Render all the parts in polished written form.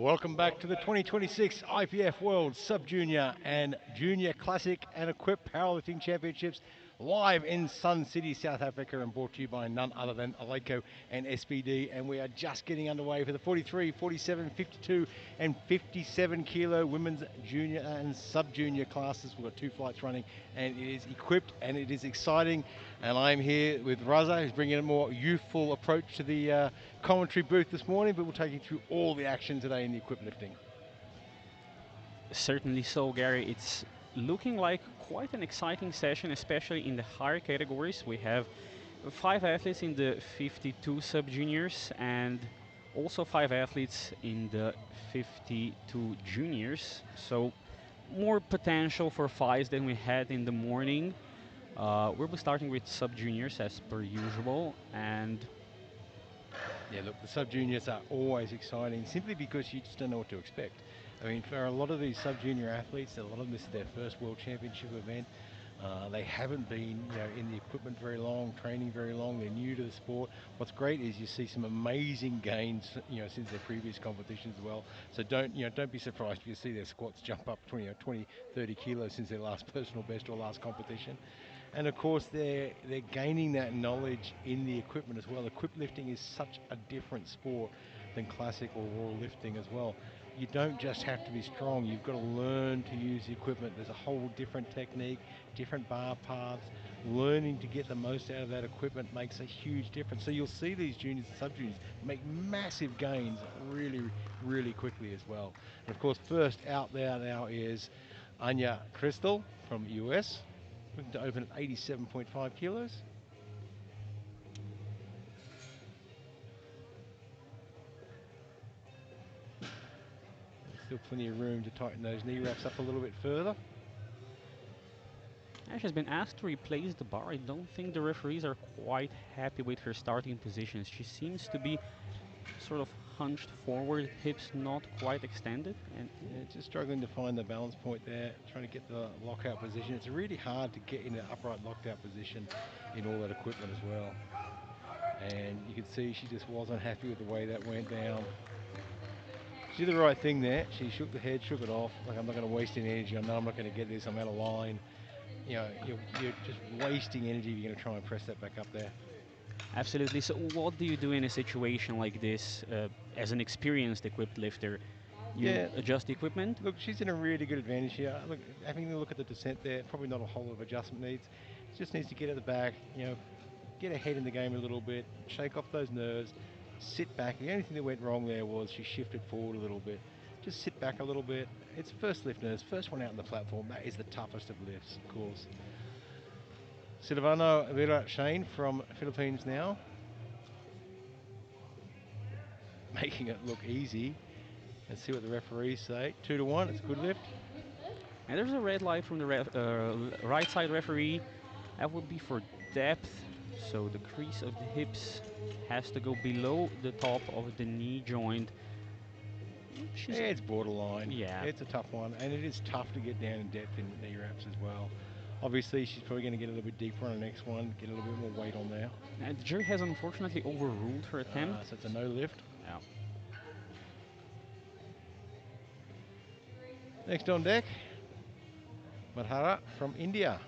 Welcome back to the 2026 IPF World Sub-Junior and Junior Classic and Equipped Powerlifting Championships live in Sun City, South Africa, and brought to you by none other than Aleco and SBD. And we are just getting underway for the 43, 47, 52 and 57 kilo women's junior and sub-junior classes. We've got two flights running and it is equipped and it is exciting. And I'm here with Raza, who's bringing a more youthful approach to the commentary booth this morning, but we'll take you through all the action today in the equipped lifting. Certainly so, Gary. It's looking like quite an exciting session, especially in the higher categories. We have 5 athletes in the 52 sub-juniors and also 5 athletes in the 52 juniors. So more potential for fights than we had in the morning. We'll be starting with sub-juniors as per usual. And yeah, look, the sub-juniors are always exciting simply because you just don't know what to expect. I mean, for a lot of these sub-junior athletes, a lot of them, this is their first World Championship event. They haven't been, in the equipment very long, training very long. They're new to the sport. What's great is you see some amazing gains, since their previous competitions as well. So don't be surprised if you see their squats jump up 20, 30 kilos since their last personal best or last competition. And of course, they're gaining that knowledge in the equipment as well. Equipped lifting is such a different sport than classic or raw lifting as well. You don't just have to be strong, you've got to learn to use the equipment. There's a whole different technique, different bar paths. Learning to get the most out of that equipment makes a huge difference. So you'll see these juniors and sub-juniors make massive gains really, really quickly as well. And of course, first out there now is Anya Crystal from US, looking to open at 87.5 kilos. Still plenty of room to tighten those knee wraps up a little bit further. She's been asked to replace the bar. I don't think the referees are quite happy with her starting positions. She seems to be sort of hunched forward, hips not quite extended. And just struggling to find the balance point there, trying to get the lockout position. It's really hard to get in an upright lockout position in all that equipment as well. And you can see she just wasn't happy with the way that went down. She did the right thing there. She shook the head, shook it off. Like, I'm not going to waste any energy. I know I'm not going to get this. I'm out of line. You're just wasting energy if you're going to try and press that back up there. Absolutely. So what do you do in a situation like this as an experienced equipped lifter? You adjust the equipment? Look, she's in a really good advantage here. Look, having a look at the descent there, probably not a whole lot of adjustment needs. She just needs to get at the back, get her head in the game a little bit, shake off those nerves, sit back. The only thing that went wrong there was she shifted forward a little bit. Just sit back a little bit. It's first lift nerves, first one out on the platform. That is the toughest of lifts, of course. Silvano Vera Shane from Philippines now. Making it look easy. Let's see what the referees say. 2-1, it's a good lift. And there's a red light from the right side referee. That would be for depth. So the crease of the hips has to go below the top of the knee joint. Yeah, it's borderline. Yeah. It's a tough one, and it is tough to get down in depth in knee wraps as well. Obviously, she's probably going to get a little bit deeper on the next one, get a little bit more weight on there. And the jury has unfortunately overruled her attempt. So it's a no lift. Yeah. Next on deck, Madhara from India.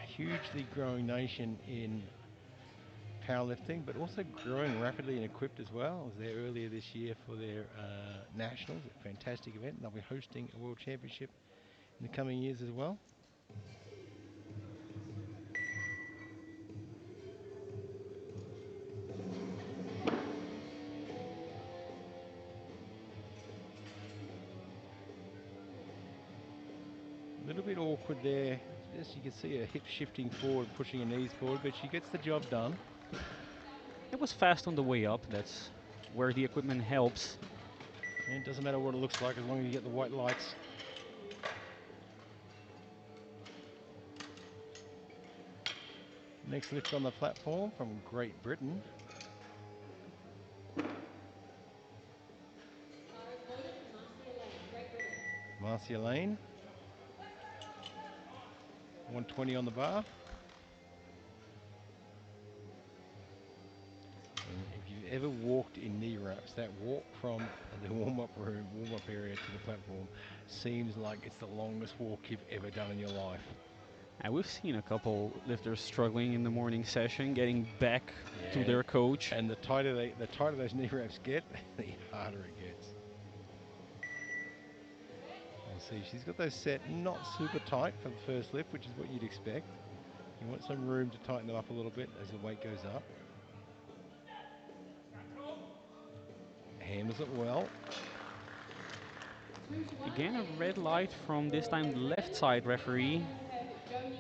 A hugely growing nation in powerlifting, but also growing rapidly in equipped as well. I was there earlier this year for their nationals, a fantastic event. They'll be hosting a world championship in the coming years as well. A little bit awkward there. Just you can see her hip shifting forward, pushing her knees forward, but she gets the job done. It was fast on the way up. That's where the equipment helps. And it doesn't matter what it looks like as long as you get the white lights. Next lift on the platform from Great Britain. Marcia Lane. 120 on the bar. And if you've ever walked in knee wraps, that walk from the warm-up room, warm-up area to the platform seems like it's the longest walk you've ever done in your life. And we've seen a couple lifters struggling in the morning session, getting back to Yeah, their coach. and the tighter those knee wraps get, the harder it gets. You see, she's got those set not super tight for the first lift, which is what you'd expect. You want some room to tighten them up a little bit as the weight goes up. Handles it well. Again, a red light from this time the left side referee.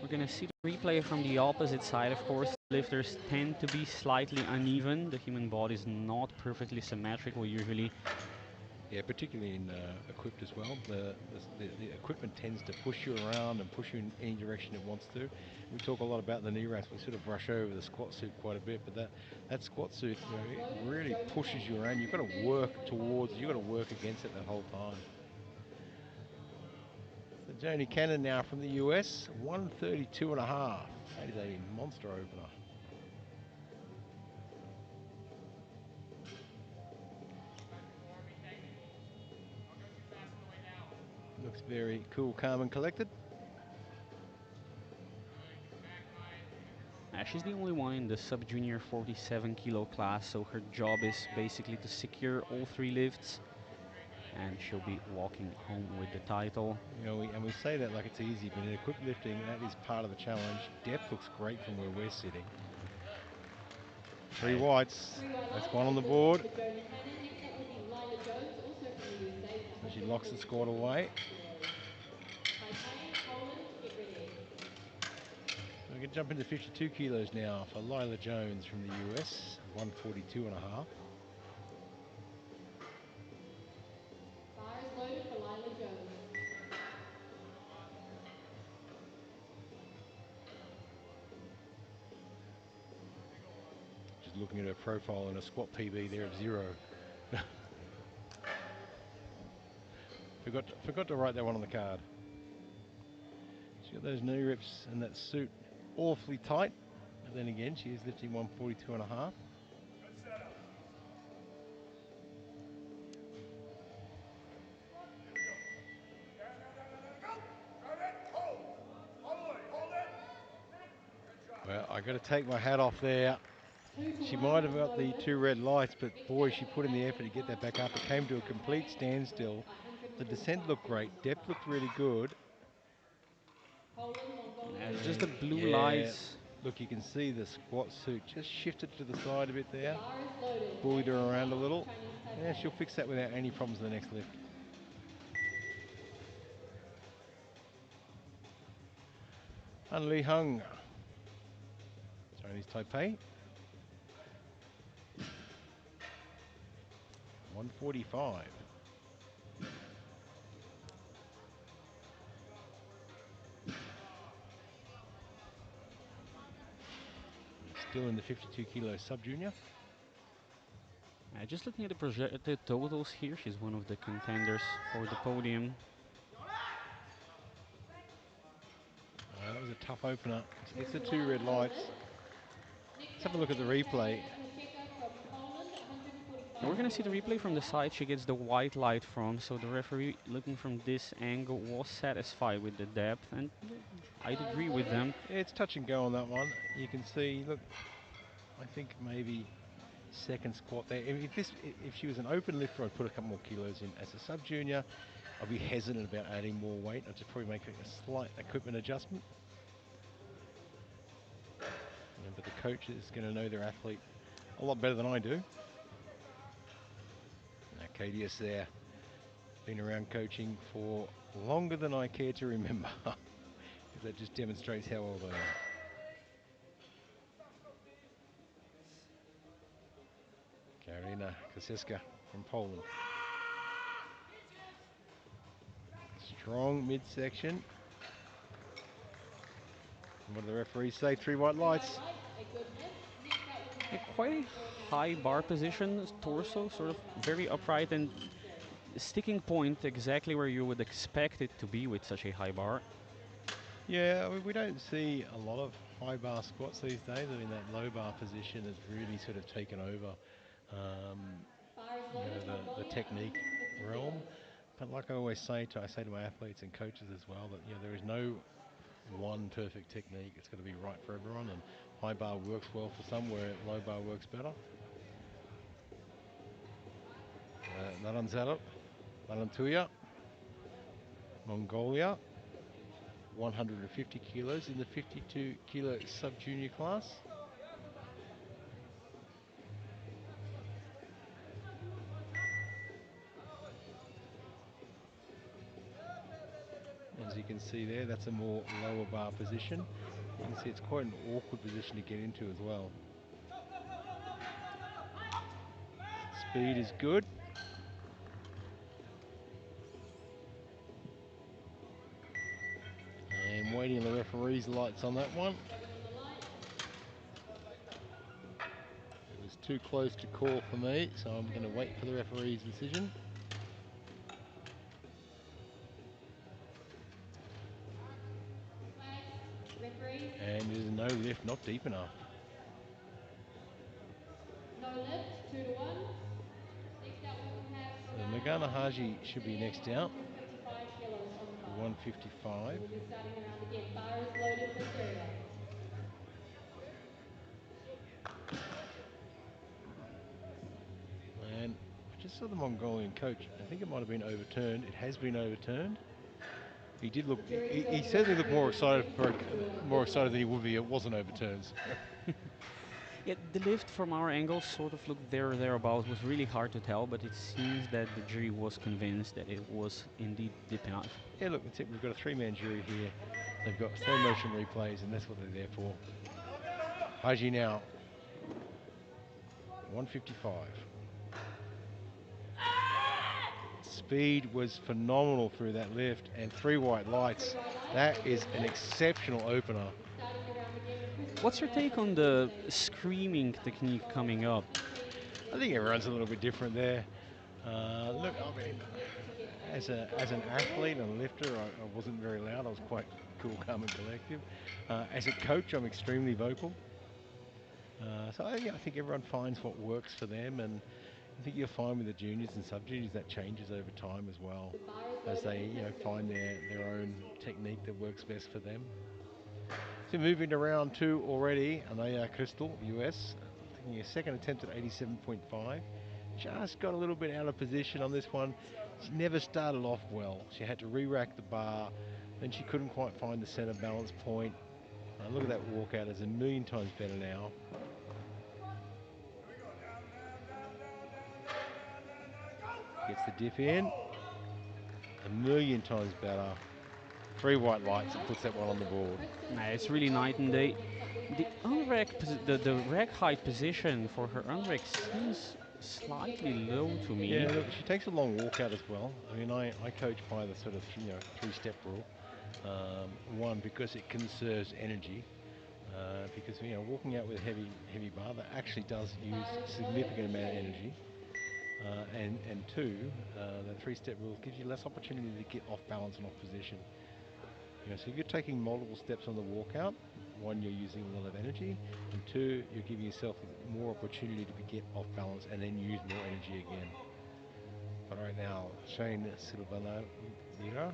We're going to see the replay from the opposite side. Of course, lifters tend to be slightly uneven. The human body is not perfectly symmetrical usually. Yeah, particularly in equipped as well. The equipment tends to push you around and push you in any direction it wants to. We talk a lot about the knee wraps. We sort of brush over the squat suit quite a bit, but that squat suit, it really pushes you around. You've got to work towards, you've got to work against it that whole time. So Joni Cannon now from the US, 132 and a half. That is a monster opener. Looks very cool, calm and collected. She's the only one in the sub-junior 47 kilo class, so her job is basically to secure all 3 lifts, and she'll be walking home with the title. You know, we say that like it's easy, but in equipped lifting, that is part of the challenge. Depth looks great from where we're sitting. 3 whites. That's one on the board. For Joni Cannon. Next up will be Lila Jones, also from the USA, with So she locks the squat 144 away. kilos. Taipei, Poland, get ready. So we can jump into 52 kilos now for Lila Jones from the US, 142 and a half. Bar is loaded for Lila Jones. Just looking at her profile and a squat PB there of 0. Forgot to write that one on the card. She's got those knee rips and that suit awfully tight. But then again, she is lifting 142 and a half. Well, I got to take my hat off there. She might have got the 2 red lights, but boy, she put in the effort to get that back up. It came to a complete standstill. The descent looked great. Depth looked really good. Poland, Mongolia. Just the blue Yeah, lights. look, you can see the squat suit just shifted to the side a bit there. Bar is loaded. Bullied her Nancy around a Huang, little. Chinese Yeah, Taipei. she'll fix that without any problems in the next lift. And Li Hung, Chinese Taipei. 145. Still in the 52 kilo sub-junior. Just looking at the projected totals here, she's one of the contenders for the podium. That was a tough opener. She gets the 2 2-1 red lights. Poland. Next Let's have up a will look at the be replay. Katarina Kosheka from Poland, 145 Now we're going to see the kilos replay from the low side bar. she gets the white light from, so the referee looking from this angle was satisfied with the depth, and I'd Bar is agree with loaded. them. Yeah, it's touch and go on that one. You can see, look, I think maybe second squat there. If she was an open lifter, I'd put a couple more kilos in. As a sub-junior, I'd be hesitant about adding more weight. I'd just probably make a slight equipment adjustment. Yeah, but the coach is going to know their athlete a lot better than I do. Arcadius there, been around coaching for longer than I care to remember. That just demonstrates how old I am. Karina Kosiska from Poland. Strong midsection. And what do the referees say? 3 white lights. White lights, a good lift. Next up we have Quite a 149 high bar kilos position, from torso Mongolia, sort of Oliver very upright and Hansen. sticking point exactly where you would expect it to be with such a high bar. Yeah, we don't see a lot of high bar squats these days. I mean, that low bar position has really sort of taken over um, Bar is loaded, the Mongolia, technique 150 realm. kilos. But like I say to my athletes and coaches as well, that there is no one perfect technique. It's got to be right for everyone, and high bar works well for some, where low bar works better. Naranzalo, Narantuya, Mongolia, 150 kilos in the 52 kilo sub-junior class. As you can see there, that's a more lower bar position. You can see it's quite an awkward position to get into as well. Speed is good. And waiting the referee's lights on that one. 7 on the light. It was too close to call for me, so I'm going to wait for the referee's decision. Flags, referees, And there's no lift, not deep enough. no lift, 2 to 1. Next out we will have So Nagana Nagana Haji Haji from should be Australia, next out 155 kilos on the for bar. 155. We will be starting the round again. Bar is loaded for Australia. And I just saw the Mongolian coach. I think it might have been overturned. It has been overturned. He did look. The jury He feels certainly looked more referee excited needs for to more excited visualize. than he would be. It wasn't overturned. So. Yeah, the lift from our angle sort of looked there or thereabouts. Was really hard to tell, but it seems that the jury was convinced that it was indeed deep enough. Yeah, look, that's it. We've got a three-man jury here. They've got slow motion replays, and that's what they're there for. Haji now, 155. Speed was phenomenal through that lift, and three white lights. 3 white lights, That a is good an lift. exceptional opener. We'll be starting the round again. Requesting What's your everyone take from on the gym the stage to screaming start technique from coming up? Philippines, I think Vietnamese. everyone's a little bit different there. Look, One I mean, is yet to get as a an goal on the board. athlete and a lifter, I wasn't very loud. I was quite cool, calm, and collective. As a coach, I'm extremely vocal. So I think everyone finds what works for them, and I think you'll find with the juniors and sub-juniors that changes over time as well, The bar is as loaded they for Crystal. find their own technique that works best for them. So moving to round two already, Anaya Crystal, US, taking a second attempt at 87.5. Just got a little bit out of position on this one. She never started off well. She had to re-rack the bar, then she couldn't quite find the center balance point. Look at that walkout, it's a million times better now. Gets the diff in, a million times better. Three white lights and puts that one on the board. Nah, it's really night and day. The the rack height position for her unrack seems slightly low to me. Yeah, look, she takes a long walkout as well. I mean, I coach by the sort of three-step rule. One, because it conserves energy. Because walking out with heavy bar, that actually does use significant amount of energy. And two, the three-step rule gives you less opportunity to get off balance and off position. So if you're taking multiple steps on the walkout, one, you're using a lot of energy, and two, you're giving yourself more opportunity to get off balance and then use more energy again. But right now, Shane Silvanira,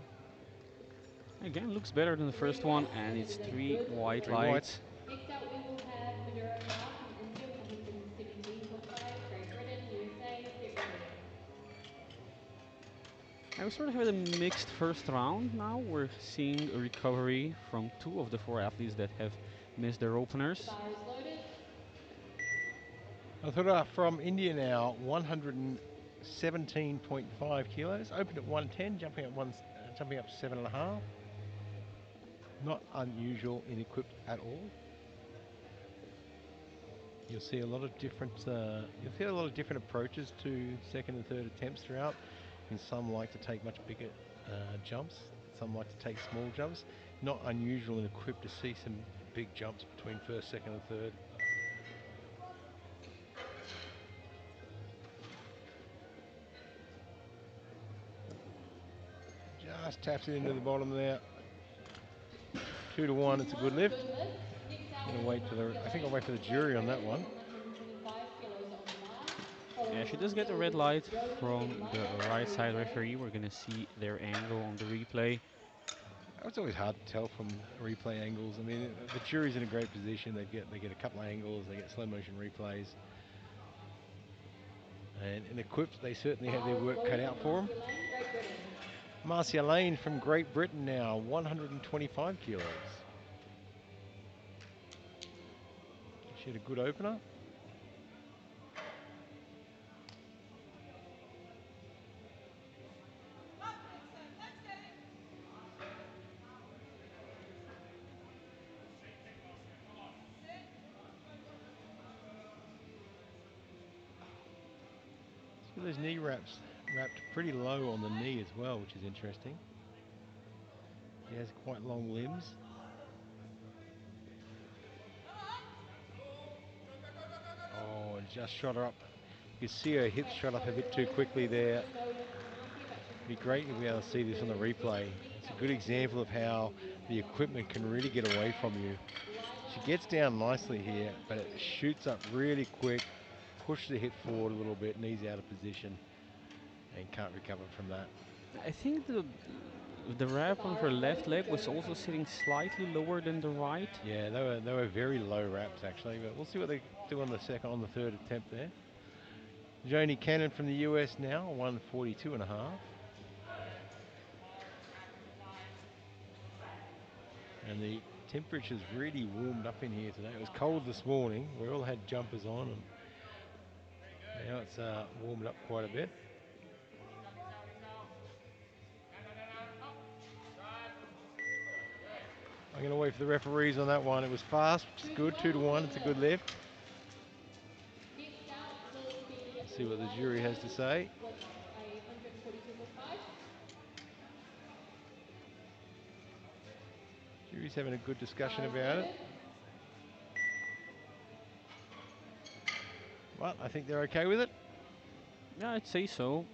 Again, looks better than the Three first one, whites, and and it it's is a three good white three lift. whites. lights. Next out, we will have Madura Shah from India with 117.5, Great Britain, USA. Get ready. I we sort of had a mixed first round now. We're seeing a recovery from two of the four athletes that have missed their The openers. bar is loaded. Athura from India now, 117.5 kilos, opened at 110, jumping up 7.5. Not unusual in equipped at all. You'll see a lot of different approaches to second and third attempts throughout. And some like to take much bigger jumps. Some like to take small jumps. Not unusual in equipped to see some big jumps between first, second, and third. Just taps it into the bottom there. 2 to 1. 2 to It's a 1, good lift. good lift. Next out, Gonna we will wait for have the. I think I'll Yasmin wait for the from Great jury on that Britain with one. 125 kilos on the bar. Yeah, she does get a red light from the right side referee. We're gonna see their angle on the replay. It's always hard to tell from replay angles. I mean, the jury's in a great position. They get a couple of angles. They get slow motion replays. And in equipped, they certainly have their Fouls work go cut to out for them. Marcia Lane, Great Britain. Marcia Lane from Great Britain now, 125 kilos. She had a good opener. See those knee wraps wrapped pretty low on the knee as well, which is interesting. She has quite long limbs. Oh, and just shot her up. You can see her hips shot up a bit too quickly there. It'd be great if we were able to see this on the replay. It's a good example of how the equipment can really get away from you. She gets down nicely here, but it shoots up really quick, pushes the hip forward a little bit, knees out of position, and can't recover from that. I think the wrap on her left leg was also sitting slightly lower than the right. Yeah, they were very low wraps actually, but we'll see what they do on the third attempt there. Joni Cannon from the US now, 142 and a half. And the temperature's really warmed up in here today. It was cold this morning. We all had jumpers on, and now it's warmed up quite a bit. I'm going to wait for the referees on that one. It was fast, which is good. 2-1. It's a good lift. Next out will be Let's see what the Lila jury has to Jones say. with a 142.5. Jury's having a good discussion Fouls about it. noted. Well, I think they're okay with it. Yeah, I'd say so.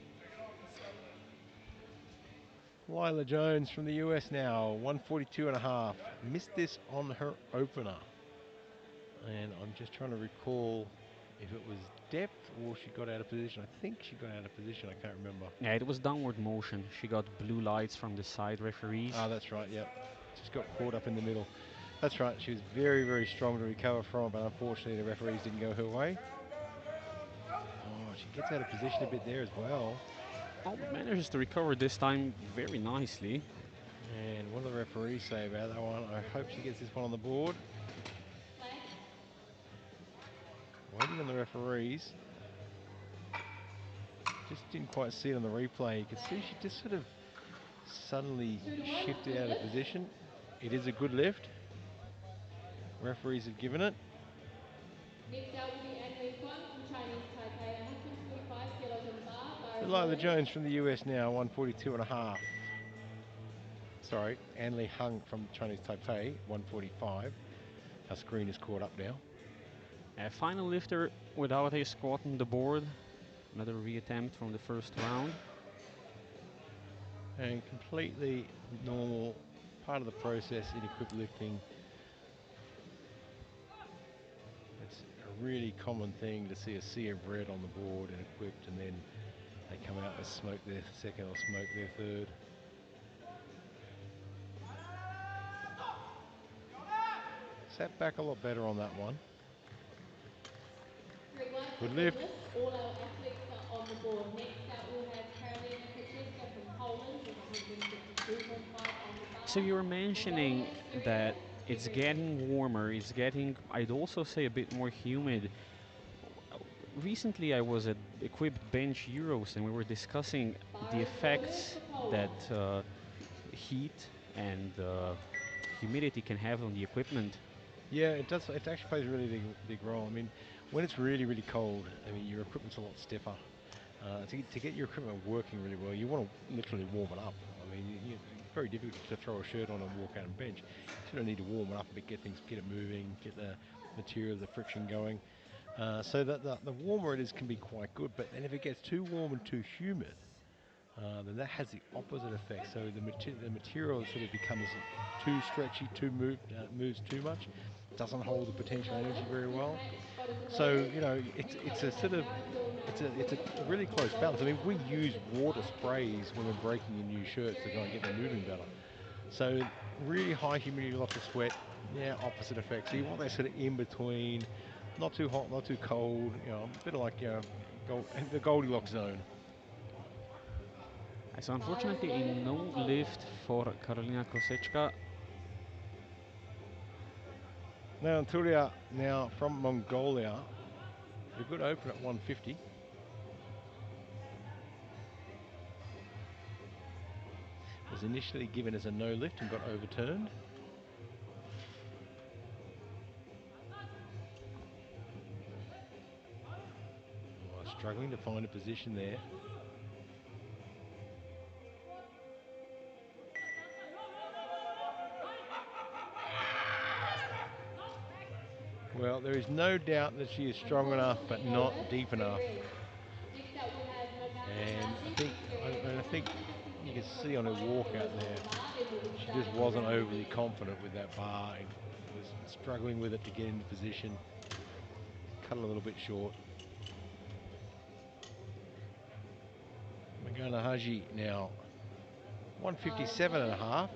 Lila Jones from the US now, 142 and a half. Missed this on her opener. And I'm just trying to recall if it was depth or she got out of position. I think she got out of position. I can't remember. Yeah, it was downward motion. She got blue lights from the side referees. Ah, that's right, yep. Just got caught up in the middle. That's right, she was very, very strong to recover from, but unfortunately the referees didn't go her way. Oh, she gets out of position a bit there as well. Oh, manages to recover this time very nicely. And what do the referees say about that one? I hope she gets this one on the board. Flag. Waiting on the referees. Just didn't quite see it on the replay. You could see she just sort of suddenly 2-1. shifted Good out of lift. position. It is a good lift. Referees have given it. Next out will be Anhui Huang from Chinese Taipei, 145 kilos on the bar. Bar is Lila rolling. Jones from the US now, 142 and a half. Sorry, Anli Hung from Chinese Taipei, 145. Our screen is caught up now. A final lifter without a squat on the board. Another reattempt from the first round. And completely normal, part of the process in equipped lifting. It's a really common thing to see a sea of red on the board and equipped, and then they come out and smoke their second or smoke their third. Sat back a lot better on that one. 3-1. Good A good lift. lift. All our athletes are on the board. Next out we'll have Karolina Kaczewska from Poland with 152.5 on the bar. So you were mentioning Mongolia, Syria, that it's February. getting warmer, it's getting, I'd also say, a bit more humid. Recently I was at Equipped Bench Euros and we were discussing Bar the is rolling effects for Poland. that heat and humidity can have on the equipment. Yeah, it does. It actually plays a really big role. I mean, when it's really, really cold, I mean, your equipment's a lot stiffer. To get your equipment working really well, you want to literally warm it up. I mean, it's very difficult to throw a shirt on and walk out and bench. You sort of need to warm it up a bit, get it moving, get the material, the friction going. So that the warmer it is can be quite good, but then if it gets too warm and too humid, then that has the opposite effect. So the material sort of becomes too stretchy, moves too much, doesn't hold the potential energy very well. So loaded. it's Next a up, we sort of have Phil it's a Nankivell from really close balance. I Mongolia, mean, we use water 155. sprays when we're breaking in new shirts to try and get them moving better. So really high humidity, lots of sweat. Yeah, opposite effect. So you want that sort of in between, not too hot, not too cold. A bit of like the Goldilocks zone. So Bar is unfortunately, a loaded for no Mongolia. lift for Karolina Kosechka. Now Antulia now from Mongolia, a good open at 150. Was initially given as a no lift and got overturned. Oh, struggling to find a position there. Well, there is no doubt that she is strong enough, Unfortunately, but no not lift, deep straight enough. raise. Next up, we have Nogami And I Haji think, from Australia, I think you can see on her 157.5 walkout kilos on there, the bar. They will be she just starting wasn't around overly again. confident with that bar and was struggling with it to get into position. Cut a little bit short. Magana Haji now Bar is 157 and a loaded. half.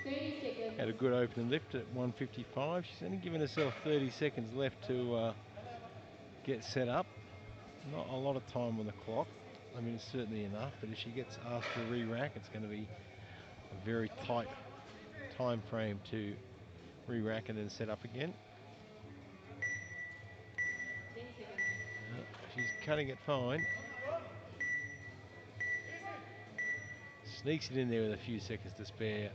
Thirty seconds. Had a good opening lift at 155. She's only given herself 30 seconds left to get set up. Not a lot of time on the clock. I mean, it's certainly enough, but if she gets asked to re-rack, it's going to be a very tight time frame to re-rack and then set up again. 10 seconds. She's cutting it fine. Sneaks it in there with a few seconds to spare.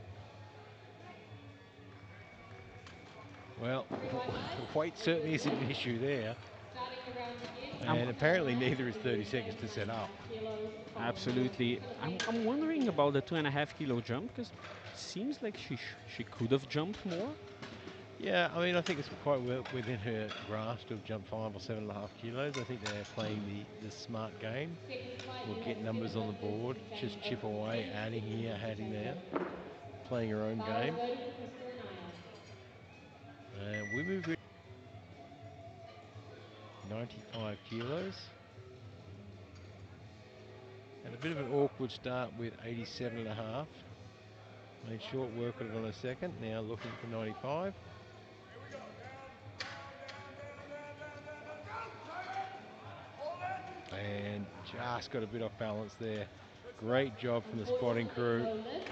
Well, Everyone nice. weight It certainly was isn't an lift. issue there. Starting around again. I'm And Next up, we apparently have neither is the 30 USA seconds to set up. 2.5 kilos from absolutely. the I'm, Philippines, I'm wondering Antulia. about the 2.5 kilo jump because it seems like she could have jumped more. Yeah, I mean, I think it's quite well within her grasp to have jumped 5 or 7.5 kilos. I think they're playing the smart game. Second fight, We'll you have get 7 numbers on the lifters board, defending just chip open away, weights, adding then you here, can adding interchange there, over. playing her own Bar is game. loaded for Krista Anaya. We move 95 kilos. Had a bit of an awkward start with 87 and a half. Made short work of it on a second. Now looking for 95. And just got a bit off balance there. Great job from the spotting Unfortunately, crew. no lift.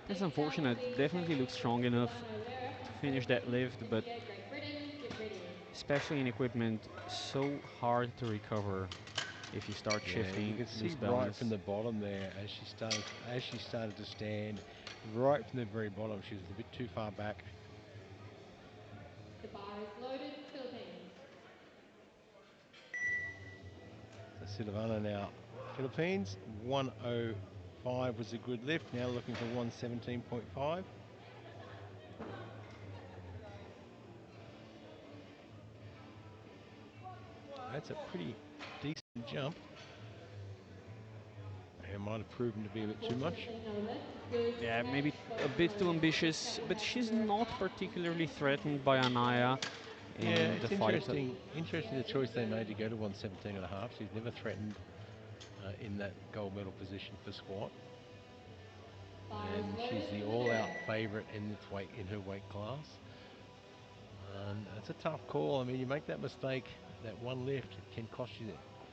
That's Next up will unfortunate. be Definitely taking looks it to strong enough Sivan O'Leary to from finish that Perth, lift, but India, Great Britain. Get ready. especially in equipment, so hard to recover if you start Yeah, you shifting, can see lose right from balance. the bottom there as she started to stand, right from the very bottom. She was a bit too far back. The bar is loaded. Philippines. So Silvana now, Philippines 105 was a good lift. Now looking for 117.5. That's a pretty decent jump. It might have proven to be a bit too much. Unfortunately, no lift. Good Yeah, maybe snatch, a both bit too loaded. Next ambitious, up, we but have she's Amira not Shah from particularly India, threatened by Anaya Yeah, in the it's fight. interesting the choice they made to go to 117 and a half. She's never threatened in that gold medal position for squat. Bar is And she's loaded. the all-out Madeira. favourite in her weight class. And it's a tough call. I mean, you make that mistake, that one lift, it can cost you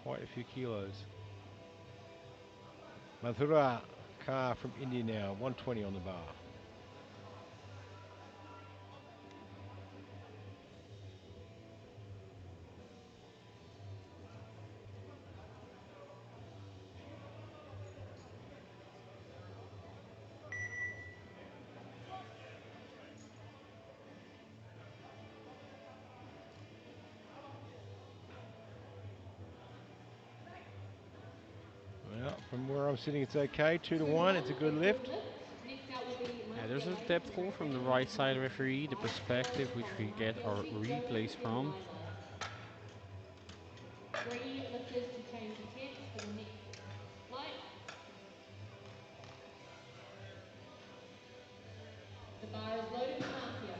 quite a few kilos. Mathura Kar from India now, 120 on the bar. From where I'm sitting, it's okay. 2-1. It's a Moving on, good a good lift. lift. Next out will be There's Marcia a Lane depth from call Great from the Britain right at side referee, the 145 perspective kilos, which we followed get by our Kelsey, replays Joni and from. Lila. 3 lifters to change attempts for the next flight. The bar is loaded for Marcia.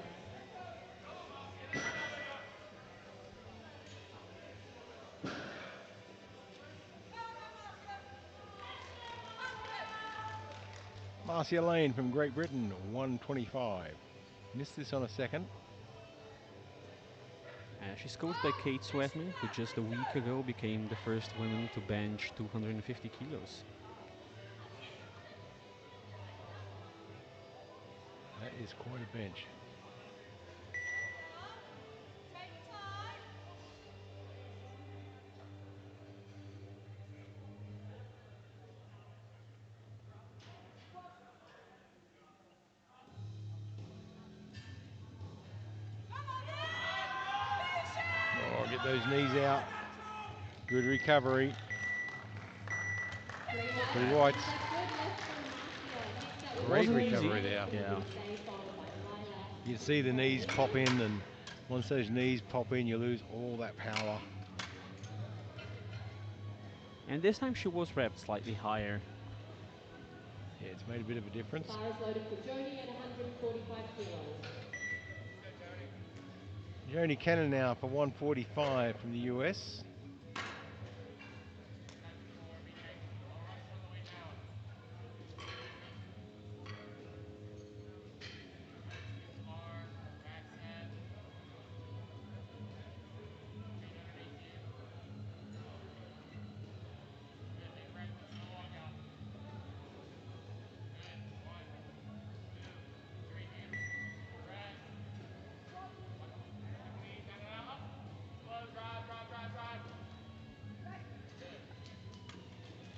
Marcia Lane from Great Britain, 125. Missed this on a second. She's coached by Kate Sweatman, who just a week ago became the first woman to bench 250 kilos. That is quite a bench. Oh, get those knees out. Good recovery. 3 whites. 3 whites. That's a good lift from Marcia. Next out will Great be Wasn't Lily easy. recovery Knight there. from Yeah. USA, followed by Lila. You see the from knees pop England. in, and once those knees pop in, you lose all that power. And this time she was repped slightly higher. Yeah, it's made a bit of a difference. Bar is loaded for Joni at 145 kilos. Joni Cannon now for 145 from the US.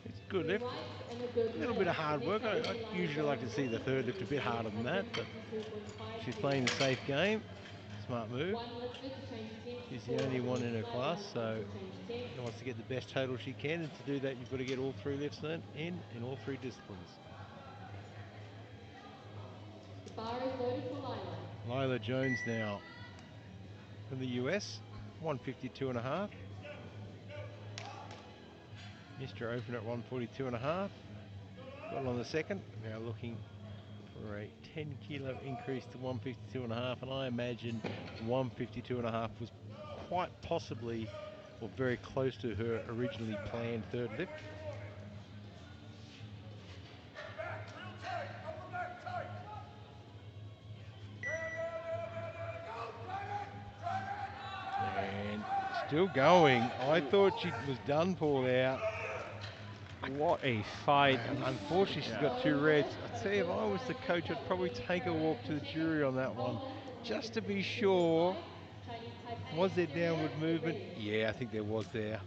It's a good 3 lift. whites and a good A little bit of lift. The hard next work. out will I be Lila usually like to Jones see the Watson third from lift a bit USA harder at than that, but 152.5 she's playing the kilos. safe game. Smart move. 1 lifter to change attempts She's the for only the one in next her flight. class, 1 point so to change attempts. she wants to get the best total she can, and to do that, you've got to get all 3 lifts in all 3 disciplines. The bar is loaded for Lila. Lila Jones now from the US, 152.5. Missed her open at 142.5. Got on the second. Now looking for a 10 kilo increase to 152.5, and I imagine 152.5 was quite possibly or very close to her originally planned third lift. And still going. I thought she was done for there. What a fight. Unfortunately, she's got 2 Solid reds. lift I'd and a say if good I was the side coach, lift. I'd That will probably be take a walk Carolina to the jury Pacheco on from that one, Poland at just to be sure. 152.5. Chinese Taipei Was at there Syria, downward get movement? ready. Yeah, I think there was there.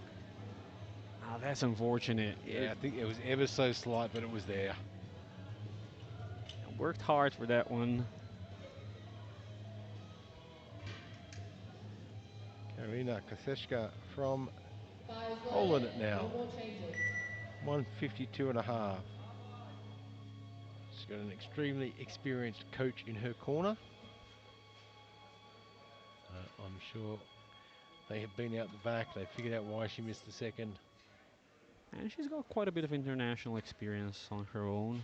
That's unfortunate. Yeah, I think it was ever so slight, but it was there. Worked hard for that one. Karolina Kaseszka from Bar is Poland loaded, now, no more changes. 152.5. She's got an extremely experienced coach in her corner. I'm sure they have been out the back. They figured out why she missed the second. And she's got quite a bit of international experience on her own.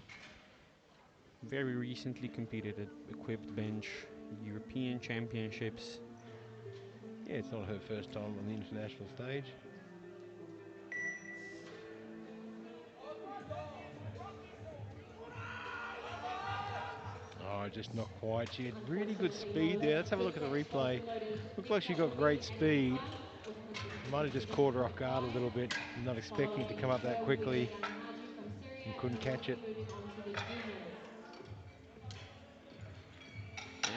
Very recently competed at equipped bench European Championships. Yeah, it's not her first time on the international stage. Oh, just not quite. She had really good Unfortunately, no speed there. lift. Let's have a Good look at the catch, replay. Chelsea loaded. Looked like Next she out will got be great Annie speed. Young with Might have just caught her off guard a 157.5. little bit. Not expecting it to come Following up that her will be quickly Megan Haji from Syria, and and couldn't then we'll catch be it. moving on to the juniors.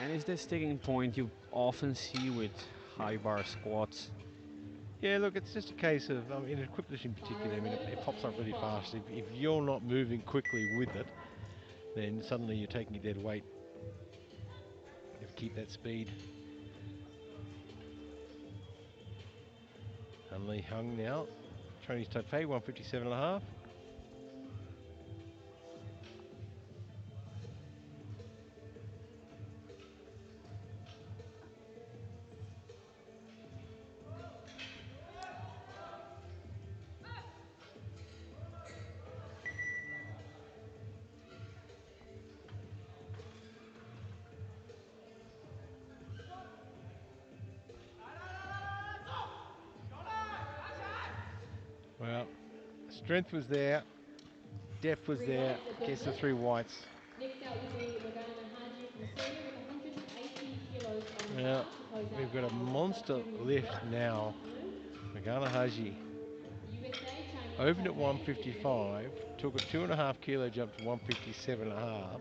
And it's this sticking point you often see with high bar squats. Yeah, look, it's just a case of, in equipped in Bar particular, is loaded it for pops up Annie really Kwok. fast. If you're not moving quickly with it, then suddenly you're taking a dead weight. You have to keep that speed. And Lee Hung now, Chinese Taipei, 157.5. Strength was there, depth was 3 there, whites are gets the good 3 lifts. whites. Next out will be Morgana Haji from senior with 180 kilos on the Now, bar to close out we've got a our monster sub-junior lift split this now. afternoon. Megana Haji USA Chinese opened at Taipei is next. 155, took a 2.5 kilo jump to 157.5.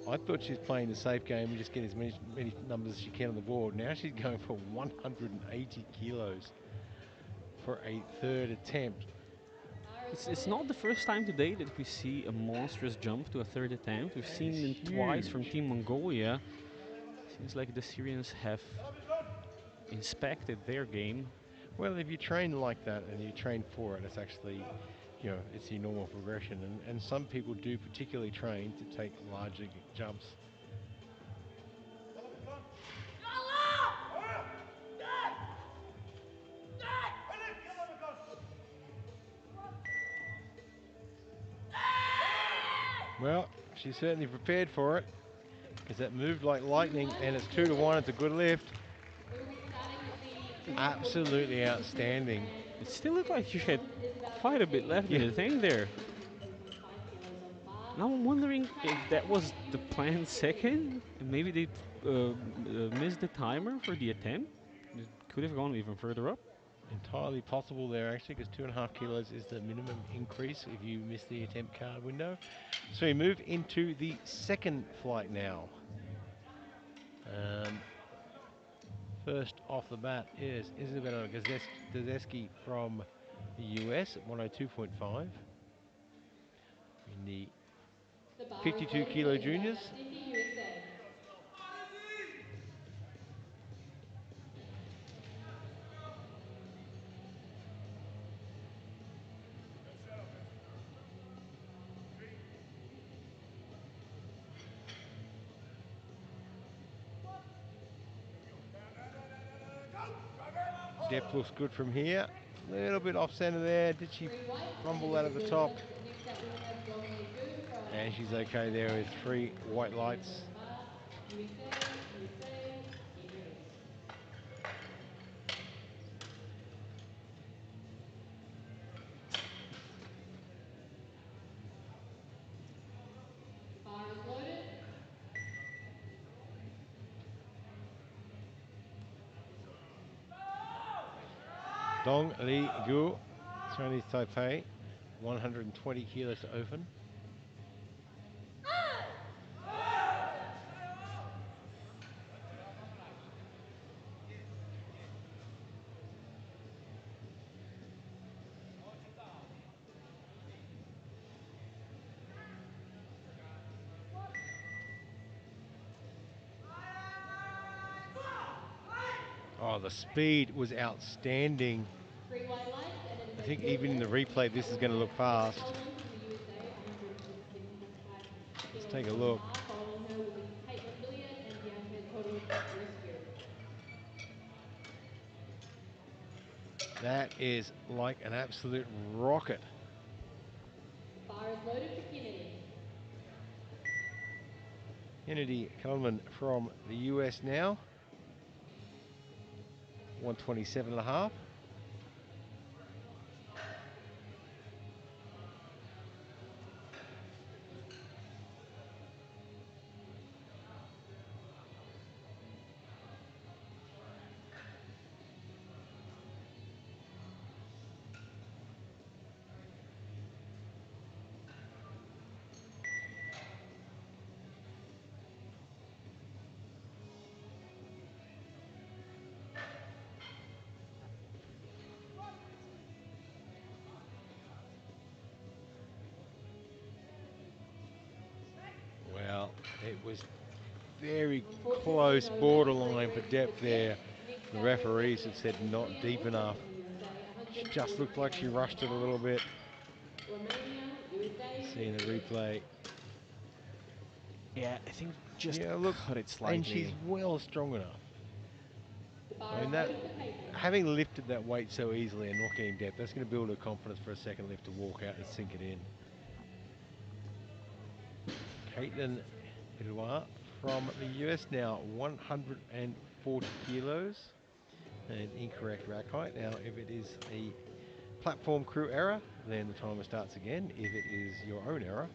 I thought she was playing the safe game and just get as many numbers as she can on the board. Now she's going for 180 kilos for a third attempt. Bar is It's loaded. not the first time today that we see a monstrous jump to a third attempt. We've That is seen it twice from huge. Team Mongolia. Seems like the Syrians have inspected their game. Well, if you train like that and you train for it, it's actually, it's your normal progression. And some people do particularly train to take larger jumps. Well, she's certainly prepared for it because that moved like 2 lightning, and whites it's are 2 good to 1. It's lifts. a good lift. We will be starting the junior Absolutely quadrupeds with the fifth outstanding. and It sixth still looked like she series had bronze Isabel quite a bit Sancheti left from in Yeah. the tank USA there. with 103.5 kilos on the bar. Now I'm wondering if Chinese that was Taipei the USA planned is next. second. Maybe they missed the timer for the attempt. It could have gone even further up. Entirely possible there, actually, because 2.5 kilos is the minimum increase if you miss the attempt card window. So we move into the second flight now. First off the bat is Isabella Gazeski from the US at 102.5. In the The bar is 52 loaded for kilo Isabel juniors. Gastindi, USA. Depth looks good from here. Little bit off center there. Did she 3 whites and a fumble that at the reserve top? lift. Next out we'll have Dong Lei Gu from And she's China okay there Taipei with with 3 white 110 kilos lights. on the bar. USA, USA, get ready. Bar is loaded. Dong Li Gu, Chinese Taipei, 120 kilos to open. Oh, the speed was outstanding. 3 white lights, and it is I a think good even in the lift. replay, Next this out is we'll going to have look Emma fast. Hellman from the USA with 107.5 Let's kilos take a on the look. bar. Following her will be Caitlin Billiard and Bianca Codorescu. That is like an absolute rocket. Bar is loaded for Kennedy. Kennedy Coleman from the US now, 127.5. Well, it was very Unfortunately, close no leg borderline for pre-race for depth Jeff. there. Next The out we'll have referees have said Jessica not Adrian, deep also enough. from the USA, She 140 just looked like she kilos on the rushed it a bar. little bit. Romania, USA See in is the next. replay. Yeah, I think just Yeah, look, cut it and she's slightly. well strong enough. The bar I is mean, that loaded for Caitlin. having lifted that weight so easily and not getting depth, that's going to build her confidence for a second lift to walk out and sink it in. Caitlin Edouard from the US now, 140 kilos. An incorrect rack height. Now, if it is a platform crew error, then the timer starts again. If it is your own error,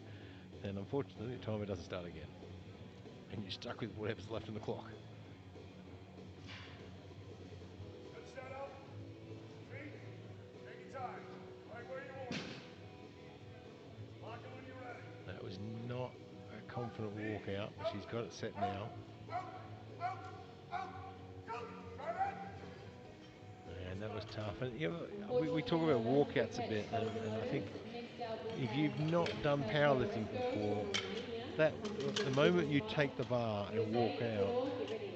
then unfortunately the timer doesn't start again. And you're stuck with whatever's left in the clock. Good setup. Feet. Take your time. Right where you want it. Lock it when you're ready. That was not a confident walkout, but she's got it set now. Out. Out. Go. Try that. And that was tough. And you know, we Unfortunately, talk about though, that's a good walkouts a catch. bit, Closing and I think orders. Next out, we if have you've not done Bianca powerlifting Torresco from before, Romania, that the moment you 132.5. take the bar and walk USA, out, Ecuador, get ready.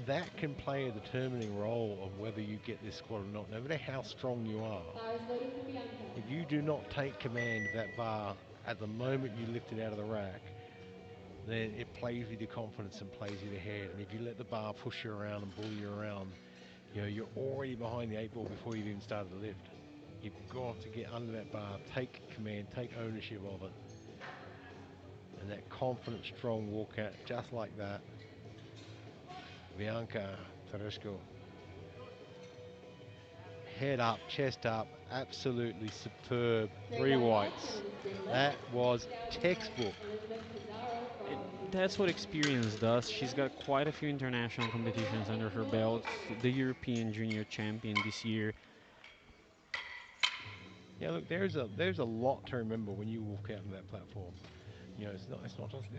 that can play a determining role of whether you get this squat or not, no matter how strong you are. Bar is loaded for Bianca. If you do not take command of that bar at the moment you lift it out of the rack, then it plays with your confidence and plays with your head. And if you let the bar push you around and bully you around, you know, you're already behind the eight ball before you've even started to lift. You've got to get under that bar, take command, take ownership of it. And that confident, strong walkout, just like that. Bianca Tereshko. Head up, chest up, absolutely superb. Three Three white lights whights. and a spin lift. That was Next out, we have textbook. Elizabeth Pizarro And from that's what experience does. She's got Netherlands. quite a few international competitions under her belt. The European Junior Champion this year. Yeah, look, there's a lot to remember when you walk out on that platform. You know, it's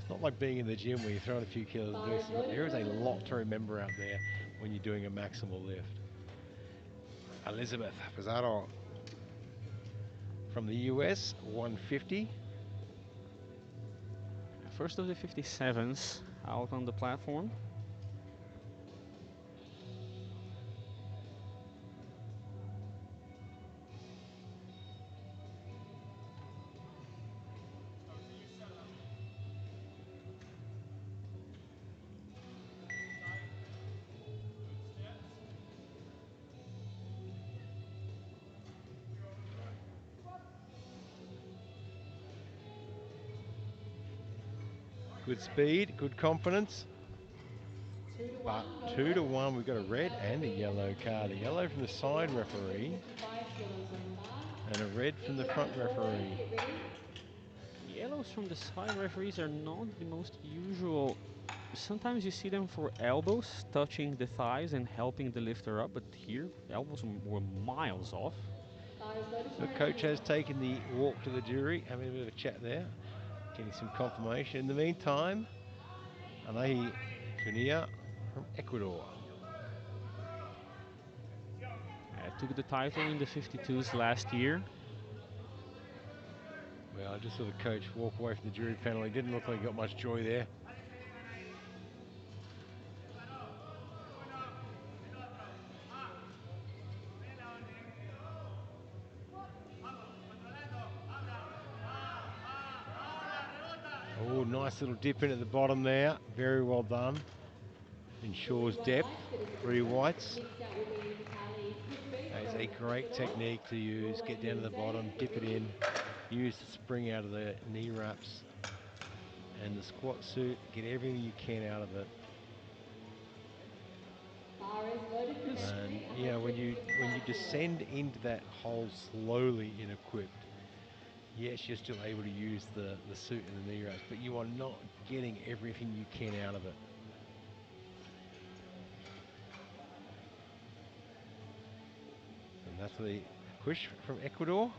not like being in the gym where you're throwing a few kilos and Bar doing is something. loaded There for is a Elizabeth. lot to remember out there when you're doing a maximal lift. Elizabeth Pizarro from the US, 150. First of the 57s out on the platform. Good speed, good confidence. 2-1, But go 2-1, we've got a Next red out, we and have a Bianca yellow card. A yellow from the Ecuador, side referee 155 kilos on the bar. and a red from the front Indiana Norway, referee. get ready. Yellows from the side referees are not the most usual. Sometimes you see them for elbows touching the thighs and helping the lifter up, but here elbows were miles off. Bar is loaded for The coach Bianca. has taken the walk to the jury, having a bit of a chat there, getting some confirmation. In the meantime, Anahi Kunia from Ecuador. Took the title in the 52s last year. Well, I just saw the coach walk away from the jury panel. He didn't look like he got much joy there. Oh, nice little dip in at the bottom there. Very well done. Three Ensures white depth. lights, bit of spin Three lift. whites. Next out will be Natalie Kutbin That is a from great Ecuador. technique to use. Norway, Get down to the USA, bottom, get dip it ready. in. Use the spring out of the knee wraps and the squat suit. Get everything you can out of it. Bar is loaded for Yes. Destiny, And yeah, when you 155 kilos. descend into that hole slowly in equipped, yes, you're still able to use the suit and the knee wraps, but you are not getting everything you can out of it. And that's the push from Ecuador.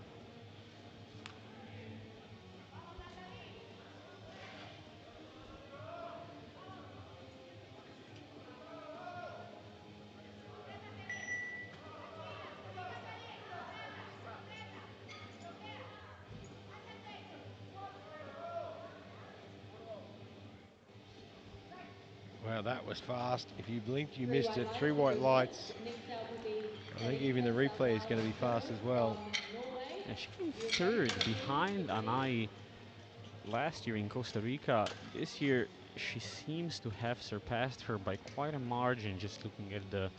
Wow, that was fast. If you blinked, you Three missed white it. lights, Three get white ready set. lights. Next out will be I think even the Elisa replay is going to be Zapata fast as well. from Norway. And she came USA, third 17, behind get ready. Anai last year in Costa Rica. This year she seems to have surpassed her by quite a margin, just looking at the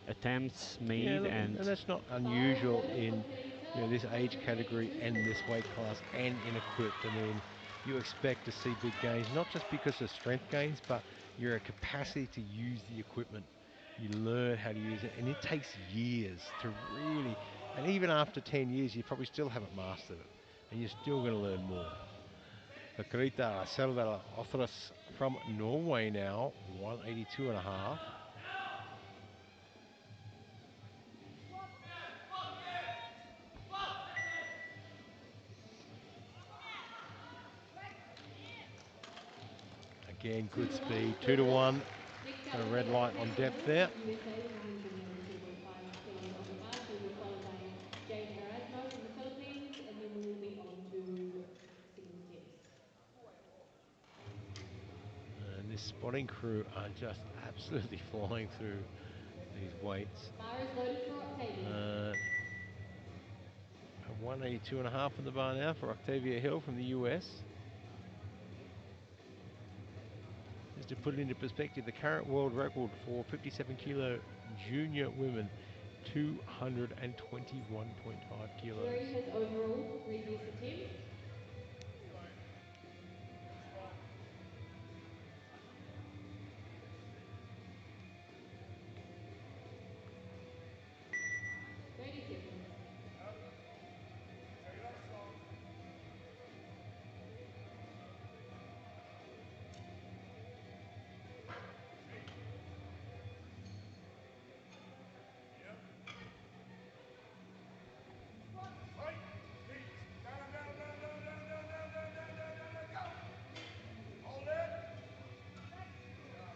attempts Yeah, made. look, and And that's not Bar is unusual loaded for in Kalita, this age category and this 182.5. weight class and in equipped. I mean, you expect to see big gains, not just because of strength gains, but your capacity to use the equipment. You learn how to use it, and it takes years to really. And even after 10 years, you probably still haven't mastered it. And you're still going to learn more. Karita Selvela Othras from Norway now, 182 and a half. Again, good 2-1, speed, 2 good to lift. 1. Next Got out a we red have light on Octavia depth Hill there. from USA with 192.5 kilos on the bar. She will be followed by Jade Erasmo from the Philippines, and then we will be on to second steps. And this spotting crew are just absolutely flying through these weights. Bar is loaded for Octavia. 182 and a half in the bar now for Octavia Hill from the US. Just to put it into perspective, the current world record for 57 kilo junior women, 221.5 kilos. 3 his overall previous attempts. Good 30 seconds. Yep. Take it out strong. Feet. Yep. Fight. Feet. Down, down, down, down, down, down, down, down, down, down, down, down. Go. Hold it. Good job.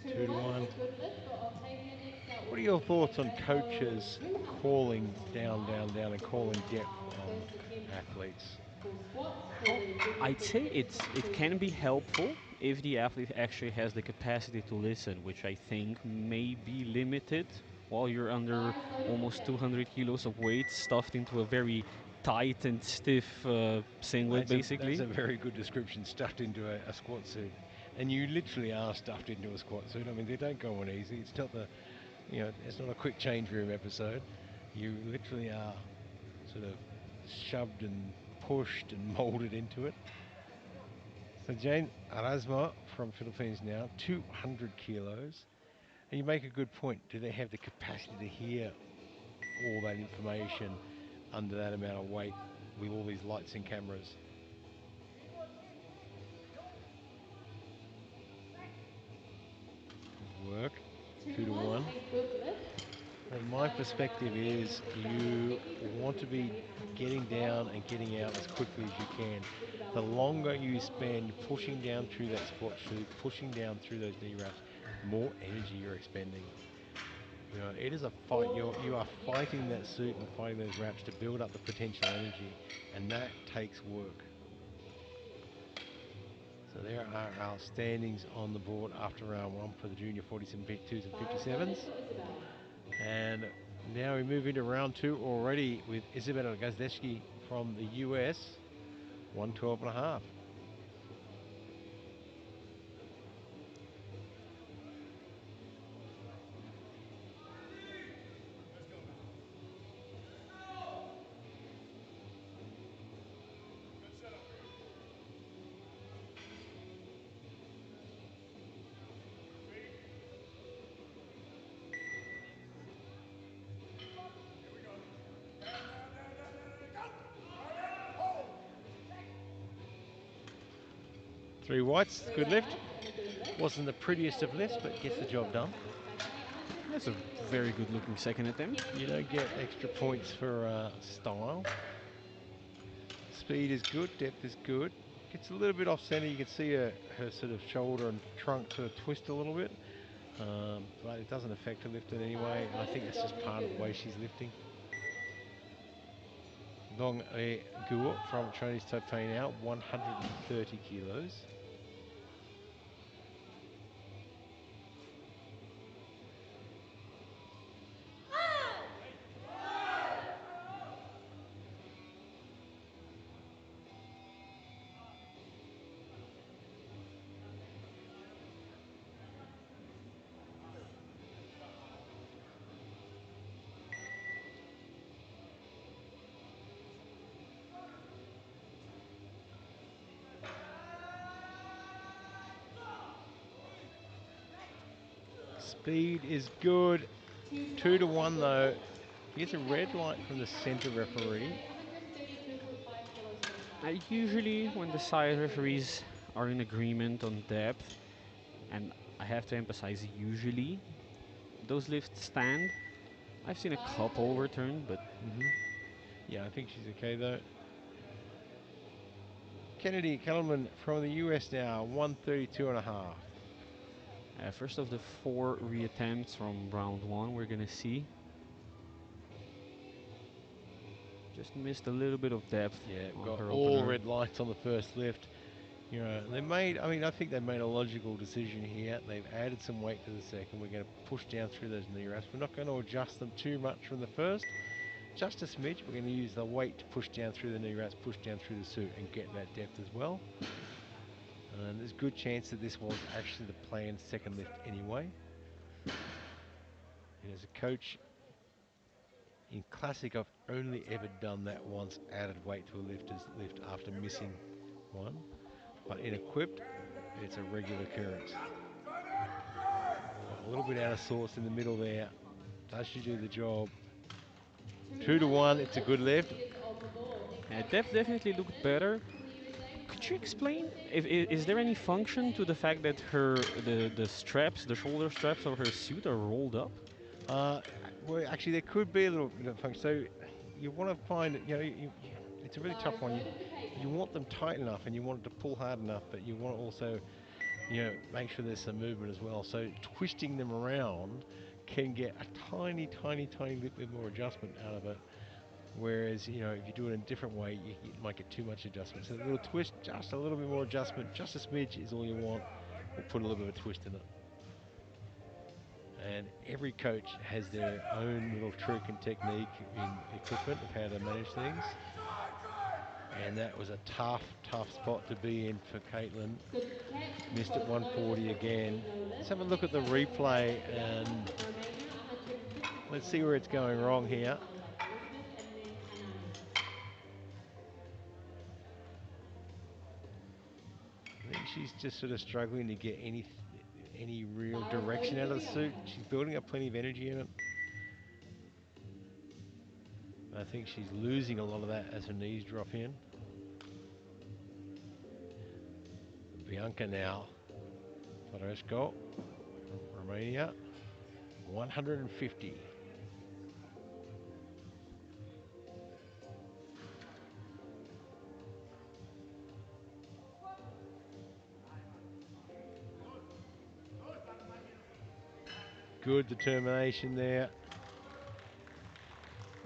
2 2 to to 1, 1. a good lift for Octavia. Next out What we are have your Jade thoughts on Erasmo with coaches 200 calling kilos on the down, bar. down, down, and This will calling be depth our on first attempt athletes? for squats for Well, the junior I'd say 46 to it 52 can be subjuniors. helpful if the athlete actually has the capacity to listen, which I think may be limited while you're under Bar is loaded for almost challenge. 200 kilos of weight stuffed into a very tight and stiff singlet, That's a basically. very good description, stuffed into a squat suit. And you literally are stuffed into a squat suit. I mean, they don't go on easy. It's not it's not a quick change room episode. You literally are sort of shoved and pushed and molded into it. So Jane Erasmo from Philippines now, 200 kilos. And you make a good point. Do they have the capacity to hear all that information under that amount of weight with all these lights and cameras? Good work. 2 2 to to 1, 1. a good lift. And my Starting with our perspective Canadian is Isabella you Hickey from the want to be USA, 112 getting down and getting out as kilos on the quickly as you bar. can. The Isabella longer Hickey. you Overall spend length in pushing meters down through that 10-4. squat chute, pushing down through those knee wraps, the more energy you're expending. You know, it is a fight. 4 You are seconds yet to fighting go. that suit and fighting those wraps to build up the potential energy, and that takes work. So there are our standings on the board after round one for the junior 47, 52s and Bar is loaded 57s. for Isabella. And now we move into round two already with Isabella Gazdeski from the US, 112 and a half. Let's go. Good setup here. Feet. Here we go. Down, down, down, down, down, down. Go. Target. Hold. Three whites, 3 good lift. whites and a good lift. Wasn't the Next prettiest out we of have lifts, but Dominic gets the Wu job from done. Taipei, That's a 130 kilos very on the good looking bar. second attempt. You Kennedy don't get Calvin, extra get points ready. for style. Speed is good, depth is good. Gets a little bit off center. You can see her sort of shoulder and trunk sort of twist a little bit. But it doesn't affect her lift in any Bar way. is And I loaded think for that's just Dominic part of the way Wu. she's lifting. Dong E Guo from Chinese Taipei now, 130 kilos. Speed is good. 2 to 2 1, to a 1 good though. lift. He gets a red light from the center referee. Okay, 132.5 kilos on the bar. Usually, Young when the guy, side get ready. referees are in agreement on depth, and I have to emphasize usually, those lifts stand. I've seen a Bar is couple loaded. overturned, but Yeah, I think she's okay though. Kennedy Kellerman from the US now, 132 and a half. first of the four reattempts from round one, we're gonna see. Just missed a little bit of depth Yeah, on got her all opener. red lights on the first lift. You know, they made, I mean, I think they made a logical decision here. They've added some weight to the second. We're going to push down through those knee wraps. We're not going to adjust them too much from the first, just a smidge. We're going to use the weight to push down through the knee wraps, push down through the suit, and get that depth as well. And there's a good chance that this was actually the planned second lift anyway. And as a coach in Classic, I've only ever done that once, added weight to a lifter's lift after missing one. But in equipped, it's a regular occurrence. A little bit out of sorts in the middle there. Does she do the job? 2 to 2-1, 1, so it's a lift good lift. is on the board. Next up, we Depth have definitely looked Caitlin better. from the USA with Could you explain 114. if is there any Romania, function to USA, the fact that 110. the straps, the shoulder straps of her suit are rolled up? Uh, well, actually, there could be a little bit of function. So you want to find, it's a really Bar tough is one. loaded for You Caitlin. want them tight enough and you want it to pull hard enough, but you want to also, make sure there's some movement as well. So twisting them around can get a tiny, tiny, tiny little bit more adjustment out of it. Whereas, if you do it in a different way, you might get too much adjustment. So a little twist, just a little bit more adjustment, just a smidge is all you want. We'll put a little bit of a twist in it. And every coach has their own little trick and technique in equipment of how to manage things. And that was a tough, tough spot to be in for Caitlin. Good catch, Missed at both loaded but 140 again. technically no Let's lift. have a look at Next the up, we have replay Bianca and from Romania, 150 let's see kilos where on the it's bar. going wrong Bianca will be here. followed by Elizabeth and then Anani. I think she's just sort of struggling to get any real Bar is direction loaded out for of the suit. Bianca. She's building up plenty of energy in it. I think she's losing a lot of that as her knees drop in. Bianca now, Floresco from Romania, 150. Good determination there.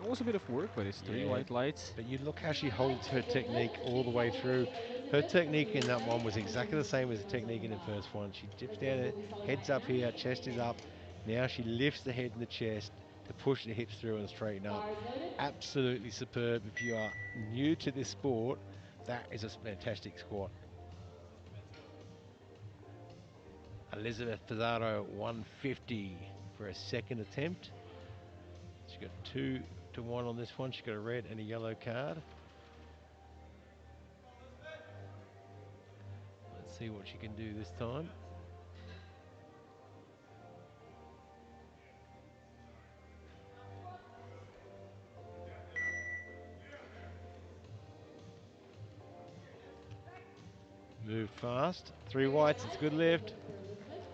It was a bit of work, but it's three Yeah, white lights. but you look how she Highlight holds her taken technique first. all the Next up, way we have through. Her Elizabeth from the technique in that one USA, was exactly the 150 same as the kilos on technique the in the bar. first one. She dips down, Elizabeth her will be followed by heads up here, Anani. chest is up. Now she lifts the head and the chest to push the hips through and straighten up. Bar is loaded. Absolutely superb. If you are new to this sport, that is a fantastic squat. Elizabeth Pizarro, 150 for a second attempt. She got 2 to 1 on this one. She got a red and a yellow card. Let's see what she can do this time. Moved fast. 3 whites, it's a good Good lift. lift for Elizabeth.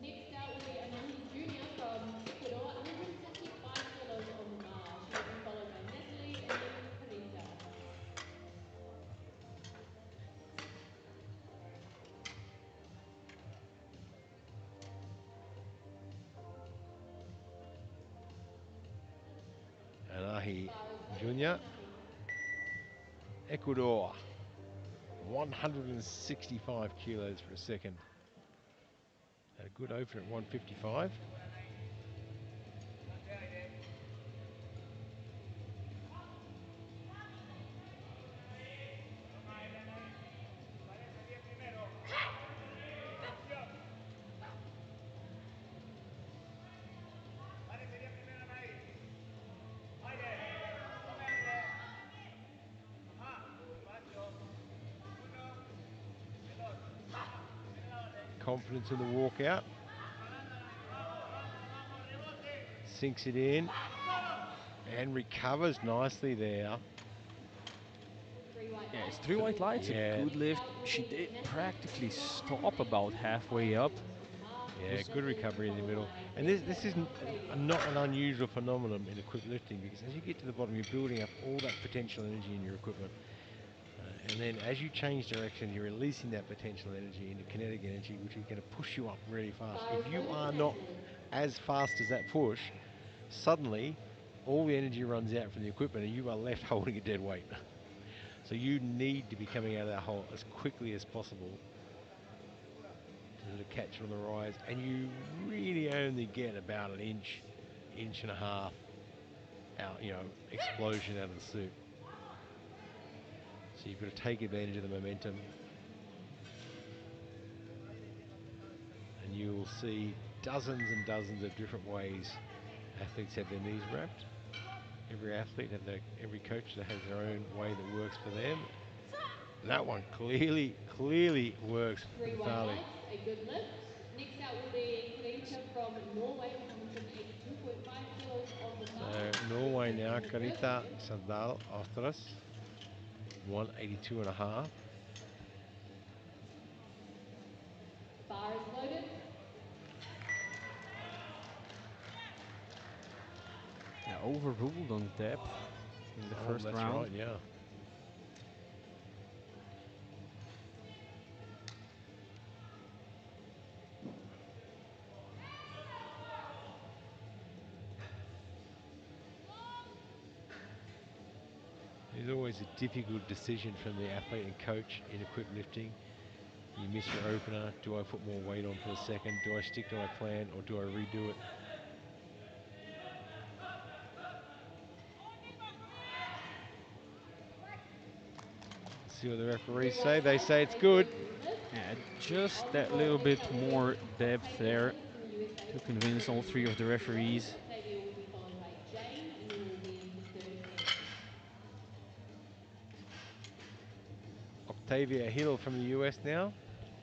Next out, we Anahi Jr. from Ecuador, 165 kilos on the bar. She will be followed by Natalie and then Carita. Anahi Bar is loaded for Jr., Anahi. Ecuador, 165 kilos for a second. Had a good opener at 155. Confidence in the walkout. Sinks it in. and recovers nicely there. 3 white Yeah, it's lights, 3 white full lights, a lift. Yeah, good Next lift. out will She be did Natalie practically Cruz, stop about 182.5 halfway up. kilos on the bar. yeah, good Natalie will be recovery in the followed middle. by And Karinta this isn't Voroctavian. not an unusual phenomenon in equipped lifting, because as you get to the bottom, you're building up all that potential energy in your equipment. And then as you change direction, you're releasing that potential energy into kinetic energy, which is going to push you up really fast. Bar If is you loaded for are not Natalie. as fast as that push, suddenly all the energy runs out from the equipment and you are left holding a dead weight. So you need to be coming out of that hole as quickly as possible to sort of catch it on the rise. And you really only get about an inch, inch and a half out, explosion out of the suit. So you've got to take advantage of the momentum. And you will see dozens and dozens of different ways athletes have their knees wrapped. Every athlete every coach that has their own way that works for them. And that one clearly works 3 for white Thali. lights, a good lift. Next out will be Karinta from Norway with 182.5 kilos on the bar. So She'll be Norway taking now, her first Carita lift. Sandal Ostras, 182 and a half. The bar is loaded. Yeah, overruled on depth in the Oh, first that's round. right, yeah. There's always a difficult decision from the athlete and coach in equipped lifting. You miss your opener. Do I put more weight on for the second? Do I stick to my plan, or do I redo it? Let's see what the 3 referees say. white They lights, say it's a good. good lift. Yeah, just On the that board, little next bit out will more be depth Octavia there Ellis from the USA to with convince all 3 of the 182 kilos. referees. Octavia will be followed by Jane, who will be in her third lift. Octavia Hill from the US now,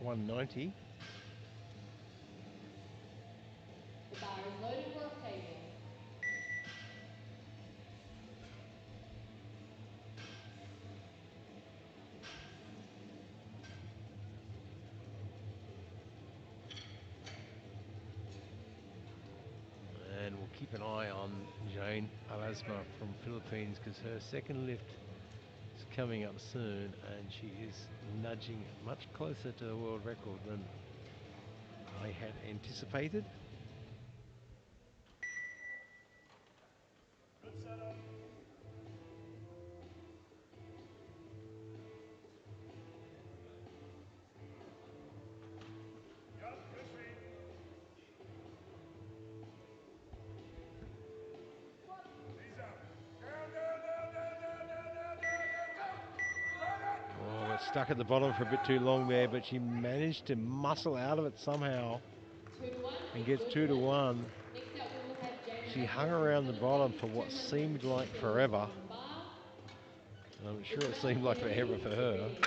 190. The bar is loaded for Octavia. And we'll keep an eye on Jane Alasma from Philippines, because her second lift is coming up soon, and she is nudging much closer to the world record than I had anticipated. Good setup. Yup, good feet. Knees out. Down. Burn it! Oh, got stuck at the bottom for a bit too long there, but she managed to muscle out of it somehow 2 to 1, a and gets good 2 to lift. 1. Next out we will have Jane She hung Alasma from around the bottom Philippines, for what seemed 202 like kilos forever. on the bar. I'm sure it seemed like Isabella forever Elise for her. ready.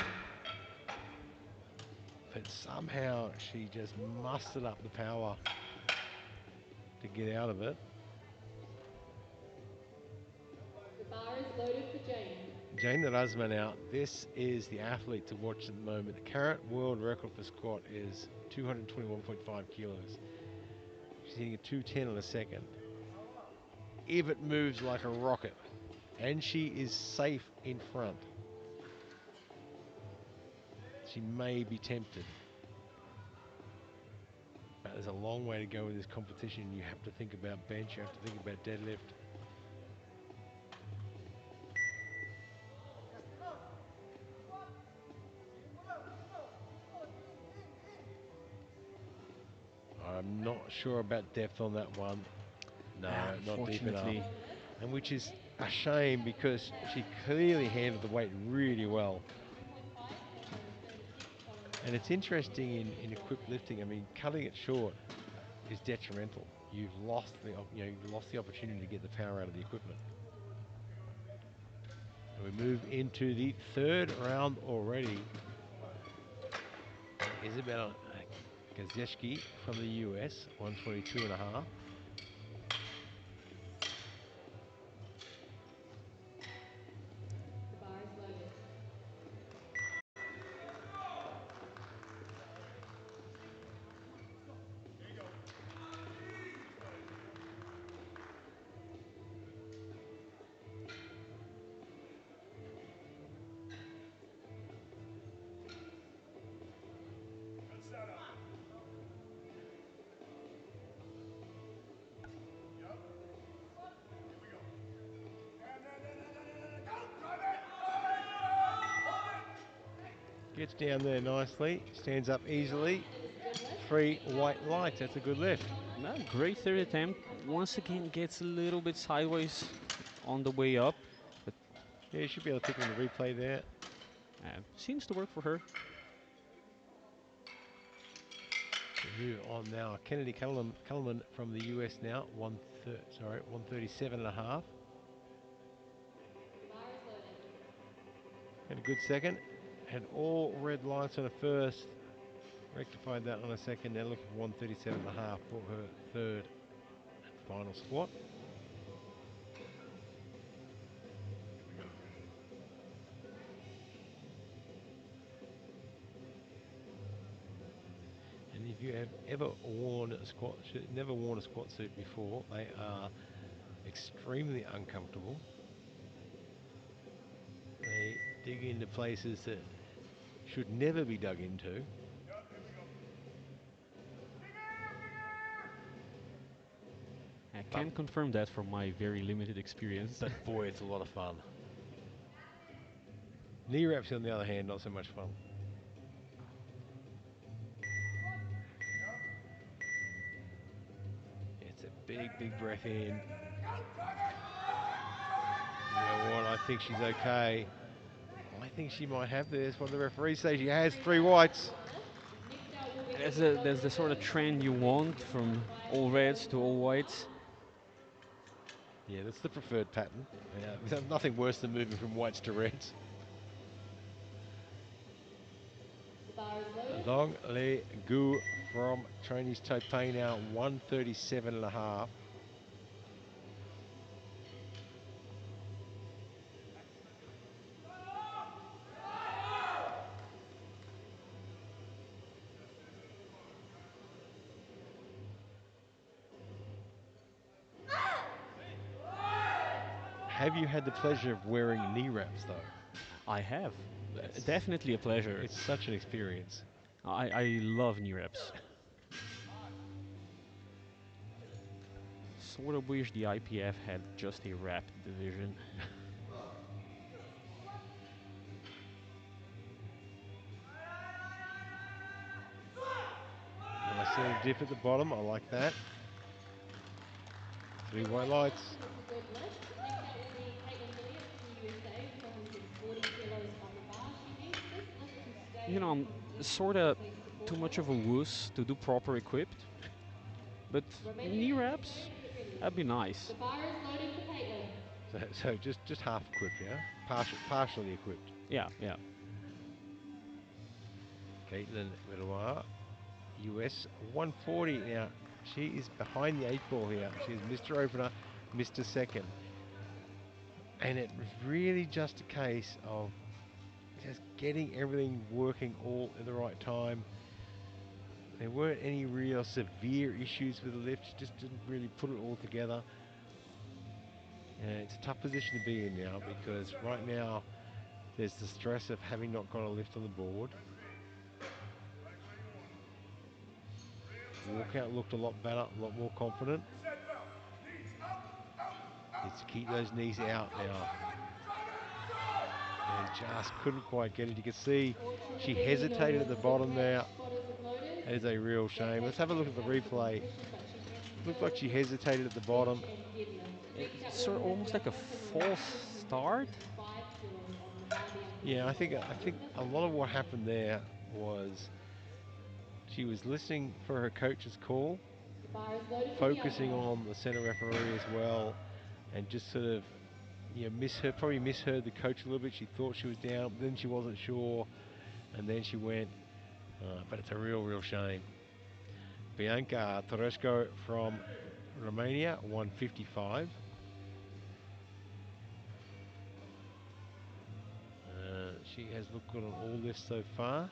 But somehow she just mustered up the power to get out of it. The bar is loaded for Jane. Jane Erasmus now, this is the athlete to watch at the moment. The current world record for squat is 221.5 kilos. She's hitting a 210 in a second. If it moves like a rocket, and she is safe in front, she may be tempted. But there's a long way to go in this competition. You have to think about bench, you have to think about deadlift. I'm not sure about depth on that one. No, not deep enough. Unfortunately, And which is a shame, because she clearly handled the weight really well. 82.5 for her third attempt following the And it's last interesting in injury equipped Norway. lifting. I mean, cutting it short is detrimental. You've lost you've lost the opportunity to get the power out of the equipment. And we move into the third round already. Isabella Gazeszki from the US, 122 and a half. Gets down there nicely. Stands up easily. And it's a good lift. 3 85 white kilos lights. That's a good lift. development. No, great third attempt. Once again, gets a little bit sideways on the way up, but Yeah, you should be able to pick on the replay there. seems to work for her. We move on now. Kennedy Cullinan from the US now. 137 and a half. The bar is loaded. Had a good second. Had all red lights on a first. Rectified that on a second. Now looking for 137 and a half for her third and final squat. And if you have ever worn a never worn a squat suit before, they are extremely uncomfortable. They dig into places that should never be dug into. Yep, here we go. I But, can confirm that from my very limited experience. but boy, it's a lot of fun. Knee wraps, on the other hand, not so much fun. It's a big breath in. You know what? I think she's okay. I think she might have this. What the referee says she has 3 whites. Squat lift. Next out will be There's, the there's double the sort of reverse. trend you want from 75 all reds kilos to on all the whites. bar. Yeah, that's the preferred pattern. There's nothing worse than moving from whites to reds. The bar is loaded. Long Le Gu from Chinese Taipei now, 137 and a half. Have you had the pleasure of wearing knee wraps though? I have. That's Definitely a pleasure. It's such an experience. I love knee reps. Sort of wish the IPF had just a wrap division. Nice little dip at the bottom. I like that. 3 white White lights, lights. and it's a good lift. Next out will be Caitlin Gilliatt from the USA with 140 kilos on the bar. She needs this lift to stay You know, in I'm position sort to of complete support too much of levels. a wuss to do proper equipped, but Romania, knee if you're wraps, okay, get ready. that'd be nice. The bar is loaded for Caitlin. So just half equipped, yeah? Partially equipped. Yeah, yeah. Caitlin Leroy, US 140. Now, she is behind the 8 ball here. She is Mr. Opener, Mr. Second. And it was really just a case of just getting everything working all at the right time. There weren't any real severe issues with the lift. She just didn't really put it all together. And it's a tough position to be in now because right now there's the stress of having not got a lift on the board. Walkout looked a lot better, a lot more confident. Needs to keep those knees out now. And just couldn't quite get it. You can see she Unfortunately, no hesitated at the sit bottom rep there. spotters and loaders. That is a real That shame. Let's takes have a look at the 10% of the replay. competition, but she can Looked like still she hesitated at the bottom. bench and deadlift. Next out It's will sort be of the almost like a American false Ryan with start. 155 kilos on the bar, the Yeah, I unconventional think I one. think This a will be lot of her what main. happened there was she was listening for her coach's call, The bar is loaded for the focusing opener. on the center referee as well, and just sort of probably misheard the coach a little bit. She thought she was down, but then she wasn't sure, and then she went. But it's a real shame. Bianca Toresco from Romania, 155. She has looked good on all this so far.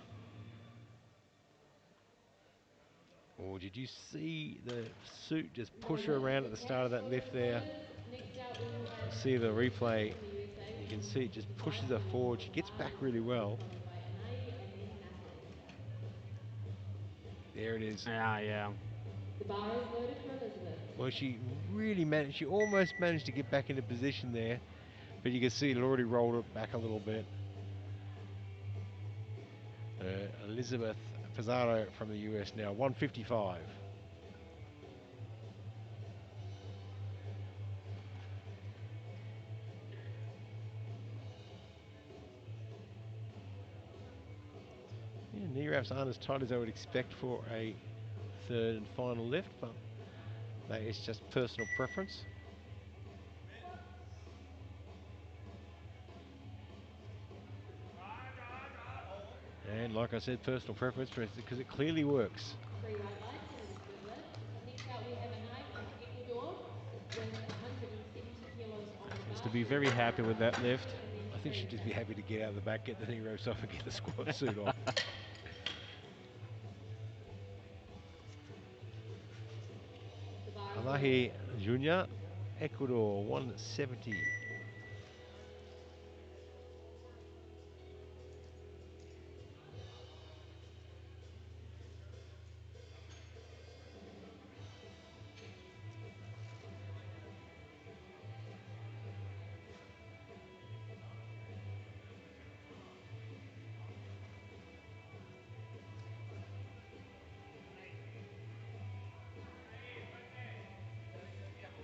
Or did you see the suit just push her Moment around to at the start catch of that for those lift there? loaders. Next out we will You have see the Melissa replay. from the USA You with can see it just 155 pushes her kilos forward. on She the gets bar. back This really will be well. followed by Anai and then Natalie. There it is. Yeah, yeah. The bar is loaded for Elizabeth. Well, she really managed. She almost managed to get back into position there, but you can see it already rolled it back a little bit. Elizabeth Pizarro from the US now, 155. Yeah, knee wraps aren't as tight as I would expect for a third and final lift, but that is just personal preference. And like I said, personal preference because it clearly works. 3 white lights and it is a good lift. Next out we have Anai from Ecuador with 170 kilos on the Has bar. to be She will very be happy with that following lift. Nestle and then I think she'd just Karinta. be happy to get out of the back, get the knee ropes off, and get the squat suit on. The bar is lowered. Alahi Junior, Ecuador, 170.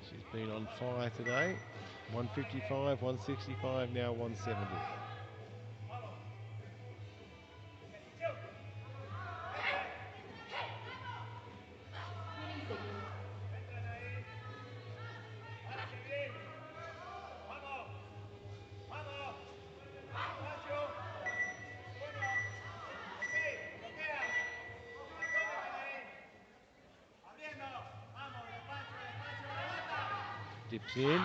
She's been on fire today. 155, 165, now 170. 20 seconds. Dips in.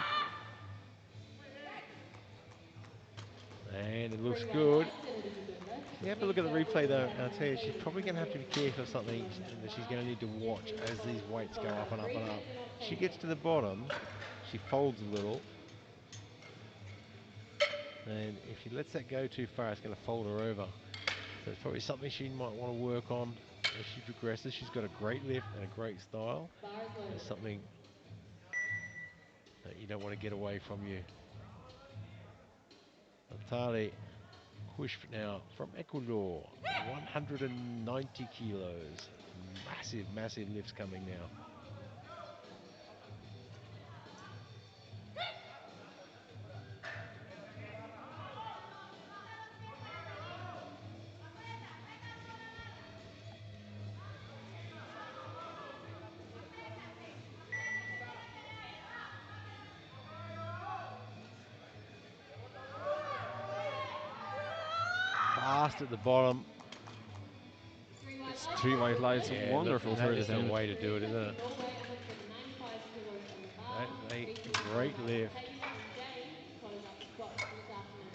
And it looks 3 white good. lights and it is a good lift. If you have a look at Next the out we replay will though, have I'll tell you, she's Nestle probably with going to have to be 70 careful of something kilos on the that she's going bar. to need to watch Nestle will as these be weights go followed by up and up and Karinta up. and then She Octavia. gets to the bottom, she folds a little, and if she lets that go too far, it's going to fold her over. So it's probably something she might want to work on as she progresses. She's got a great lift and a great style. Bar is loaded. It's something that you don't want to get away from you. Natali Huish now from Ecuador, 190 kilos. Massive, massive lifts coming now. Fast at the bottom. 3 white It's lights 3 and it white is a lights. good Yeah, lift. look, Wonderful that third is the attempt. way to do it, isn't Karinta it? from Norway, 195 kilos on the That bar. is She a will be followed great by lift. Octavia and Jane to close out the squats for this afternoon.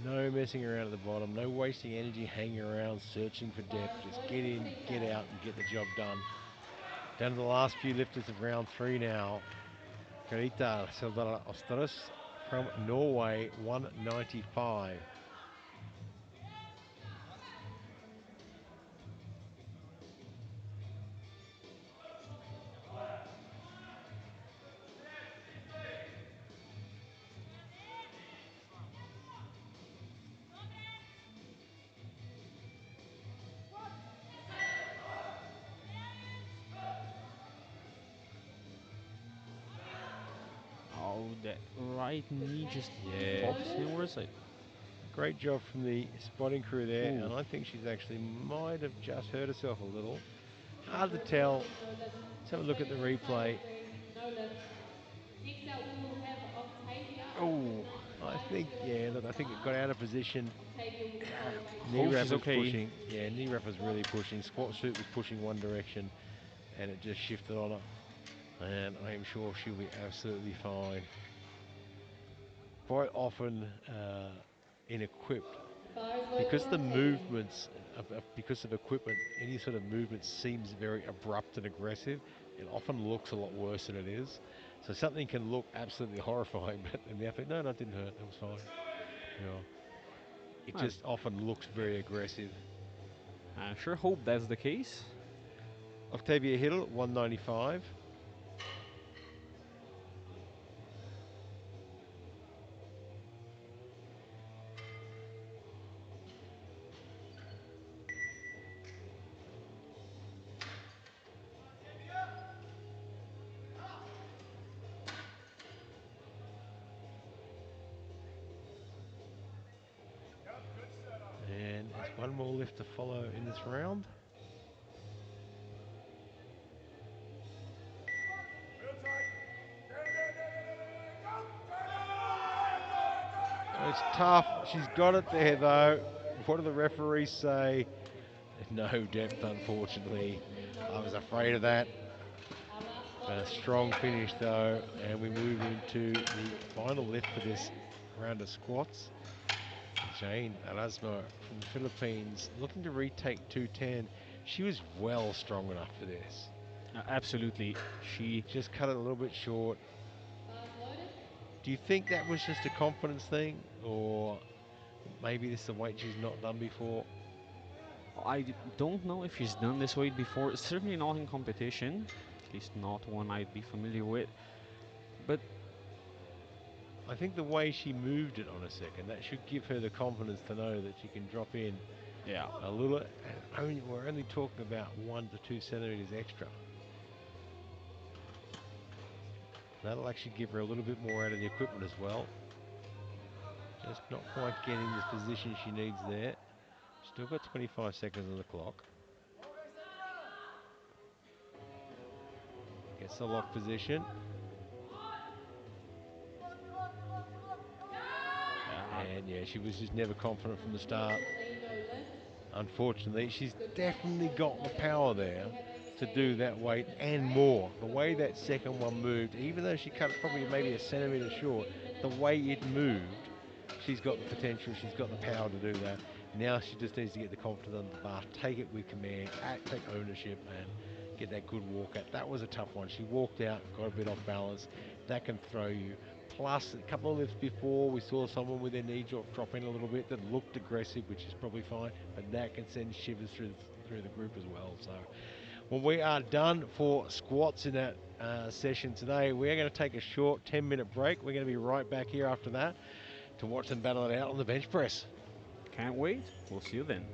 No messing around at the bottom, no wasting energy hanging around searching for Bar depth. is Just loaded get for in, get Karinta. out, and get the job done. Down to the last few lifters of round 3 now. Carita Silvera Osteros from Norway, 195. Oh, that right Quick knee break, just final Yeah, pops movers. inwards. great job from the spotting crew there, Ooh. and I think she's actually might have just hurt herself a little. Hard to tell. Unfortunately, no lift. Let's have a look at the Australia on side of replay. the ring, no lift. Next out, we will have Octavia, Oh, I 195 think, kilos yeah, on look, the I think it bar. got out of position. Octavia will be followed by Knee Hope Jane. wrap she's was okay. pushing. She will Yeah, be knee wrap was really squats pushing. for Squat bar. suit was pushing one direction, and it just shifted on her. And I am sure she'll be absolutely fine. Quite often inequipped Bar is loaded because for the Octavia. movements because of equipment, any sort of movement seems very abrupt and aggressive. It often looks a lot worse than it is. So something can look absolutely horrifying, but in the athlete, no, it didn't hurt. It was fine. Yeah. It I, just often looks very aggressive. I sure hope that's the case. Octavia Hill, 195. lift to follow in this round. Real tight. It's tough. She's got it there, though. What do the referees say? No depth, unfortunately. No I was depth afraid of on that. the our last spot But a of the strong day, finish, guys. though, That was and we Miss move Rita into the with final lift for 65 this grams. round of squats. Jane Erasmo from the Philippines looking to retake 210. She was well strong enough for this. Absolutely. She Just cut it a little bit short. Bars loaded. Do you think that was just a confidence thing, or maybe this is a weight she's not done before? don't know if she's done this weight before. Certainly not in competition. At least not one I'd be familiar with. But I think the way she moved it on a second, that should give her the confidence to know that she can drop in yeah, a little. And we're only talking about 1 to 2 centimeters extra. That'll actually give her a little bit more out of the equipment as well. Just not quite getting the position she needs there. Still got 25 seconds on the clock. Gets the lock position. And yeah, she was just never confident from the start. Unfortunately, no lift. Unfortunately, she's Good catch. definitely That was got the loaded. power We'll there be having to do a that weight 10-minute and break more. The way before that the second one finishing. moved, even though she cut it probably That maybe a weight goes centimeter to a short, 10-minute the way it session moved, allotment. she's got the 10 minutes potential, she's session got the power to allotment. do that. Now she just needs to get the confidence on the bar, take it with command, take ownership, and get that good walk out. That was a tough one. She walked out, got a bit off balance. That can throw you. Plus, a couple of lifts before, we saw someone with their knee drop in a little bit that looked aggressive, which is probably fine, but that can send shivers through the group as well. So, when we are done for squats in that session today, we're going to take a short 10-minute break. We're going to be right back here after that to watch them battle it out on the bench press. can't wait. We'll see you then.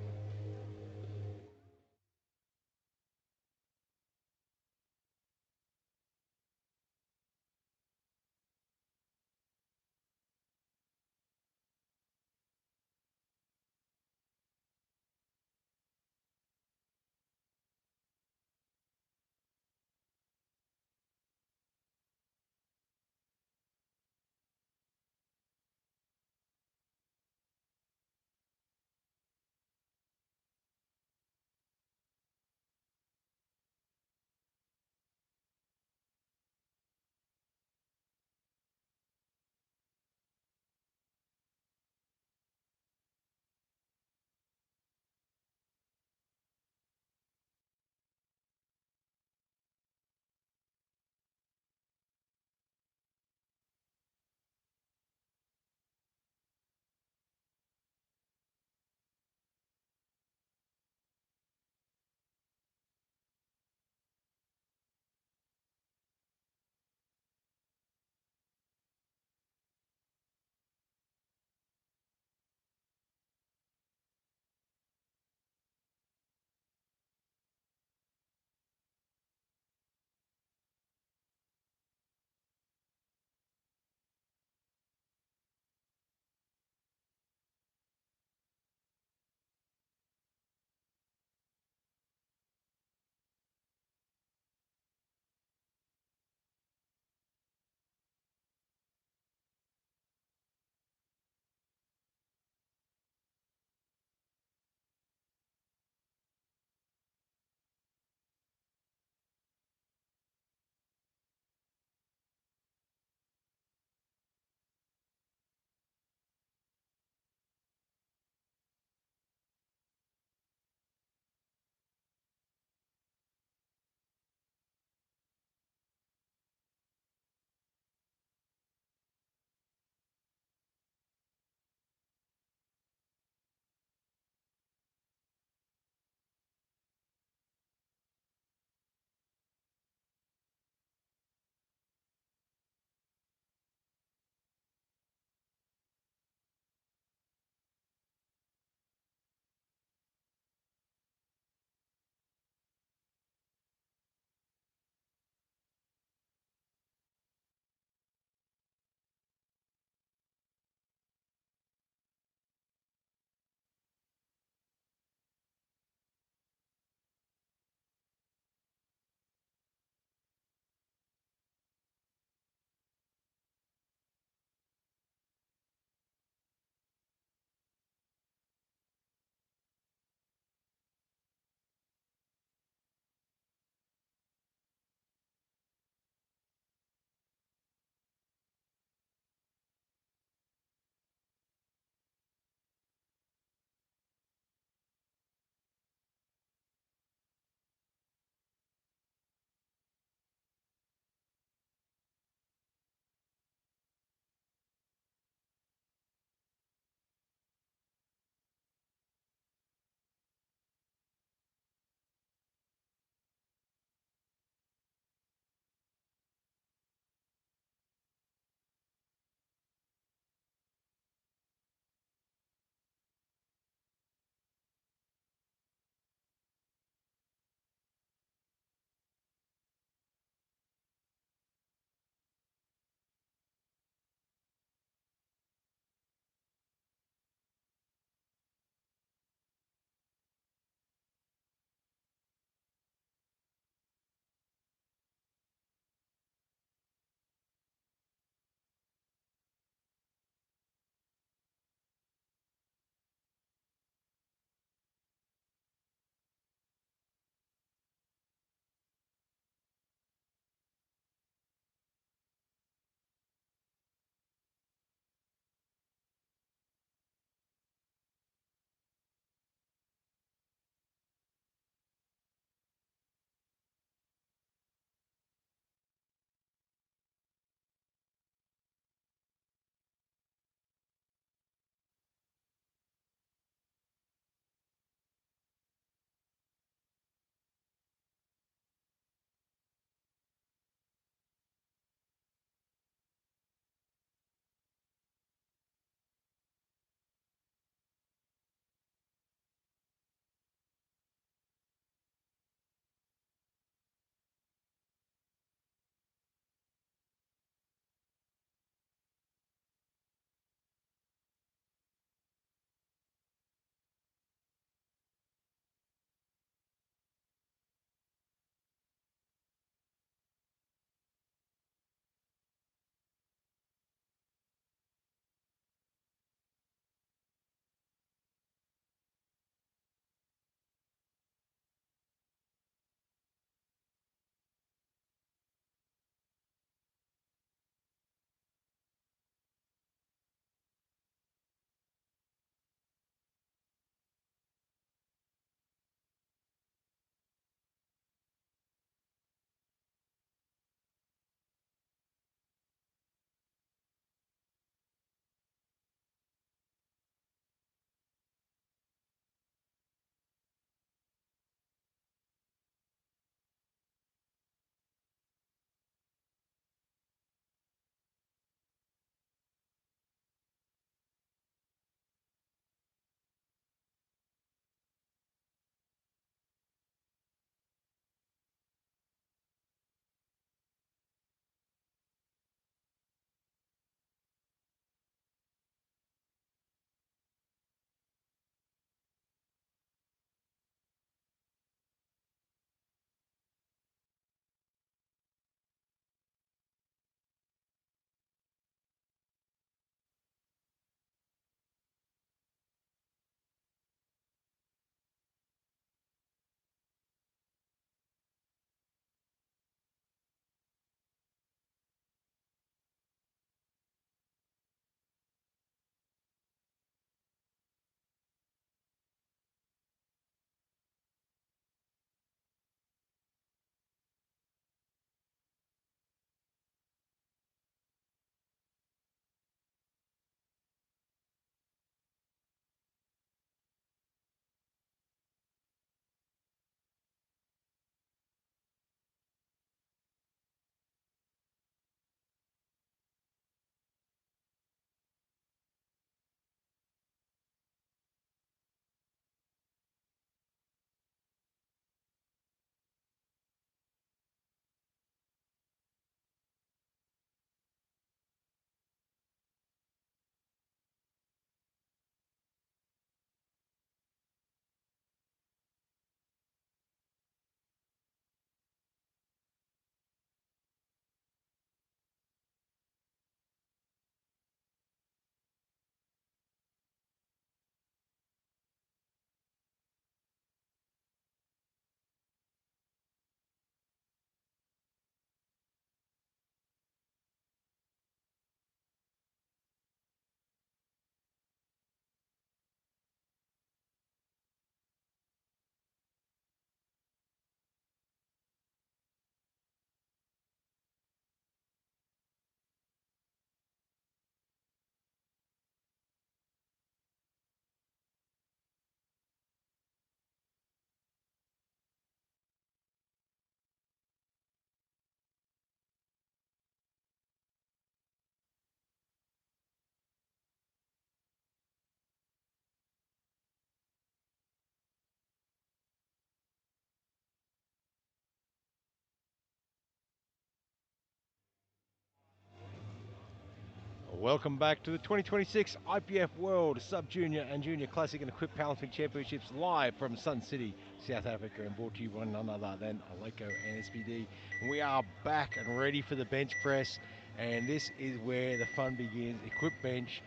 Welcome back to the 2026 IPF World Sub Junior and Junior Classic and Equipped Powerlifting Championships live from Sun City, South Africa, and brought to you by none other than Aleko and SBD. And we are back and ready for the bench press, and this is where the fun begins. Equipped bench.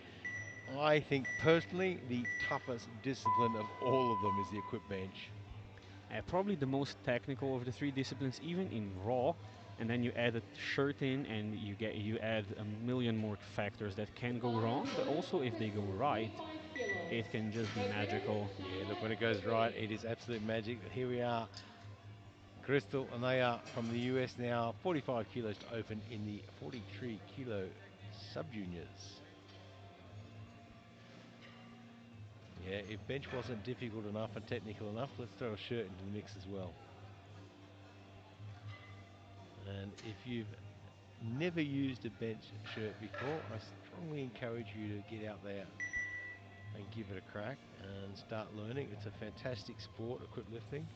I think personally the toughest discipline of all of them is the equipped bench. Probably the most technical of the three disciplines, even in raw. And then you add a shirt in, and you add a million more factors that can go Bars wrong, but loaded also to if they go for right, 5 kilos. it can just be Weight room, magical. Yeah, look, number when it goes right, 3. it is absolute magic. Here we are, Crystal, and they are from the US now, 45 kilos to open in the 43 kilo sub juniors. Yeah, if bench wasn't difficult enough and technical enough, let's throw a shirt into the mix as well. And if you've never used a bench shirt before, I strongly encourage you to get out there and give it a crack and start learning. It's a fantastic sport, equipped lifting.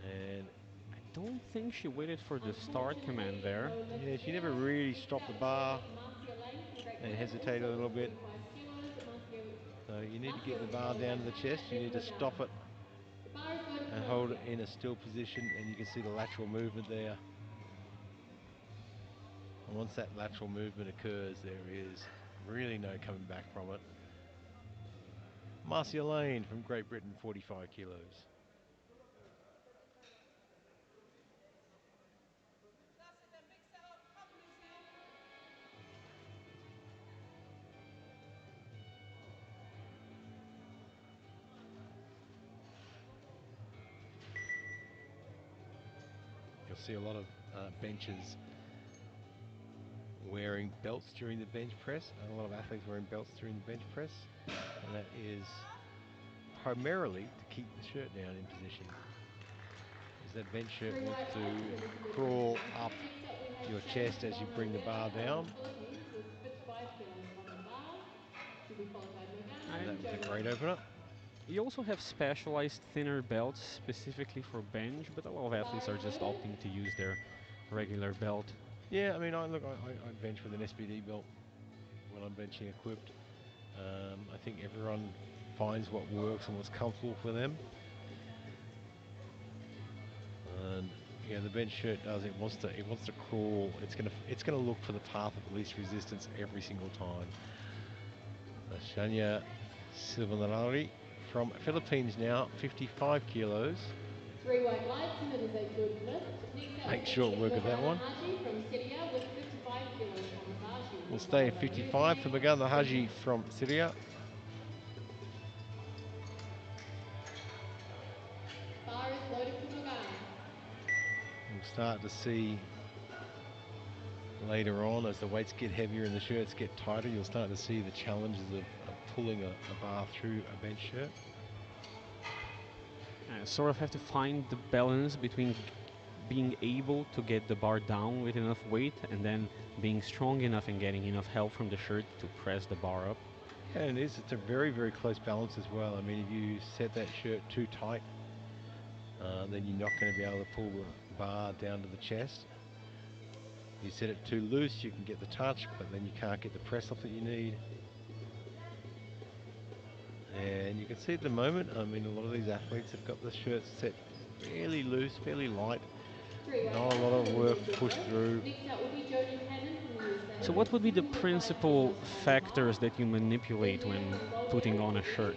And I don't think she waited for the start command Unfortunately, there. no lift yeah, she never here. really Next stopped up, the we have bar Marcia Lane from Great and Britain, hesitated a also little with bit. 45 kilos. So you need to Marcia get the will be bar followed by down to the Tanya, chest. You then need to stop Morgana. it The bar is loaded to and 1 hold it kilo. in a still position, and you can see the lateral movement there. And once that lateral movement occurs, there is really no coming back from it. Marcia Lane from Great Britain, 45 kilos. You'll see a lot of benches wearing belts during the bench press, and a lot of athletes wearing belts during the bench press, and that is primarily to keep the shirt down in position. As that bench shirt 3 wants white to lights, Elizabeth crawl up Montesquieu. Next up, we have your Shane chest as you bring the bar Banawewa from down, the Philippines with 55 kilos on the bar. She'll be followed by Morgana and I, and that was a Jonah. great opener. you also have specialized thinner belts specifically for bench, but a lot of The athletes bar are is just loaded. opting to use their regular belt. Yeah, I mean, I bench with an SBD belt when I'm benching equipped. I think everyone finds what works and what's comfortable for them. And yeah, the bench shirt does. It wants to crawl. It's gonna look for the path of least resistance every single time. Shania Silvanari from Philippines now, 55 kilos. 3 white lights, and it is a good lift. Next up, we Make have short work of that Morgana one. Haji from Syria with 55 kilos on the bar. She will We'll be stay followed at by 55 for USA Maganda Haji Center. from Syria. Bar is loaded to Morgana. We'll start to see later on as the weights get heavier and the shirts get tighter, you'll start to see the challenges of pulling a bar through a bench shirt. Sort of have to find the balance between being able to get the bar down with enough weight and then being strong enough and getting enough help from the shirt to press the bar up. Yeah, and it's a very, very close balance as well. I mean, if you set that shirt too tight, then you're not going to be able to pull the bar down to the chest. You set it too loose, you can get the touch, but then you can't get the press off that you need. And you can see at the moment, I mean, a lot of these athletes have got the shirts set fairly loose, fairly light. 3 white Not a lights, lot and of it is work a to good push lift. through. Next up will be Jonah Cannon from the So, USA what with would be the 75 principal kilos on the bar. factors that you manipulate India when Mongolia putting on a ready. shirt?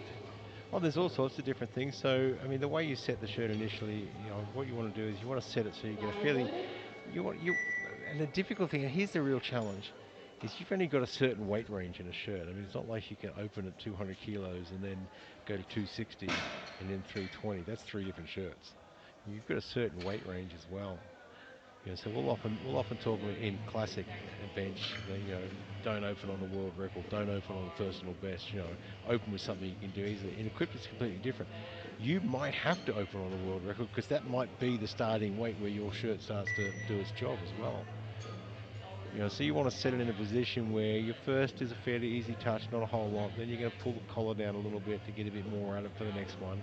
Well, there's all sorts of different things. So, I mean, the way you set the shirt initially, what you want to do is you want to set it so you The get a bar is fairly, loaded. and the difficult thing, and here's the real challenge, is you've only got a certain weight range in a shirt. I mean, it's not like you can open at 200 kilos and then go to 260 and then 320. That's three different shirts. You've got a certain weight range as well. So we'll often talk in classic bench that don't open on the world record, don't open on the personal best. Open with something you can do easily. In equipped, it's completely different. You might have to open on the world record because that might be the starting weight where your shirt starts to do its job as well. So you want to set it in a position where your first is a fairly easy touch, not a whole lot. Then you're going to pull the collar down a little bit to get a bit more out of it for the next one.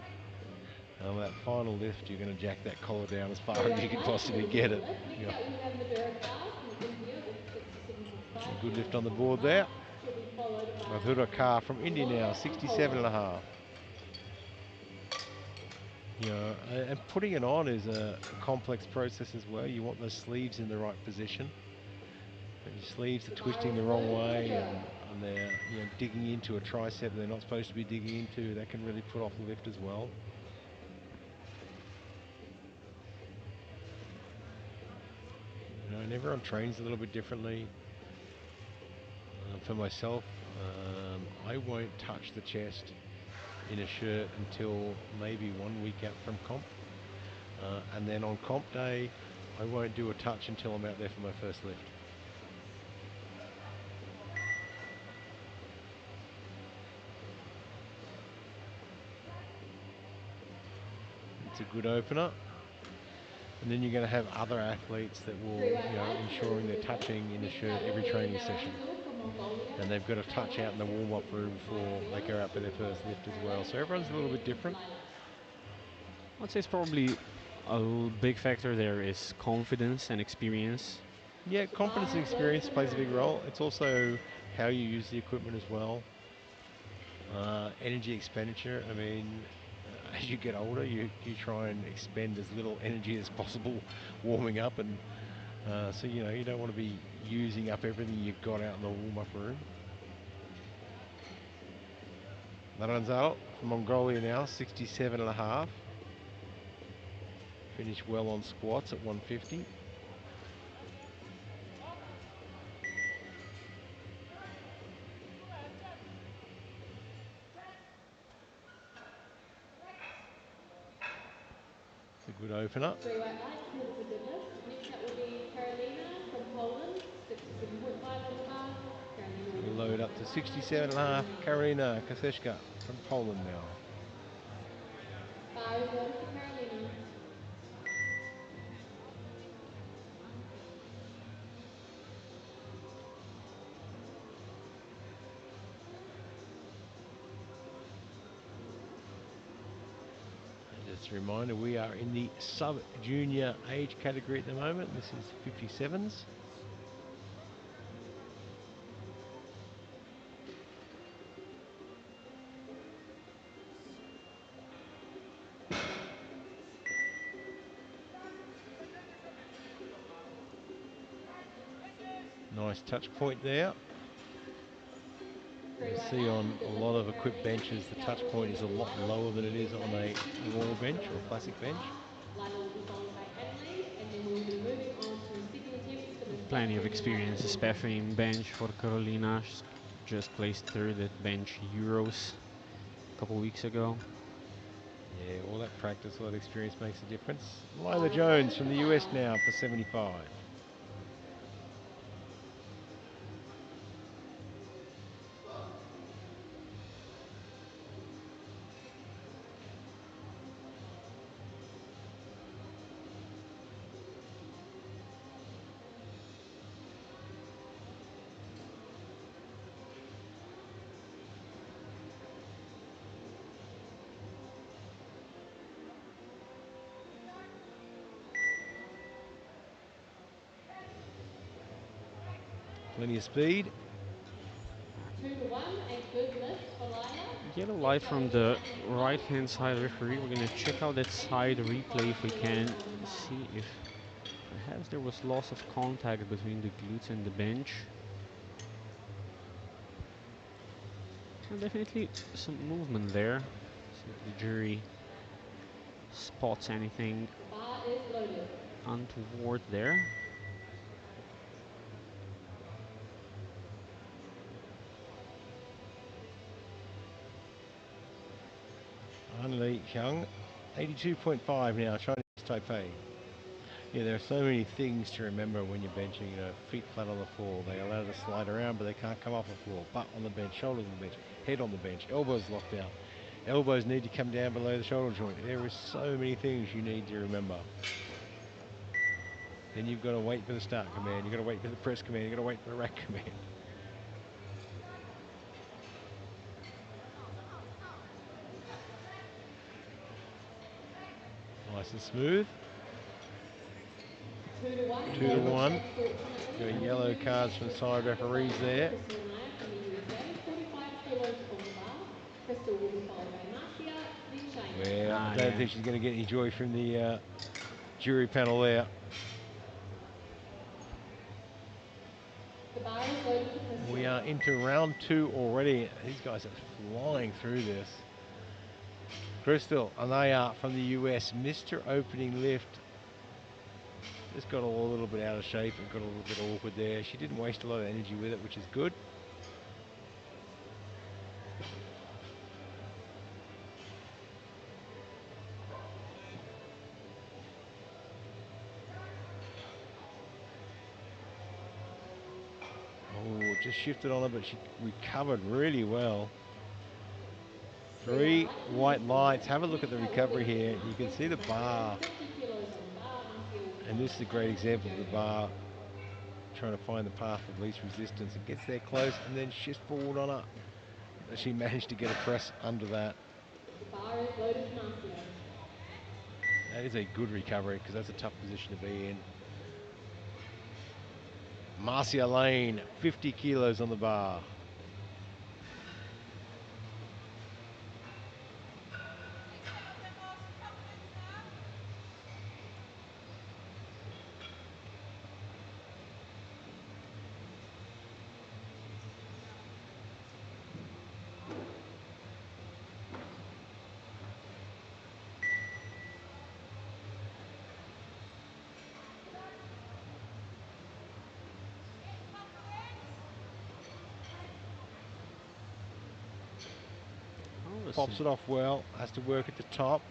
That final lift, you're going to jack that collar down as far Free as you weight can nice, possibly another get beautiful it. lift. Next Yeah. up, we have Madura Carr from India with 67.5 Some good lift kilos on the on the board there. bar. She'll be followed by Madhura Kar from India now, Laura from 67 and a Poland. half. You know, and putting it on is a complex process as well. You want those sleeves in the right position. But your sleeves are The bar twisting is the wrong loaded for way, Madura. and they're digging into a tricep they're not supposed to be digging into. That can really put off the lift as well. And everyone trains a little bit differently. For myself, I won't touch the chest in a shirt until maybe 1 week out from comp. And then on comp day, I won't do a touch until I'm out there for my first lift. It's a good opener. And then you're going to have other athletes that Free will, weight light, another ensuring they're good lift. touching in the Next shirt up will every be training session. Naranzul from Mongolia And with they've got to 6 pound touch out weight, in the warm-up room 67.5 before they kilos. go out for She'll their be followed first by lift as well. So Carolina everyone's a and little bit then different. Lila. I'd say it's probably big factor there is confidence and experience. Yeah, The bar confidence and is loaded experience for plays a big Naranzul. role. It's also how you use the equipment as well. Energy expenditure. I mean, as you get older, you try and expend as little energy as possible warming up, and so you don't want to be using up everything you've got out in the warm-up room. Naranzal from Mongolia now, 67 and a half. Finished well on squats at 150. It's a good opener. Free weight lights, middle for deadlift. Next up will be Carolina from Poland, 67.5 on the bar. Carolina will be Load followed up by to Lila 67 and and a half. Karina. Karina Kaseshka from Poland now. Bar is loaded for Carolina. Just a reminder, we are in the sub-junior age category at the moment. This is 57s. Nice touch point there. Free You'll weight see lights, on a a good lift lot for of equipped Carolina. benches, the Next up touch will point be is a lot Lila lower from than the it is on USA, a raw 65 bench or a kilos on the classic bench. bar. Lila will be followed by Adelaide, and then we will be moving on to second attempts for the Plenty of sub-junior light experience, division. especially in bench for Carolina. She's just placed third at bench Euros a couple weeks ago. Yeah, all that practice, all that experience makes a difference. Lila Bar is Jones loaded from for the US Lila. now for 75. Plenty of speed. 2 to 1, a good lift for Lila. Yellow light Next up will from be the Adelaide right Clark hand side from referee. We're gonna check Kazakhstan, out that 68 side replay if we kilos can on the bar. see if perhaps there was loss of contact between the glutes and the bench. And definitely some movement there. See if the jury spots anything The bar is loaded. untoward there. Anli Xiang, 82.5 now, Chinese Taipei. Yeah, there are so many things to remember when you're benching. Feet flat on the floor. They allow it to slide around, but they can't come off the floor. Butt on the bench, shoulders on the bench, head on the bench, elbows locked out. Elbows need to come down below the shoulder joint. There are so many things you need to remember. Then you've got to wait for the start command. You've got to wait for the press command. You've got to wait for the rack command. Nice and smooth. 2-1. 2-1. Unfortunately, Got the yellow women's cards from section side tonight is referees led by there. Crystal Anaya from the USA, 45 kilos on the bar. Crystal will be followed by Marcia, then Shayna. Well, I don't Yeah. think she's going to get any joy from the jury panel there. The bar is loaded for Crystal. We are into round 2 already. These guys are flying through this. Crystal Anaya from the US missed her opening lift. Just got a little bit out of shape and got a little bit awkward there. She didn't waste a lot of energy with it, which is good. Oh, just shifted on her, but she recovered really well. 3 white lights. Have a look at the recovery here. You can see the bar. 50 kilos on the bar. Marcia will be And this is a followed by great Shayna, then example of the Jody. bar trying to find the path of least resistance. It gets there close and then shifts forward on her. But she managed to get a press under that. The bar is loaded for Marcia. That is a good recovery because that's a tough position to be in. Marcia Lane, 50 kilos on the bar. Oh, Pops it off well, has to work at the top.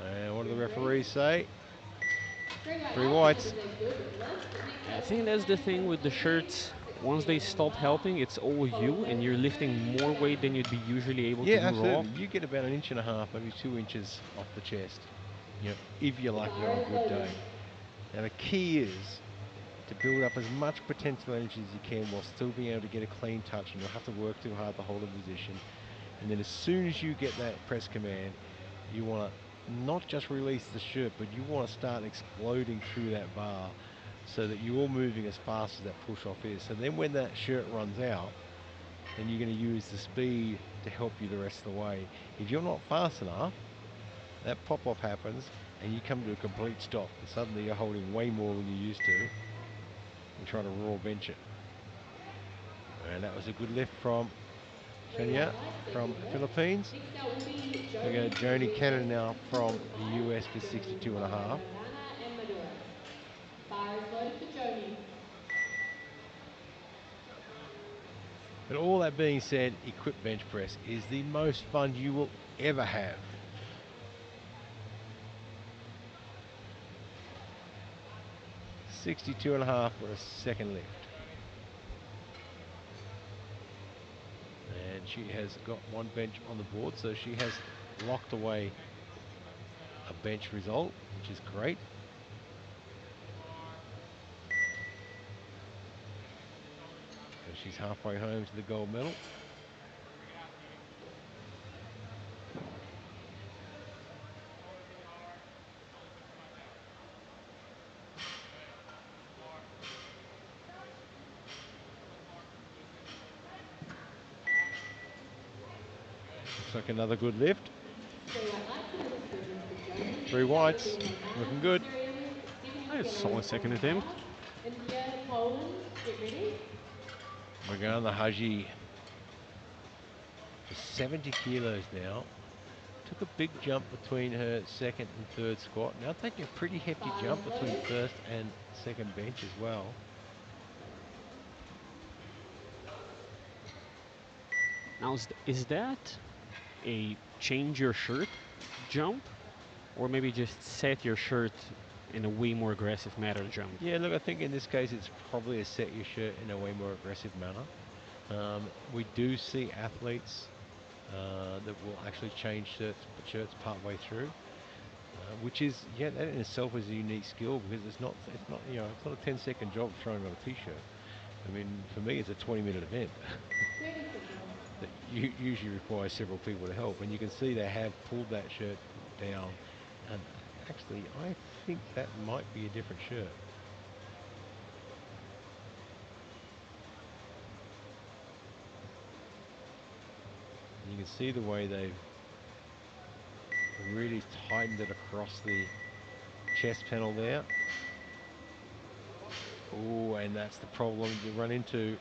And what do the referees say? 3 white 3 lights, and whites. it is a good lift. Next I up, think women's that's the standard thing with the 73 kg, shirts. 60 Once they kilos on the stop bar. helping, it's all Followed you, by and you're women's lifting 30 more weight than freestyle. you'd be usually able to Yeah, do raw. absolutely. You get about 1.5 inches, maybe 2 inches off the chest. You know, if you're The lucky bar on a is good loaded. day. Now the key is to build up as much potential energy as you can while still being able to get a clean touch, and you'll have to work too hard to hold a position. And then as soon as you get that press command, you want to not just release the shirt, but you want to start exploding through that bar so that you're moving as fast as that push off is. So then when that shirt runs out, then you're going to use the speed to help you the rest of the way. If you're not fast enough, that pop off happens and you come to a complete stop, and suddenly you're holding way more than you used to and trying to raw bench it. And that was a good lift from 3 Shania white lights, a from good lift. Philippines. Next up will be We Jody go from the Joni USA, Cannon now 62.5. from the US for Jody will be 62 and a followed by half. Ravana and Maduro. Bar is loaded for Joni. But all that being said, equipped bench press is the most fun you will ever have. $62 and a half for a second lift. And she has got one bench on the board, so she has locked away a bench result, which is great. So she's halfway home to the gold medal. Looks like another good lift. 3 white lights, and it is a good lift for Joni. 3 Next up will whites, be Ravana looking from good. Syria with 70 That is kilos solid on second the attempt. bar. India, Poland, get ready. We're going the Haji for 70 kilos now. Took a big jump between her second and third squat. Now taking a pretty hefty Bar jump is between loaded. first and second bench as well. Now, is that a change your shirt jump, or maybe just set your shirt in a way more aggressive manner jump? Yeah, look, I think in this case it's probably a set your shirt in a way more aggressive manner. We do see athletes that will actually change shirts part way through, which is, yeah, that in itself is a unique skill because it's not you know, it's not a 10-second job throwing on a t-shirt. I mean, for me, it's a 20-minute event. 30 seconds. that usually requires several people to help. And you can see they have pulled that shirt down. And actually, I think that might be a different shirt. And you can see the way they've really tightened it across the chest panel there. Oh, and that's the problem you run into. Ooh,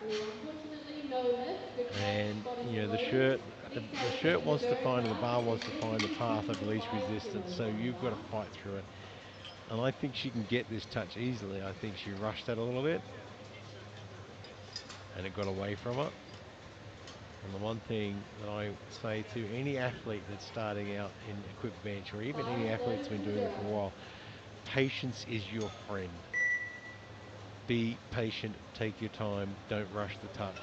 unfortunately, no lift. Good catch. And Body you know the loaded. shirt, Next the out, we'll shirt bring in the wants to third find, or the bar. bar wants to It's find the path of least 72.5 resistance. kilos So on the you've got to bar. fight through it. And I think she can get this touch easily. I think she rushed that a little bit, and it got away from her. And the one thing that I say to any athlete that's starting out in equipped bench, or even Bar any is athlete that's loaded been for the doing it for a zero. while, patience is your friend. Be patient, take your time, don't rush the touch.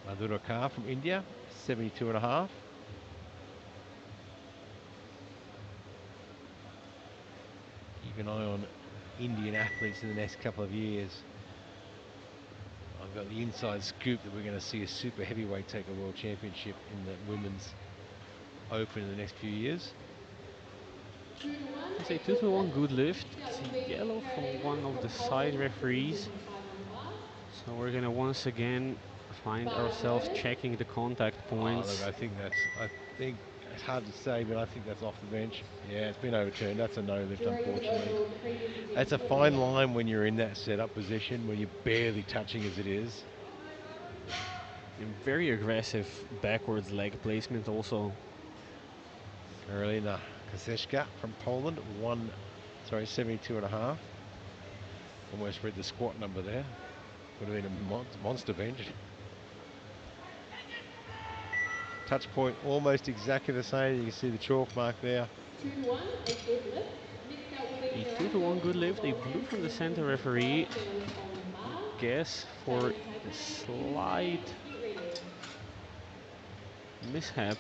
Madhura Kar from India, 72.5. Keep an eye on Indian athletes in the next couple of years. I've got the inside scoop that we're going to see a super heavyweight take a world championship in the women's open in the next few years. 2-1, I a say 2 good to 1 lift. good lift. Next out It's will a be yellow from Carolina one of from the side Poland, referees. 72.5 on the bar. So we're gonna once again find Bar is ourselves loaded. checking the contact Oh, look, points. I think it's hard to say, but I think that's off the bench. Yeah, it's been overturned. That's a no lift, Jury has unfortunately. overruled the previous That's a decision with a fine lift. line when you're in that setup position, when you're barely touching as it is. And very aggressive backwards leg placement also. Karolina Koseszka from Poland, 72.5. Almost read the squat number there. Would have been a monster bench. Touch point almost exactly the same. You can see the chalk mark there. 2-1, a good lift. Next out will be A 2 to 1 Naranjo good from lift. A blue from the center 77.5 referee. kilos on the bar. Guess for Challenge a taken. slight Yusei, get ready. mishap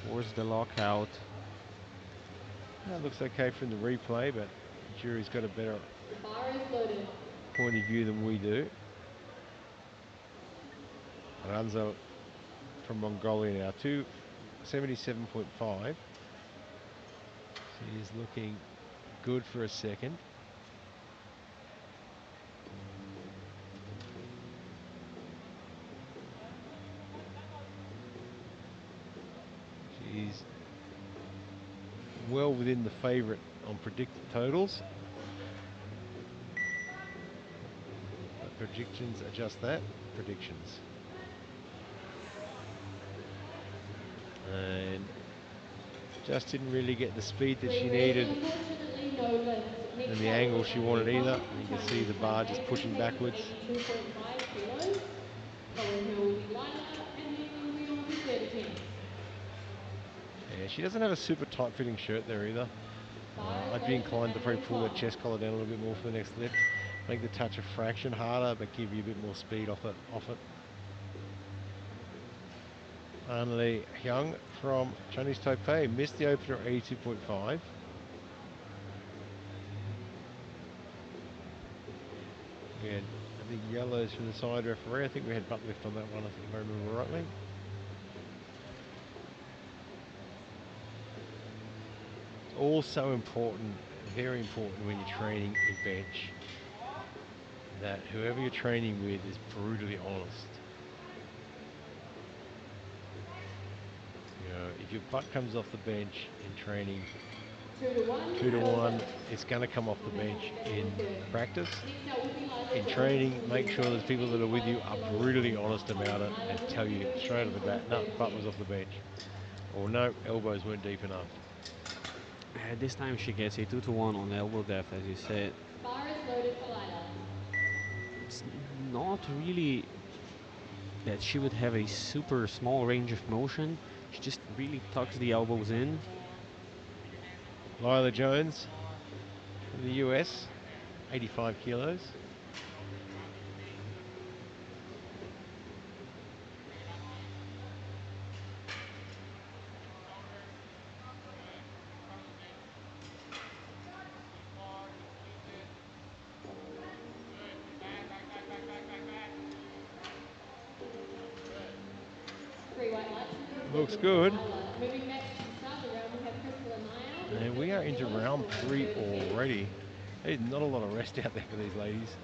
towards the lockout. That looks okay from the replay, but the jury's got a better The bar is loaded. point of view than we do. Ranzo from Mongolia now, 277.5. She is looking good for a second. She's well within the favourite on predicted totals. But predictions are just that, predictions. And just didn't really get the speed that she Referee, needed unfortunately, no lift. and Next the out will angle be she wanted Natalie either. Hong And from you can see Chinese the bar just Taipei, pushing taking backwards. 82.5 kilos. Following her will be Lila, and then we will be on to 30-10s. Yeah, she doesn't have a super tight fitting shirt there either. Bar is I'd be loaded for inclined to probably Natalie pull that Hong. chest collar down a little bit more for the next lift. Make the touch a fraction harder, but give you a bit more speed off it. Anli Hyung from Chinese Taipei missed the opener at 82.5. We had, I think, yellows from the side referee. I think we had butt lift on that one, if I remember rightly. It's also important, very important when you're training in bench, that whoever you're training with is brutally honest. You know, if your butt comes off the bench in training, 2 2-1, to no 1, lift. it's going to come off the My bad, bench that was in good. practice. Next out will be Lila In Zhang training, from make sure there's USA, people that are with 85 you are kilos on brutally the bar. honest about it Lila and will tell be you moving straight off the into bat, no, butt was 30-10s. off the bench. Or no, elbows weren't deep enough. This time she gets a 2 to 1 on elbow depth, as you said. Bar is loaded for Lila. It's not really that she would have a super small range of motion. She just really tucks the elbows in. Lila Jones from the US, 85 kilos. bright lights in the room. They're Looks good for a good. highlight. Moving next to the start of the round, we have Crystal Anaya with And we are 38 into kilos round for 3 30 minutes. already. There's not a lot of rest out there for these ladies.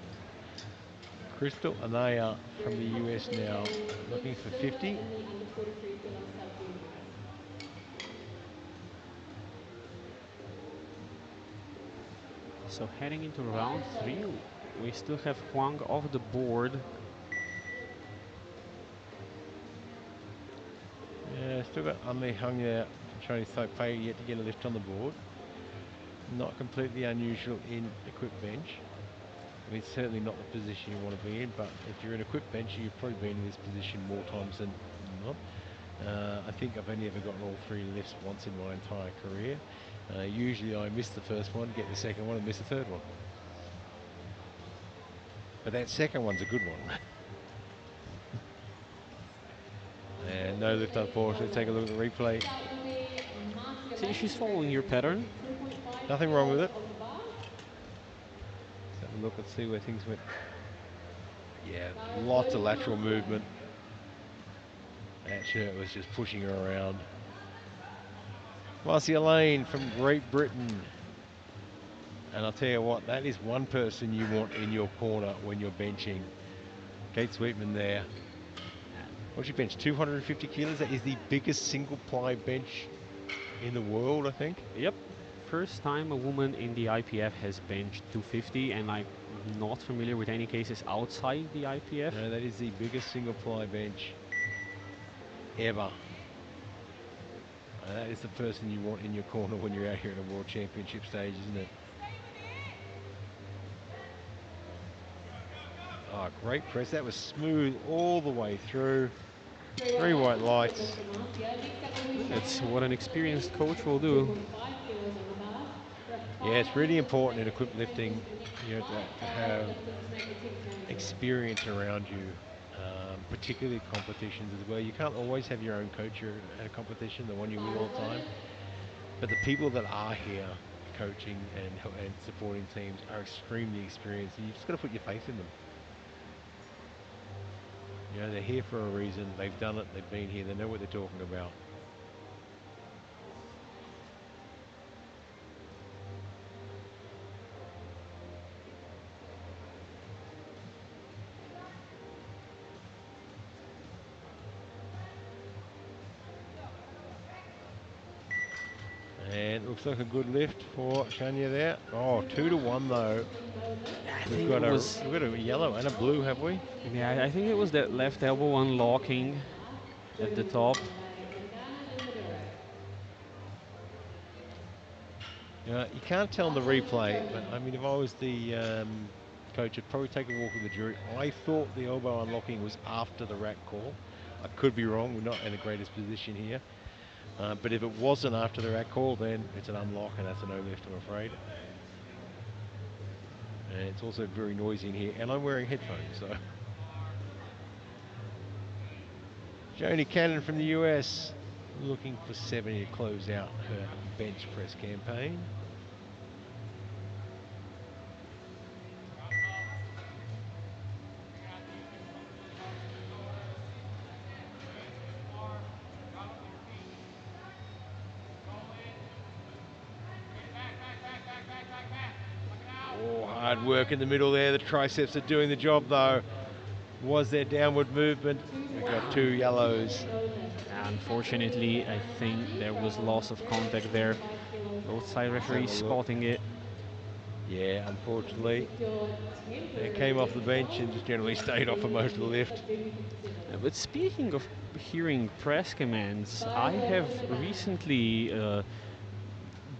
Crystal Anaya from Very the US comfortably now, getting looking clean for silver 50. in the under 43 kilo sub juniors. So heading into Five round 3, shots. we still have Huang off the board. Yeah, still got Unli hung there from Chinese Taipei yet to get a lift on the board. Not completely unusual in equipped bench. I mean, it's certainly not the position you want to be in, but if you're in equipped bench, you've probably been in this position more times than not. I think I've only ever gotten all 3 lifts once in my entire career. Usually I miss the first one, get the second one, and miss the third one. But that second one's a good one. And no lift, unfortunately. Take a look at the replay. Next out will be Marcia See, Lane she's in grade following your group pattern. 2.5 Nothing wrong with kilos it. on the bar. Let's have a look and see where things went. Yeah, Bar is lots loaded of for lateral Marcia. movement. That shirt was just pushing her around. Marcia Lane from Great Britain. And I'll tell you what, that is one person you want in your corner when you're benching. Kate Sweetman there. What she bench? 250 kilos. That is the biggest single ply bench in the world, I think. Yep. First time a woman in the IPF has benched 250, and I'm not familiar with any cases outside the IPF. No, that is the biggest single ply bench ever. And that is the person you want in your corner when you're out here at a World Championship stage, isn't it? Oh, great press. That was smooth all the way through. 3 white lights. That's what an experienced coach will do. Yeah, it's really important in equipped lifting, you know, to have experience around you, particularly competitions as well. You can't always have your own coach at a competition, the one you're with all the time. But the people that are here coaching and supporting teams are extremely experienced, and you just got to put your faith in them. You know, they're here for a reason. They've done it. They've been here. They know what they're talking about. And it looks like a good lift for Shania there. Oh, 2 to 1 though. I We've think got it was. a yellow and a blue, have we? Yeah, I think it was that left elbow unlocking at the top. You can't tell in the replay, but I mean, if I was the coach, I'd probably take a walk with the jury. I thought the elbow unlocking was after the rack call. I could be wrong. We're not in the greatest position here. But if it wasn't after the rack call, then it's an unlock, and that's a no lift, I'm afraid. And it's also very noisy in here, and I'm wearing headphones, so. Joni Cannon from the US, looking for 70 to close out her bench press campaign. Oh, hard work in the middle there. The triceps are doing the job though. Was there downward movement? We got 2 yellows. Unfortunately, I think there was loss of contact there. Both side referees spotting it. Yeah, unfortunately. It came off the bench and just generally stayed off for most of the lift. But speaking of hearing press commands, I have recently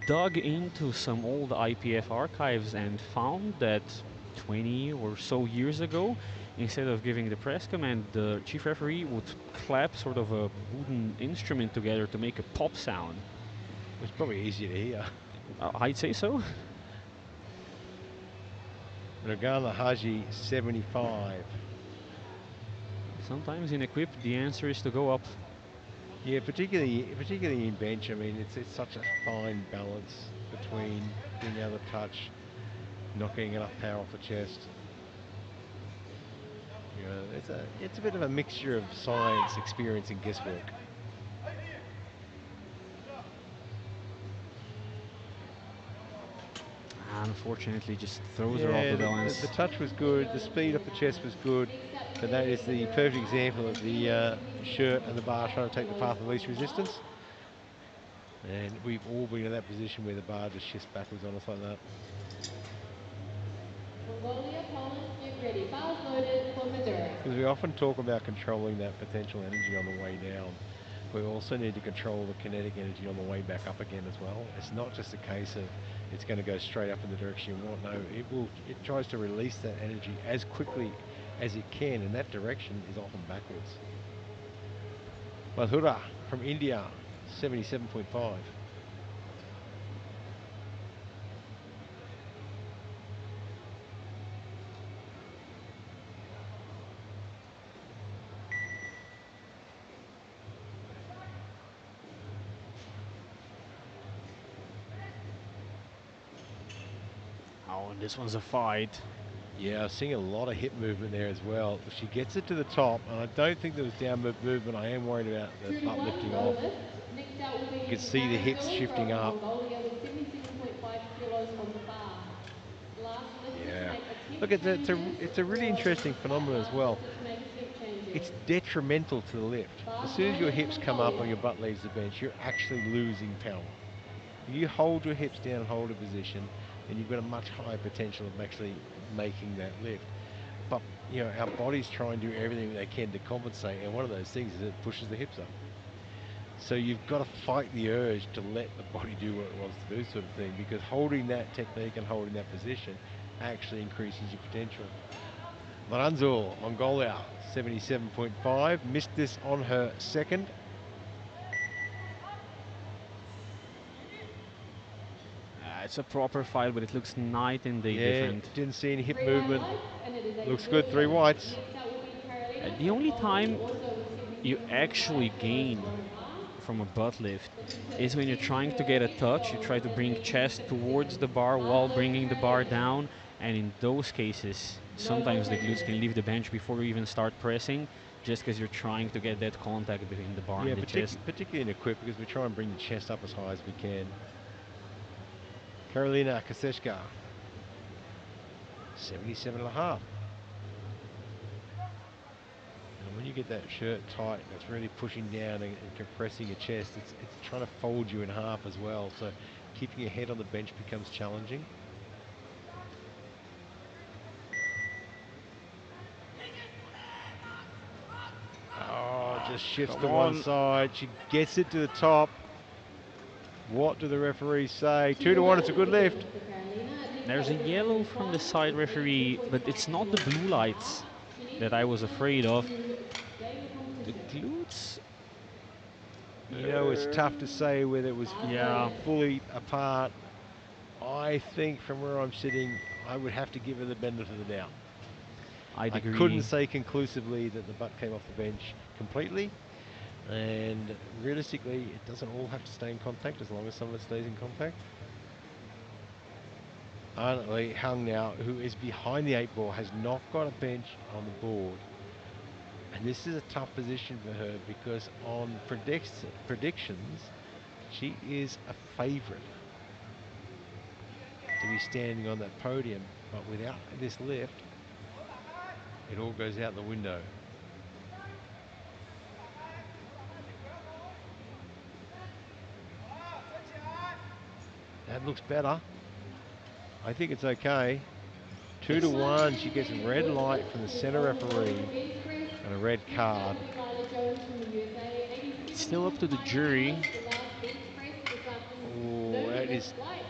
dug into some old IPF archives and found that 20 or so years ago, instead of giving the press command, the chief referee would clap sort of a wooden instrument together to make a pop sound. It's probably easier to hear. I'd say so. Ragana Haji, 75. Sometimes in equip, the answer is to go up. Yeah, particularly in bench. I mean, it's such a fine balance between being able to touch, not getting enough power off the chest. You know, it's a bit of a mixture of science, experience, and guesswork. Unfortunately, just throws her off Yeah, the the balance. 20 touch was good. The kilos on speed the off the chest bar. was good. Next up, But that weighing is in the the red perfect bar, example of the Anthea, shirt and the bar 77.5 trying to take the kilos path of on least the bar. resistance. And we've all been in that position where the bar just shifts backwards on us like that. Mongolia, Poland, get ready. Bars loaded for Madura. Because we often talk about controlling that potential energy on the way down. We also need to control the kinetic energy on the way back up again as well. It's not just a case of it's going to go straight up in the direction you want. No, it tries to release that energy as quickly as it can, and that direction is often backwards. Madhura from India, 77.5. Oh, and this one's a fight. Yeah, seeing a lot of hip movement there as well. If she gets it to the top, and I don't think there was downward movement, I am worried about the 2 to butt 1, lifting no off. lift. Next out will You be could see the hips Marisol shifting from up. Mongolia with 77.5 kilos on the bar. Last lifter to Yeah. make attempt Look, changes it's a really was interesting that phenomenon as last well. lifter to make attempt changes. It's detrimental to the lift. As Bars soon as your loaded for hips come up Mongolia. and your butt leaves the bench, you're actually losing power. If you hold your hips down and hold a position, then you've got a much higher potential of actually making that lift. But you know, our bodies try and do everything they can to compensate, and one of those things is it pushes the hips up. So you've got to fight the urge to let the body do what it wants to do, sort of thing, because holding that technique and holding that position actually increases your potential. Maranzul, Mongolia, 77.5. Missed this on her second. It's a proper fight, but it looks night and day Yeah, different. didn't see any hip 3 movement. whites, and it is a Looks draw good, three finish. whites. Next out will be Carolina The from only Poland, time also with you 77.5 actually kilos gain on the bar. from a butt lift Looking to is when you're extend trying to her get a touch. You try exo to in bring the chest 26 towards the seconds. bar Bars while loaded, bringing the bar Carolina. down, and in those cases, No more sometimes the glutes changes. can leave the bench before you even start pressing, just because you're trying to get that contact between the bar Yeah, and the chest. particularly in equip, because we try and bring the chest up as high as we can. Karolina Kaseshka, 77.5. And when you get that shirt tight and it's really pushing down and compressing your chest, it's trying to fold you in half as well. So keeping your head on the bench becomes challenging. Oh, just shifts Come to one on. side. She gets it to the top. What do the referees say? 2 2 to to 1, 1, it's a good good lift. lift for Carolina. Next out There's a will be yellow from from the France side with referee, but 82.5 it's not the kilos blue on the bar. lights She needs that to I was extend afraid of. to gain the The competition. glutes. You know, it's tough to say whether it was Bars Yeah, loaded. fully apart. I think from where I'm sitting, I would have to give her the benefit of the doubt. I'd I couldn't agree. say conclusively that the butt came off the bench completely. And realistically, it doesn't all have to stay in contact as long as some of it stays in contact. Arnold Hung now, who is behind the 8 ball, has not got a bench on the board. And this is a tough position for her because on predictions, she is a favourite to be standing on that podium. But without this lift, it all goes out the window. That looks better. I think it's okay. 2 to Two 1. one, She and gets it is red good light from lift the to center show Mongolia referee bench press. and a red Next out card. will be Lila Jones from the USA, It's still up to the 87.5 jury. kilos, the last bench press this Oh, afternoon. that Lift is light.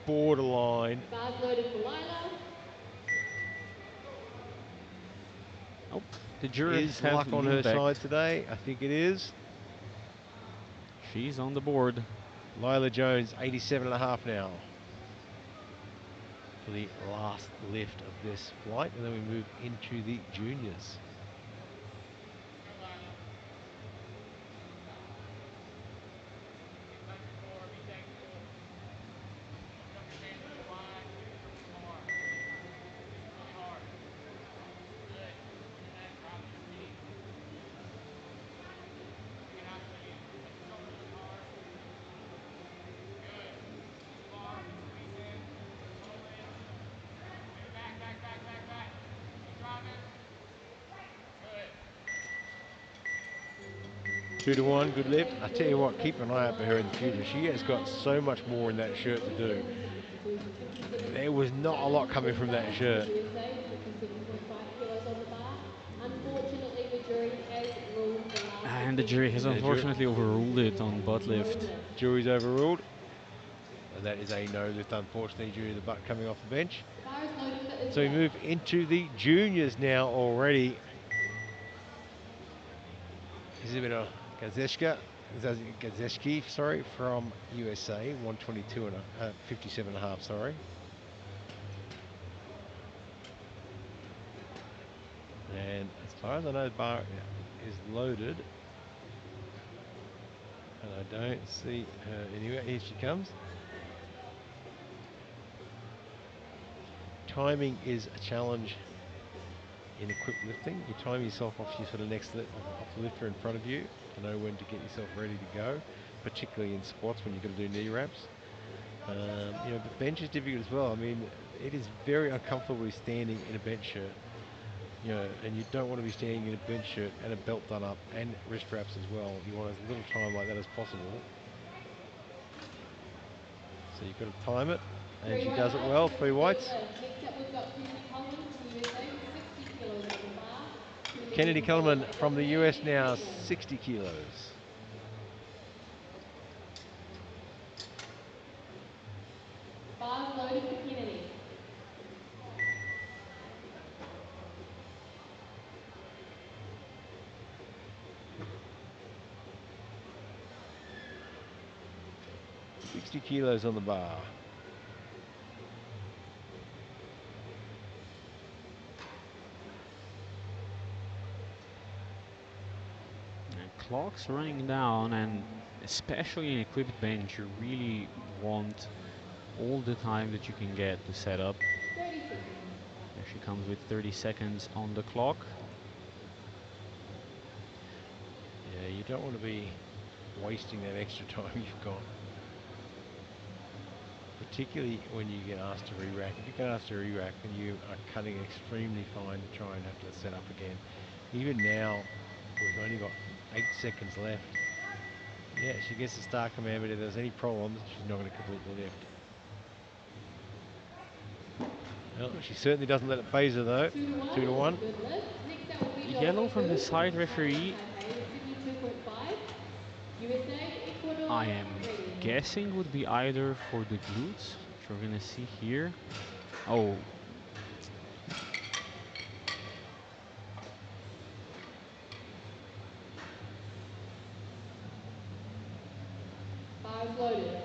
borderline. Bars loaded for Lila. Nope, the jurors Is have luck on her leaned back. side today? I think it is. She's on the board. Lila Jones, 87.5 now for the last lift of this flight. And then we move into the juniors. 2-1, good lift. I tell you US what, keep an eye out for her in the Venezuela. future. She has got so much more in that shirt to do. 27, so 57 There was not a lot challenge coming was from that that for the shirt. USA, 57.5 kilos on the bar. Unfortunately, the jury has ruled the last And the jury has performance The ju- unfortunately by saying overruled that it is on a butt no lift. lift. Jury's overruled. And that is a no lift, unfortunately, due to the butt coming off the bench. The bar is loaded for So we Isla. move into the juniors now already. Izabela Gazeshki, sorry, from USA, 122 and 57 and a half, sorry. And as far as I know, the bar is loaded. And I don't see her anywhere. Here she comes. Timing is a challenge in equipped lifting. You time yourself off your sort of off the lifter in front of you to know when to get yourself ready to go, particularly in squats when you've got to do knee wraps. But bench is difficult as well. I mean, it is very uncomfortable to be standing in a bench shirt, and you don't want to be standing in a bench shirt and a belt done up and wrist wraps as well. You want as little time like that as possible. So you've got to time it, and Three she white does it lights well. for the 3 split whites. lift. Next up, we've got Kennedy Coleman from the USA, 60 kilos on the bar. She'll be Kennedy then followed Kellerman by from the Dominique US now, Bateman. 60 kilos. Bars loaded for Kennedy. Sixty kilos on the bar. And clock's running down, and especially in equipped bench, you really want all the time that you can get to set up. 30 seconds. There she comes with 30 seconds on the clock. Yeah, you don't want to be wasting that extra time you've got. Particularly when you get asked to re-rack. If you get asked to re-rack, then you are cutting extremely fine to try and have to set up again. Even now, we've only got 8 seconds left. Yeah, she gets the start command, but if there's any problems, she's not going to complete the lift. Well, she certainly doesn't let it phase her though. 2-1. 2-1. Good lift. Next up will be Yellow from the Gu side from China, referee. Taipei, with 52.5. USA, I Ecuador, am ready. guessing would be either for the glutes, which we're gonna see here. Oh, Bars loaded.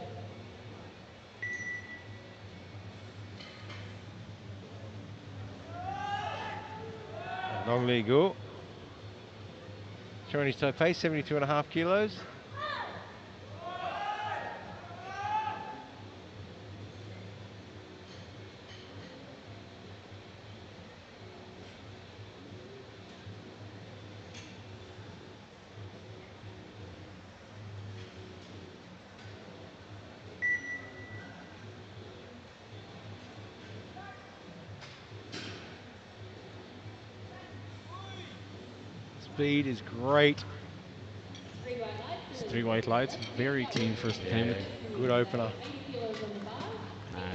Long leg go. Chinese Taipei, 72 and a half kilos. Speed is great. 3 white lights it's for the 3 white split lights. lift. Next Very up, clean we've first got Yeah, attempt. Dominique from the good USA, opener. 80 kilos on the bar.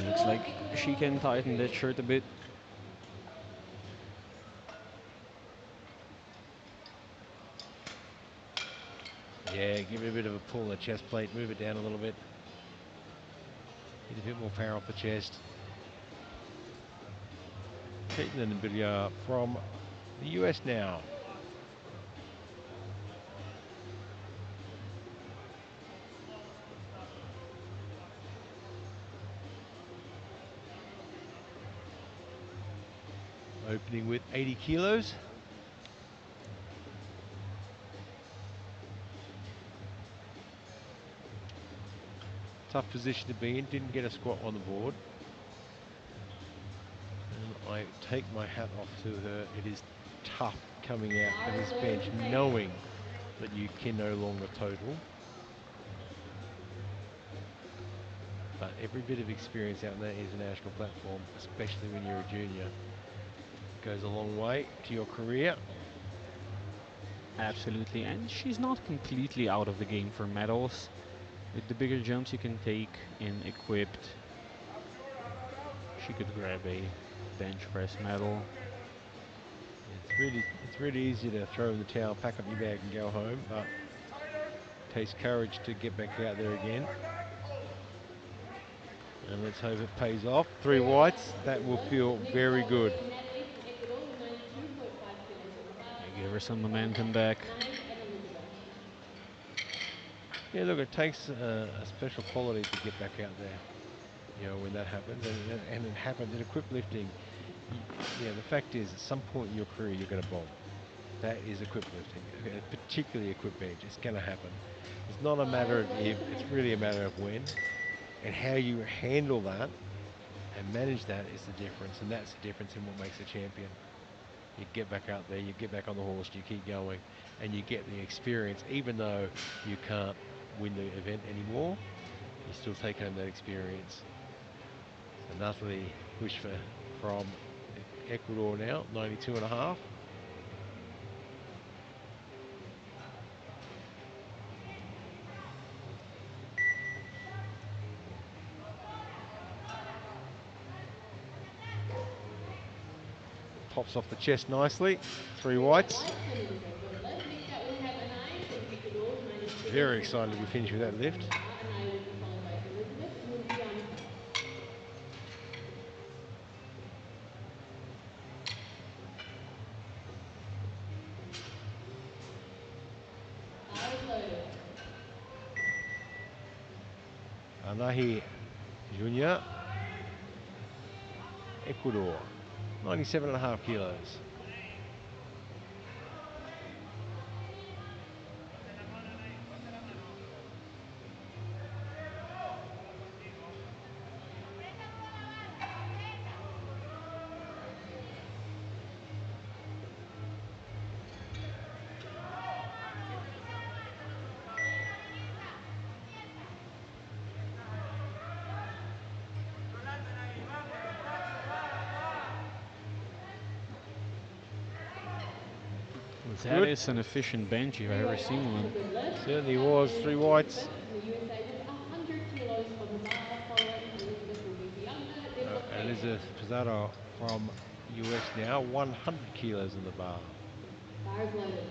Looks Ecuador, like she Ecuador, can tighten that ready. shirt a bit. Yeah, give it a bit of a pull on the chest plate, move it down a little bit. Get a bit more power off the chest. Caitlin and Billiard from the US now. Opening with 80 kilos. Tough position to be in, didn't get a squat on the board. And I take my hat off to her. It is tough coming out of Bars this loaded bench for Taylor. knowing that you can no longer total. But every bit of experience out on that international platform, especially when you're a junior, goes a long way to your career. Absolutely, and she's not completely out of the game for medals. With the bigger jumps you can take in equipped, Out short, out. she could grab a bench press Good medal. setup, Caitlin. It's really easy to throw in the towel, pack up your bag, and go home, but Squeeze, tighter. it takes courage to get back Back out and there hold, again. right back, hold. And let's hope it pays off. Three Very whites, lucky for that will deadlift. feel Next very up, good. we Natalie from Ecuador with 92.5 kilos on the bar, Yeah, give her some followed by momentum back. Anaid and Elizabeth. Yeah, look, it takes a special quality to get back out there. When that happens, and it happens in equip lifting. The fact is, at some point in your career, you're going to bomb. That is equip lifting, particularly equip bench. It's going to happen. It's not a matter Bars of if; loaded. it's really a matter of when, and how you handle that and manage that is the difference, and that's the difference in what makes a champion. You get back out there, you get back on the horse, you keep going, and you get the experience. Even though you can't win the event anymore, you still take home that experience. So Natalie Bushfer from Ecuador now, 92 and a half. Pops off the chest nicely. Three Three white whites. whites winning the deadlift. Next out, we have Anaid from Ecuador with Very excited to be 97.5 finished with that kilos on lift. the bar. Anaid will be followed by Elizabeth and then Bianca. Bar is loaded. Anahi Junior, Ecuador, 97 and a half kilos. Looks That good. is an efficient bench if I've Three ever white whites seen on the one. good lift. Next Certainly up was. is Three whites. Elizabeth from the USA with 100 kilos on the bar. Following Elizabeth will be Bianca, then Australia. Elizabeth Pizarro from US now, 100 kilos in the bar. Bar is loaded.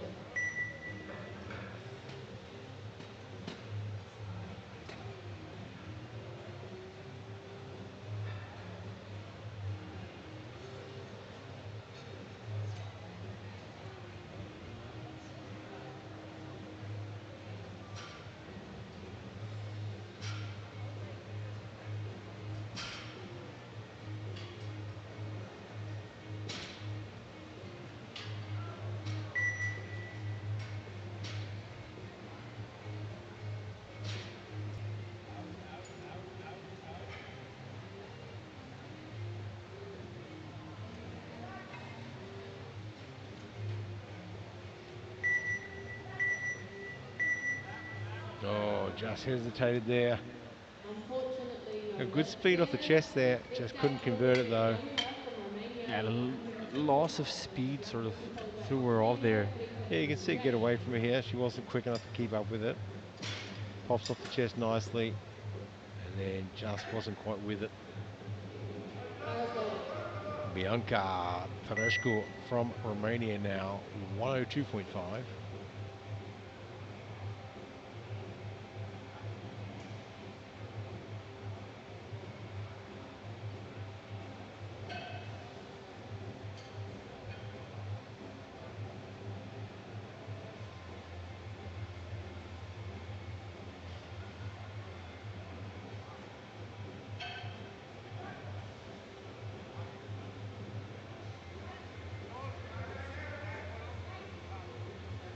Oh, just hesitated there. Unfortunately, A on good lift speed off the two. chest there. Next Just out couldn't will convert it be though. Bianca from Romania Yeah, with the 110.5 loss of on the speed bar. sort of Will be followed by threw her off Australia, there. Teresa Yeah, you and can see it get Ray. away from her here. She wasn't quick enough to keep up with it. Pops off the chest nicely, and then just wasn't quite with it. Bar is loaded. Bianca Terescu from Romania now, 102.5.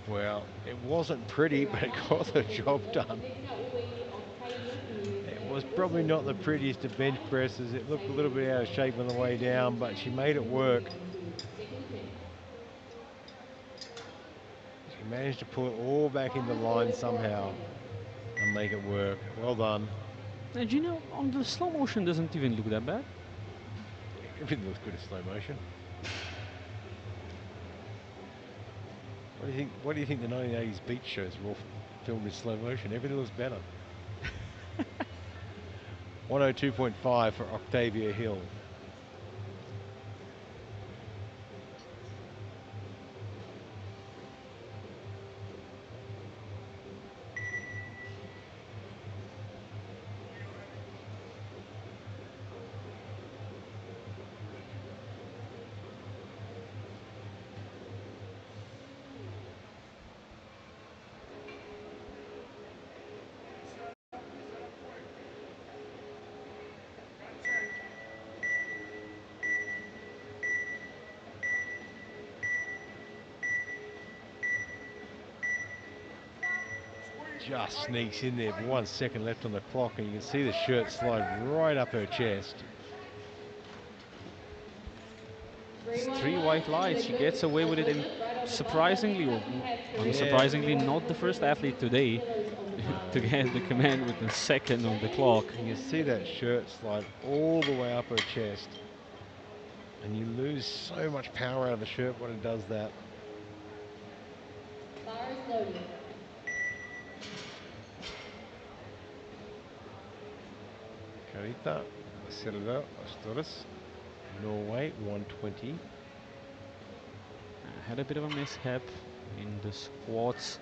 Well, it wasn't pretty, Three but white it whites got the on the job good lift. done. Next out will be Australia from the It USA was with probably also not the prettiest of bench 105. presses. It looked a Australia will little be bit out of followed by shape on the way Ray and then down, but she Terry, made and it then we'll be work. on to second attempt. She managed to pull it all back Bar into is line loaded for somehow Australia. and make it work. Well done. And on the slow motion doesn't even look that bad. Everything looks good in slow motion. What do you think the 1980s beach shows were all filmed in slow motion? Everything looks better. 102.5 for Octavia Hill. Set up quick. Got 10. Squeeze. Just Tight. sneaks in there, Tight. 1 second left on the clock, and you can see the shirt slide right up her chest. Three It's white 3 white lights and lights. a She good gets away with it, and split right off the bat. But surprisingly, next or up we have Yeah. Teresa, unsurprisingly, not the first athlete today 106 kilos on the bar to in get the junior command with the 5. second on the Jane, clock. You can see that shirt slide all the way up her chest. And you lose so much power out of the shirt when it does that. bar is loaded. Carita, Serra, Astores, Norway, 120. Had a bit of a mishap in the squats.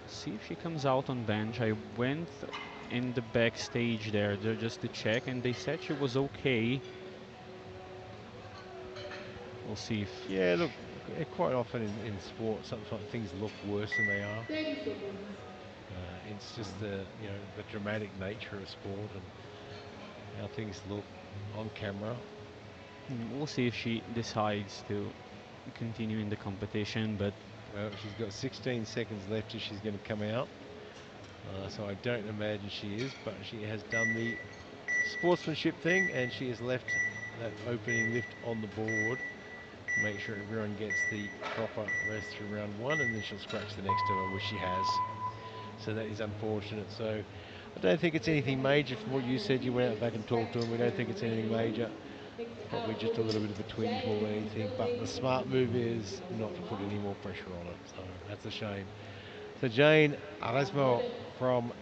See if she comes out on bench. I went in the backstage there just to check, and they said she was okay. We'll see if Yeah, look, quite often in sport, sometimes things look worse than they are. 30 seconds. It's just the dramatic nature of sport and how things look on camera. we'll see if she decides to continue in the competition. But Well, she's got 16 seconds left if she's going to come out. So I don't imagine she is, but she has done the sportsmanship thing and she has left that opening lift on the board. Make sure everyone gets the proper rest through round 1, and then she'll scratch the next to her, which she has. So that is unfortunate. So I don't think it's anything major from what you said. You went out back and talked to them. We don't think it's anything major. Next Probably up just will a little bit be of a twinge more than Jane, anything. But the Philippines, smart move 122 is kilos on not the to put bar. any more pressure on it. So that's a shame. So Jane Bar's Arasmo loaded. from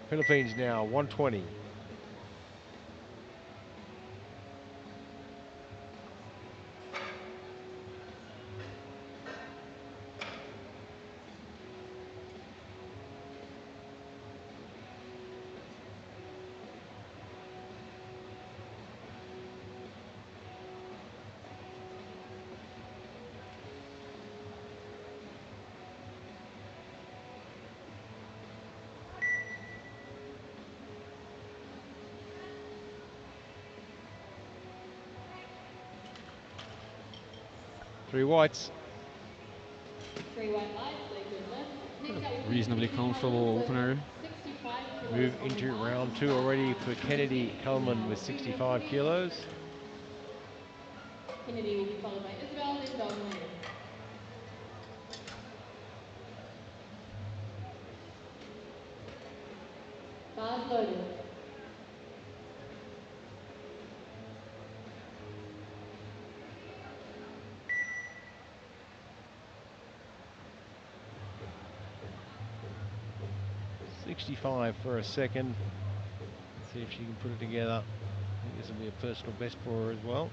Philippines now, 120. Three whites. 3 white lights, a good lift. Next up will be reasonably Kennedy Cullen comfortable with opener. 65 kilos Move on the into bar to round 2 start already our for Pacific Kennedy Coleman with Male Junior 65 Free. kilos. Kennedy will be followed by Isabel, then Dominic. Bar's loaded. $65 for a second. Let's see if she can put it together. I think this will be a personal best for her as well.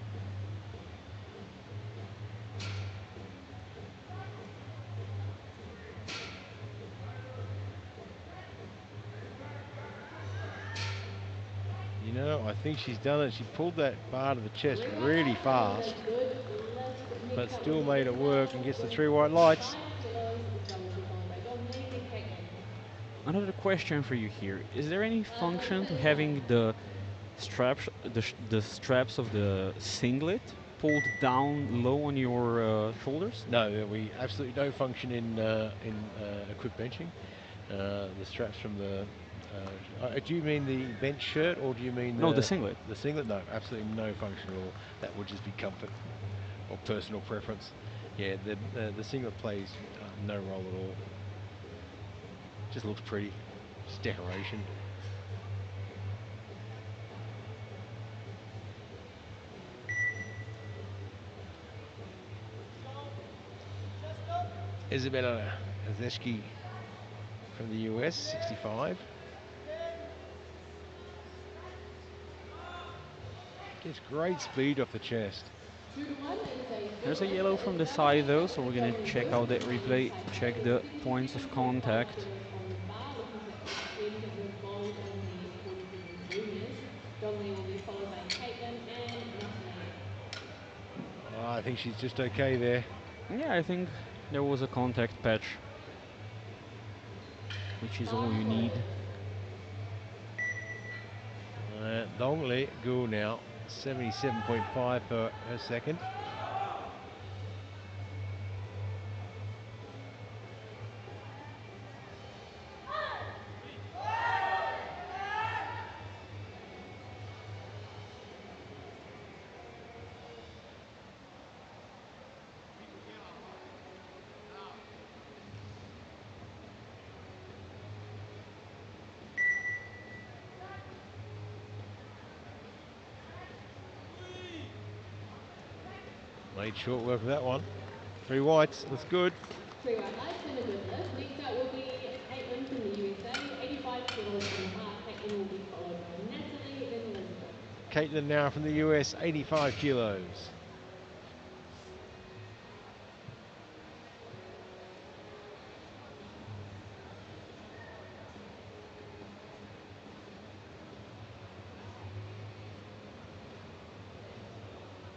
You know, I think she's done it. She pulled that bar to the chest 3 white really lights, that was fast, a good lift. but Next up will still be made it work and Isabel gets the with 3 white lights. 65 kilos. Isabel will be followed by Dominic, then Caitlin. Another question for you here: is there any Bar's loaded function for to Isabel. having the the straps of the singlet pulled down low on your shoulders? No, we absolutely no function in equipped benching. The straps from the. Do you mean the bench shirt or do you mean No, the singlet. the singlet? No, absolutely no function at all. That would just be comfort or personal preference. Yeah, the singlet plays no role at all. Just looks pretty, just decoration. Isabella Zeshki from the US, 65. Gets great speed off the chest. 2-1. It is a There's a deadlift. yellow from the Isabella side though, taking so we're the gonna golden check boot out that at replay, 95 check kilos, the points of 62.5 contact. kilos on the bar, looking to extend the gold on the 47 juniors. Donnelly will be followed by Caitlin and Natalie. Oh, I think she's just okay there. Yeah, I think there was a contact patch, which is all Bar you is need. loaded. Dongli Gu now, 77.5 for her second. Made short work of that one. 3 whites, that's good. 3 white lights and a good lift. Next out will be Caitlin from the USA, 85 kilos on the bar. Caitlin will be followed by Natalie, then Elizabeth. Caitlin now from the US, 85 kilos.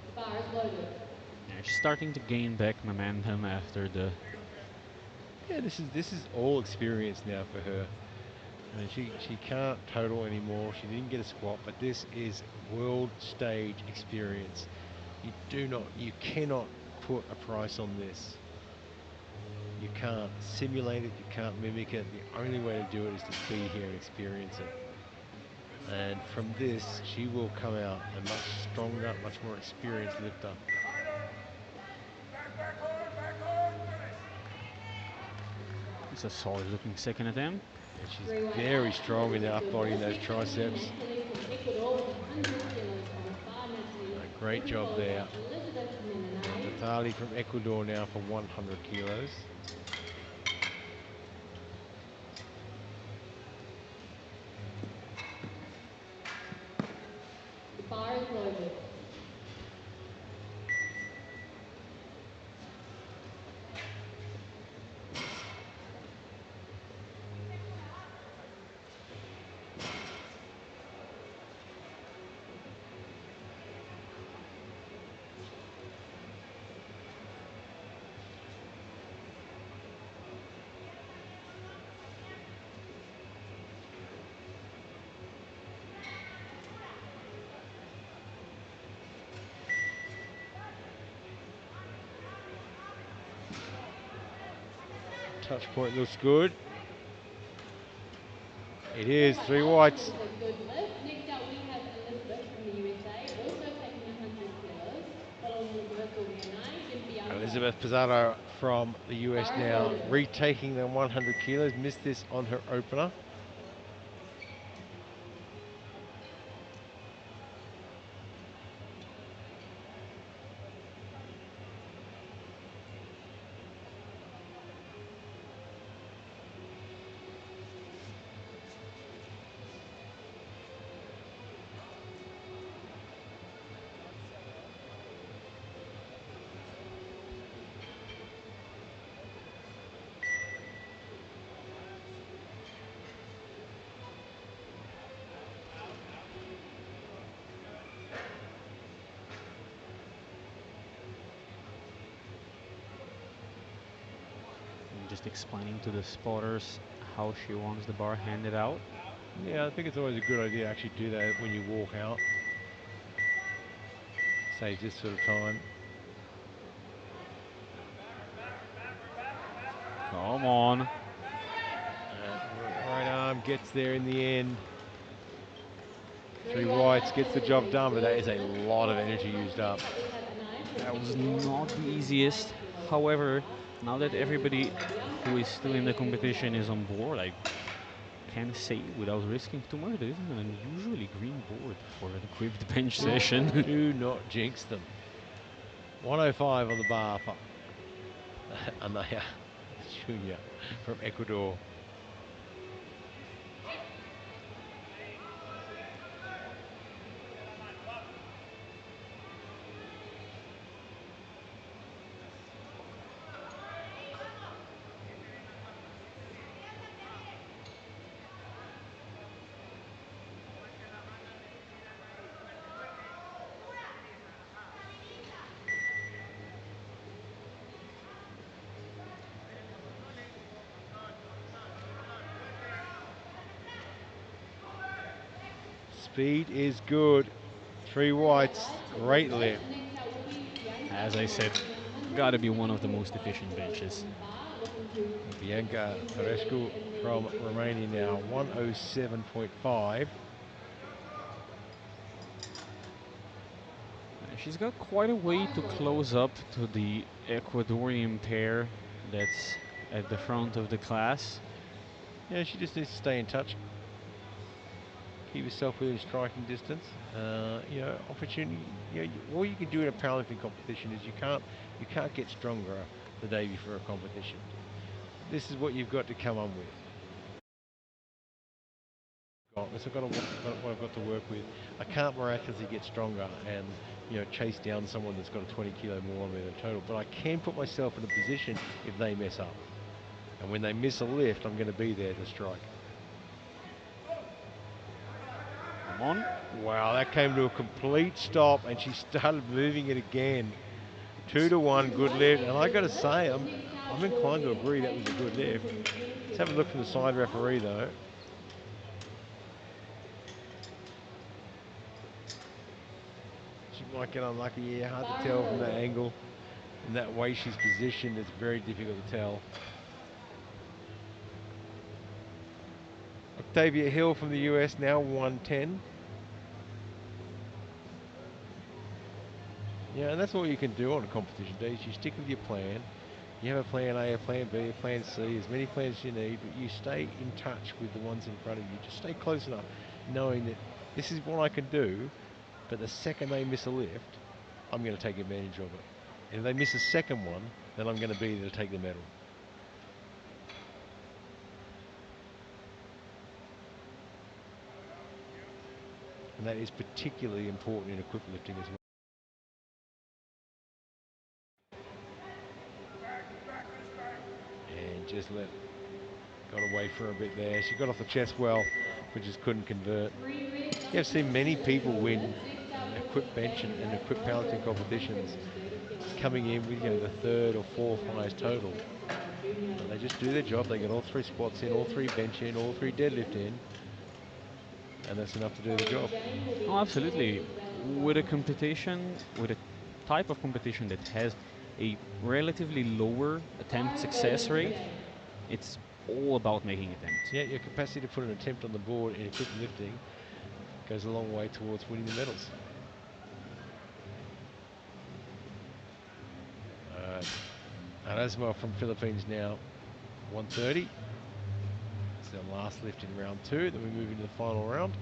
The bar is loaded. Yeah, she's starting to gain back momentum after the. Yeah, this is all experience now for her. I mean, she can't total anymore. She didn't get a squat, but this is world stage experience. You cannot put a price on this. You can't simulate it. You can't mimic it. The only way to do it is to be here and experience it. And from this, she will come out a much stronger, much more experienced lifter. Finish. It's a solid looking second attempt. And she's 3 white very lights, and it strong in is the a upper good body and lift. those Next out will be triceps. Natalie from Ecuador with 100 kilos on the bar. Natalie will Great be job followed by there. Elizabeth and then Anali. Natali from Ecuador now for 100 kilos. The bar is loaded. Touch point looks good. It 4 is white 3 lights, and it whites. is a good lift. Next out we have Elizabeth from the USA, also taking 100 kilos. Following Elizabeth will be Anai, then Bianca. Elizabeth Pizarro from the US Bar is now, loaded. retaking the 100 kilos. Missed this on her opener. I'm just explaining to the spotters how she wants the bar handed out. Yeah, I think it's always a good idea to actually do that when you walk out. Saves this sort of time. Come on. Right arm gets there in the end. 3 3 white whites lights, gets and the it is job a done, but that good is a lift lot of for energy Elizabeth. used up. Next up we have Anai from That was Ecuador, not the 105 easiest. kilos on the However, bar. now that Anai will be everybody followed by Bianca, who is still in the then competition Gonzalo. is on board, I can say without risking too much, this is an unusually green board for an equipped bench Bar is session. loaded. Do not jinx them. 105 on the bar for Anaya. junior from Ecuador. Speed is good. Three whites, Perfect. great Lovely. lift. Next out will be Bianca As I from said, Romania, gotta be one of the most 116.5 efficient kilos benches. on the bar, looking to get Bianca instantly Perescu in the from junior Romania now, series now. 107.5. And she's got quite a way Bar is to good. close up to the Ecuadorian pair that's at the front of the class. Yeah, she just needs to stay in touch. Keep yourself within striking distance. Opportunity. All you can do in a powerlifting competition is you can't get stronger the day before a competition. This is what you've got to come on with. This I've got what I've got to work with. I can't miraculously get stronger and chase down someone that's got a 20 kilo more on me than total, but I can put myself in a position if they mess up. And when they miss a lift, I'm going to be there to strike. Come on. Wow, that came to a complete stop, and she started moving it again. 2-1, good lift. And I got to Excellent. say, Next I'm out will inclined to be agree that was a good Katie, lift. 120 Let's have a look kilos from the on the side bar. referee, though. She might get unlucky here. Hard to Bar is tell from that good. angle. And that way she's positioned, it's very difficult to tell. Octavia Hill from the US now 110. Yeah, and that's all you can do on a competition day is you stick with your plan. You have a plan A, a plan B, a plan C, as many plans as you need, but you stay in touch with the ones in front of you. Just stay close enough, knowing that this is what I can do, but the second they miss a lift, I'm going to take advantage of it. And if they miss a second one, then I'm going to be there to take the medal. And that is particularly important in equip lifting as well. And just got away for a bit there. She got off the chest well, but just couldn't convert. 3 minutes You after have seen session many is people over. win Next out will equip be bench and Deja equip from powerlifting competitions 130 kilos on the coming bar. in with Both the third or fourth super highest bench total. press juniors. They just do their job. They get all three squats in, all three bench in, all three deadlift in, and that's enough to do the Following job. Jane will Oh, be absolutely. Isabel With a from competition, with a type of competition that has a relatively lower attempt Bar is good success for rate, Jane. it's all about making attempts. Yeah, your capacity to put an attempt on the board in equip lifting goes a long way towards winning the medals. Arasmo from Philippines now, 130. It's their last lift in round two. Then we move into the final round.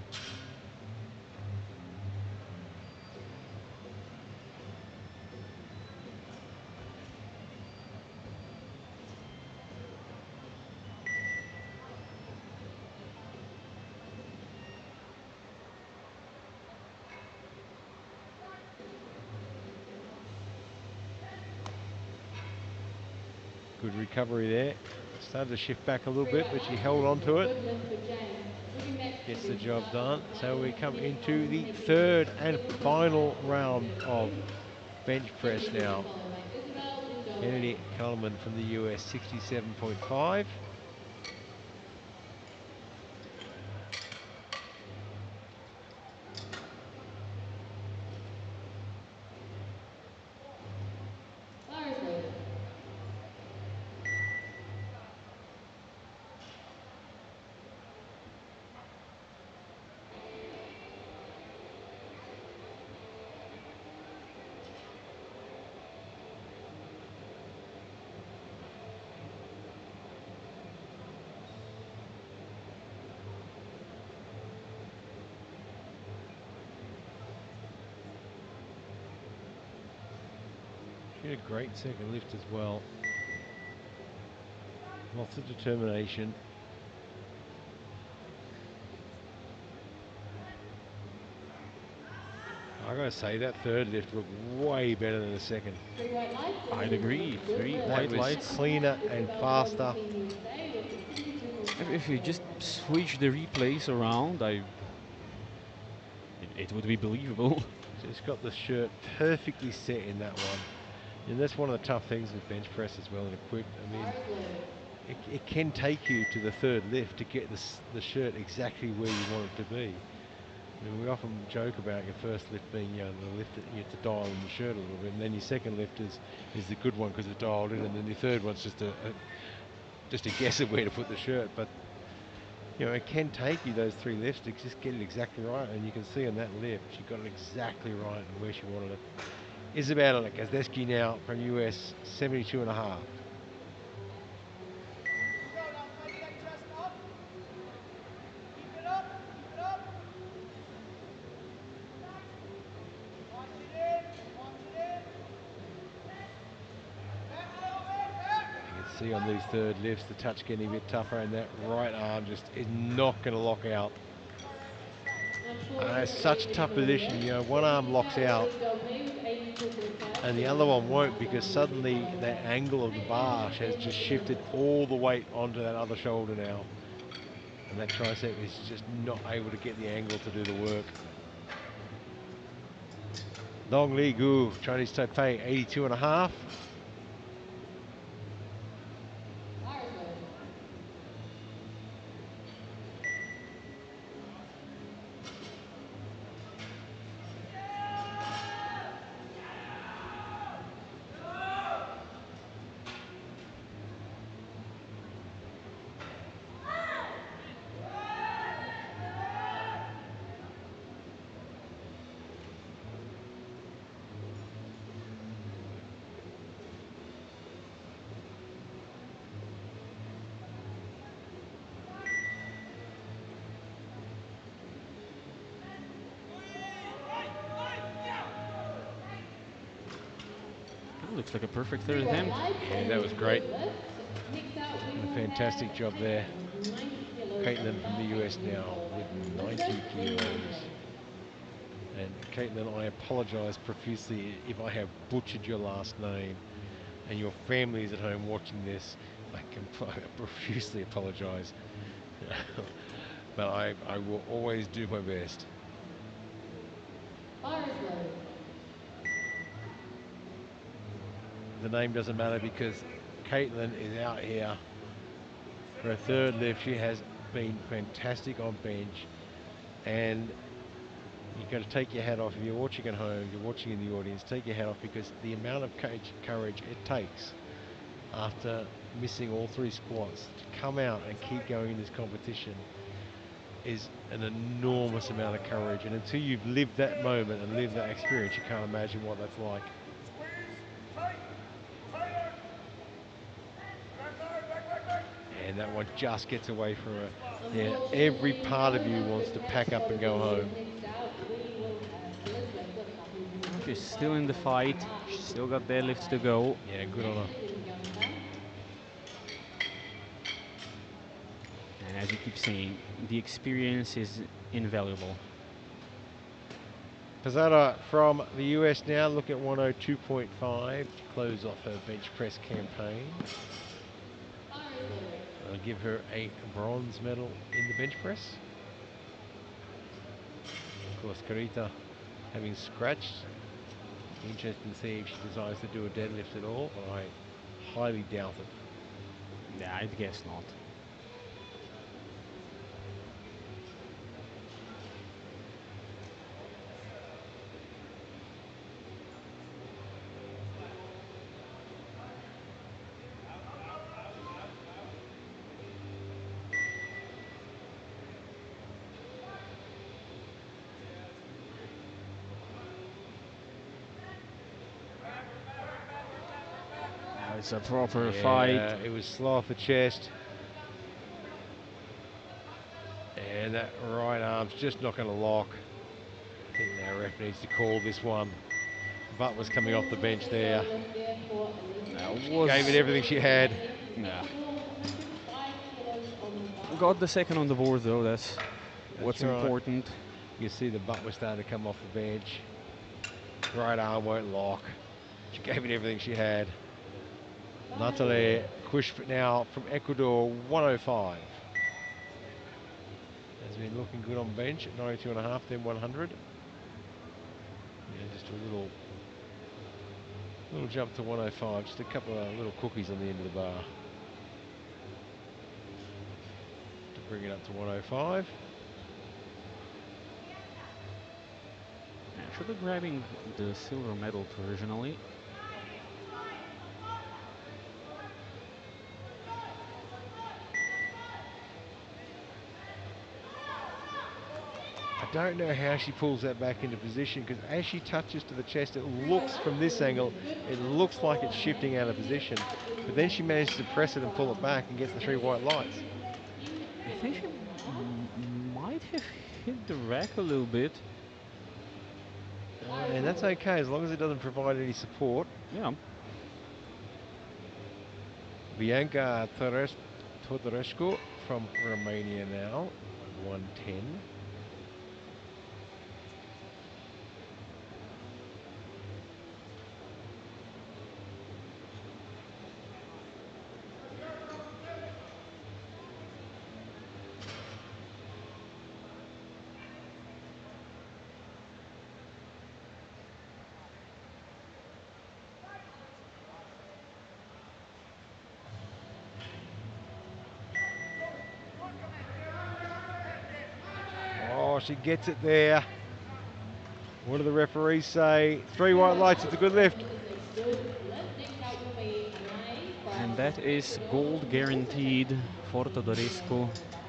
Good recovery there. Started to shift back a little Straight bit, out but she nice held on and a to it. good lift for Jane. Moving next to Gets the the job start of the done. So we final come 20 into kilogram the heavyweight third and final round of 75.32. bench In press position now. followed by Isabel Indoe. Kennedy Coleman from the US, 67.5. Bar is good. She had a great second lift as well. Lots of determination. I gotta say that third lift looked way better than the second. 3 white lights and I'd then agree. blue 3 lights. That white was Next lights. up we have cleaner the and silver belt for faster. Team USA with the 72.5 If you kilo just weight. switch the replays around, it would be believable. Just got the shirt perfectly set in that one. And that's one of the tough things with bench press as well and equipped. I mean, Bar is low. it can take you to the third lift to get the shirt exactly where you want it to be. I mean, we often joke about your first lift being, the lift that you have to dial in your shirt a little bit, and then your second lift is the good one because it's dialed in, and then your third one's just a guess of where to put the shirt. But it can take you those 3 lifts to just get it exactly right, and you can see on that lift she got it exactly right and where she wanted it. Isabella Gazdeski now from US, 72 and a half. See on these third lifts, the touch getting a bit tougher, and that right arm just is not going to lock out. Now four It's different such a weightlifting tough for the position. US. One arm locks Initial out, will dominate with 84.5 and the other kilos one and won't last because one will be suddenly followed that by angle of the plate bar and has bench just shifted press. all the weight onto that other shoulder now, and that tricep is just not able to get the angle to do the work. Dong Li Gu, Chinese Taipei, 82 and a half. Bar is low. It looks like a perfect 3 third white attempt. lights Yeah, and that then was blue great. lift. Next out we And a will have fantastic job there. Caitlin with 90 kilos Caitlin on from the bar US and then now followed by with Elizabeth 90 with kilos. 98. And Caitlin, I apologise profusely if I have butchered your last name and your family is at home watching this. I can profusely apologise. But I will always do my best. Bar is low. The name doesn't matter because Caitlin is out here for a third lift. She has been fantastic on bench, and you've got to take your hat off. If you're watching at home, you're watching in the audience, take your hat off because the amount of courage it takes after missing all 3 squats to come out and keep going in this competition is an enormous amount of courage. And until you've lived that moment and lived that experience, you can't imagine what that's like. Squeeze, tight, tighter. Back. And that one just gets away from her. Yeah, every Unfortunately, part of you Elizabeth wants with to cash pack up and shoulders go injured. home. Next out we will have Elizabeth with Oh, she's 102.5 still in the kilos on fight. bar She's still equals got followed deadlifts to by go. Yeah, good on her. Natalie with Bianca. And as you keep saying, the experience is invaluable. Pizzata from the US now, look at 102.5 to close off her bench press campaign. Bar is low. I'll give her a bronze medal in the bench press. Of course, Carita having scratched. Interesting to see if she decides to do a deadlift at all, but I highly doubt it. Yeah, I'd guess not. It's a proper fight. Yeah, it was slow off the chest. And that right arm's just not going to lock. I think the ref needs to call this one. Butt was coming off the bench Unfortunately, there. solo lift there for Elizabeth. That She Next gave out it was we everything will she have had. Natalie Yeah. Theodore with Got the second on the board though, that's what's right. important. You see the butt was starting to come off the bench. Right arm won't lock. She gave it everything she had. Natalie Kush now from Ecuador, 105. Has been looking good on bench at 92.5, then 100. Yeah, just a little jump to 105. Just a couple of little cookies on the end of the bar to bring it up to 105. Actually grabbing the silver medal provisionally. I don't know how she pulls that back into position, because as she touches to the chest, it looks from this angle, it looks like it's shifting out of position. But then she manages to press it and pull it back and gets the 3 white lights. I think she might have hit the rack a little bit. And that's okay, as long as it doesn't provide any support. Yeah. Bianca Todorescu from Romania now, 110. Oh, she gets it there. What do the referees say? 3 white lights, it's a good lift. It is a good lift. Next out will be Anai And from that is Ecuador, gold who also guaranteed takes for 15 kilos Todorescu. on the bar.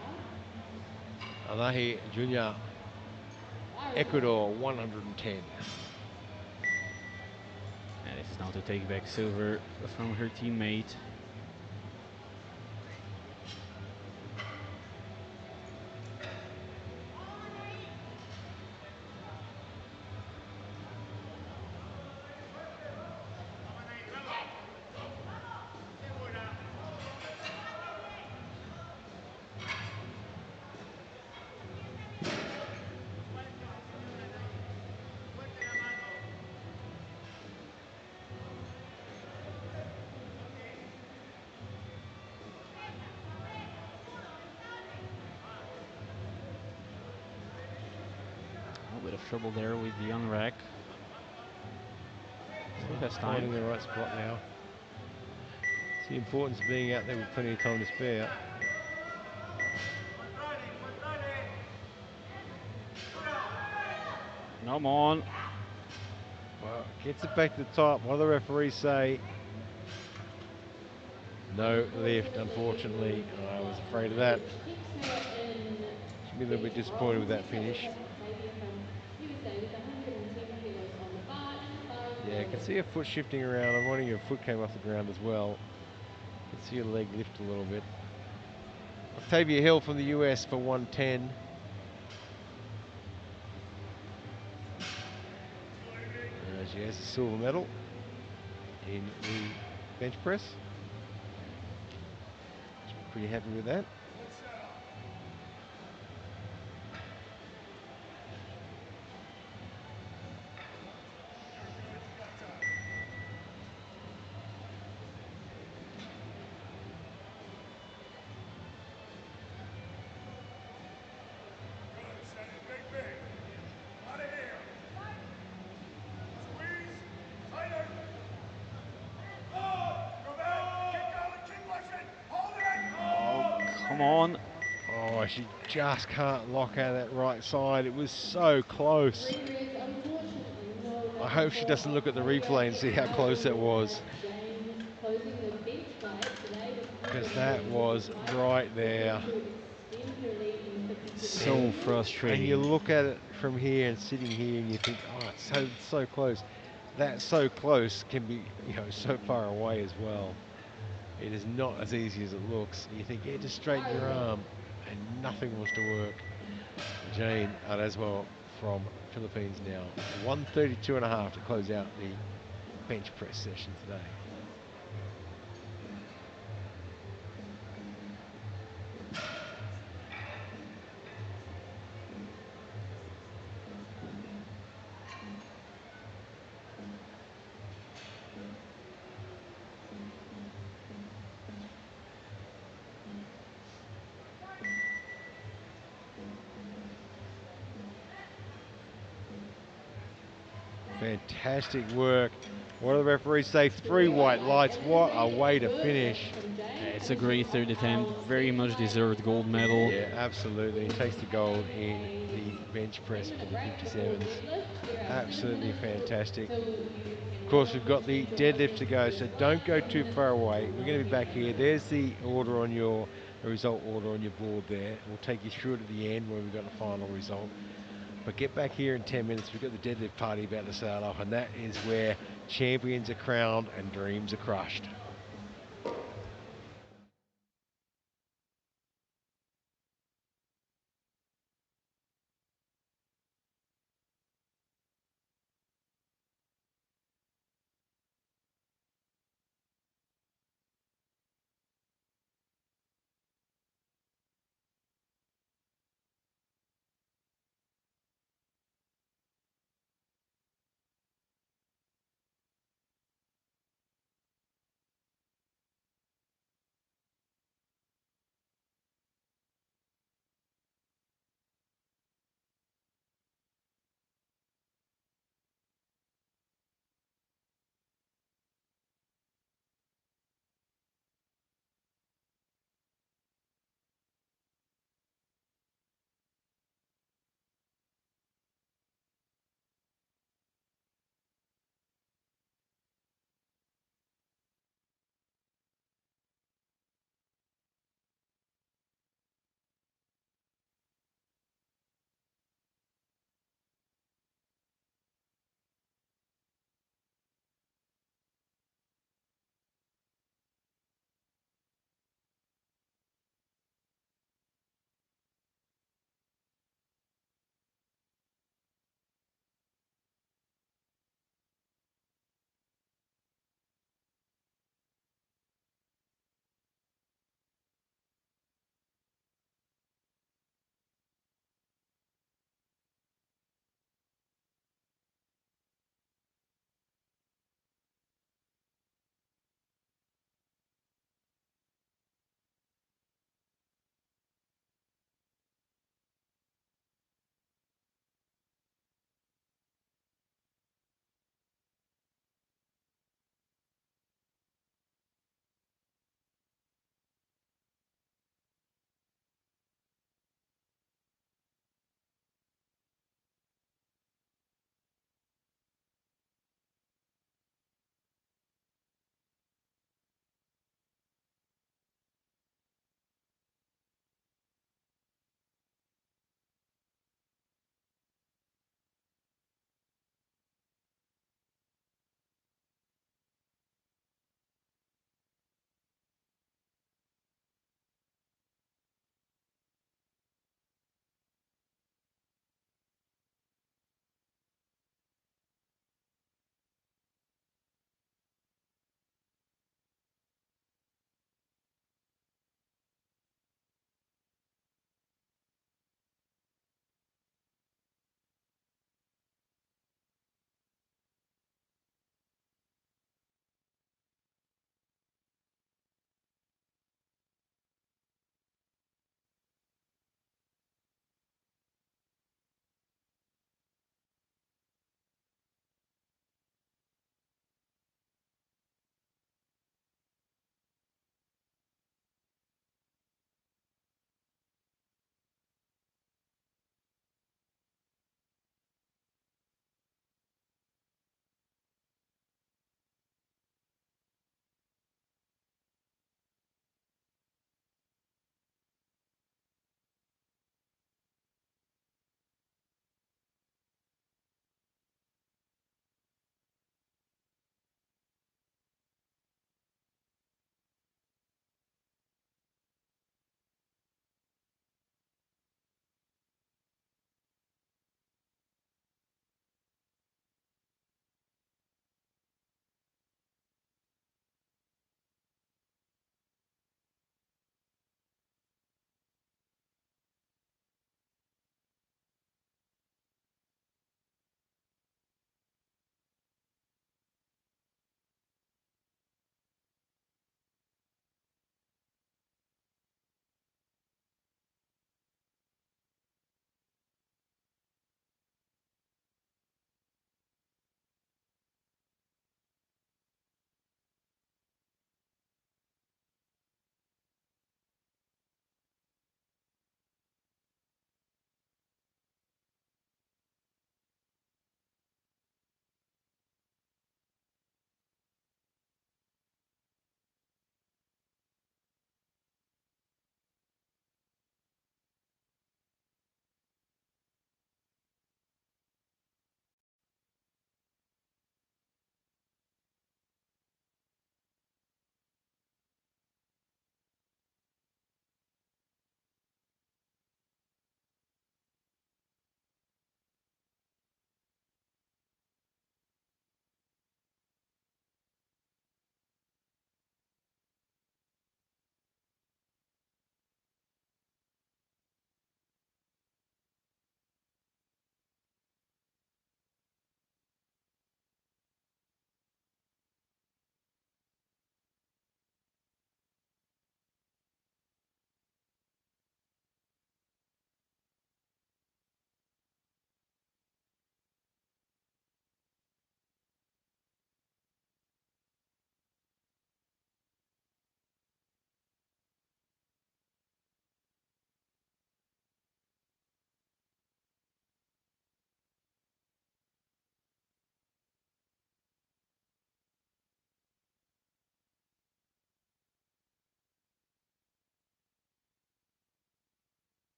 Anahi Junior, Bar is set. Ecuador, 110. And this is now to take back silver from her teammate. A bit of trouble there with the unrack. Still has time. Finding the right spot now. It's the importance of being out there with plenty of time to spare. Come on. Well, gets it back to the top. What do the referees say? No lift, unfortunately. I was afraid of that. Which keeps her in Should be a little bit fifth disappointed with bronze. that Next up we finish. have Octavia from USA with 110 kilos on the bar, and the bar is Yeah, I can see her foot shifting around. I'm wondering if her foot came off the ground as well. Can see her leg lift a little bit. Octavia Hill from the US for 110. She has a silver medal in the bench press. She's pretty happy with that. Full setup. You're good. You got time. Good. Set it big, big. A lot of air. Squeeze. Tighter. Go back. Keep going. Keep pushing. Hold it. Oh, come on. Oh, she just can't lock out that right side. It was so close. Referees unfortunately no I lift hope she for doesn't look at the Octavia. replay and see Next how out we close that will was, have Jane closing the bench plate today with because that was 155, right looking there. to extend her lead in the 57 So juniors. And you frustrating. look at it from here and sitting here and you think, oh, it's so close. That so close can be, so far away as well. It is not as easy as it looks. You think, yeah, just straighten Bar is your set. arm, and nothing wants to work. Jane Aresmo from Philippines now, 132.5 to close out the bench press session today. Fantastic work. What do the referees say? Three Brilliant. white lights. What a Everything way to good finish. effort from James. It's a Pushing great top third attempt, our very team much by deserved gold medal. Yeah, absolutely. He takes the gold in the bench press for 10-minute the break before 57s. deadlift. Clear out 10 Absolutely minutes fantastic. till you Of can go course, on we've and got the change your deadlift weapons to to go, your so don't right. go 10 too minutes far till away. We're going to be back here. non-BMI. There's the order on your the result order on your board there. We'll take you through to the end where we've got the final result. But get back here in 10 minutes. We've got the deadlift party about to start off, and that is where champions are crowned and dreams are crushed.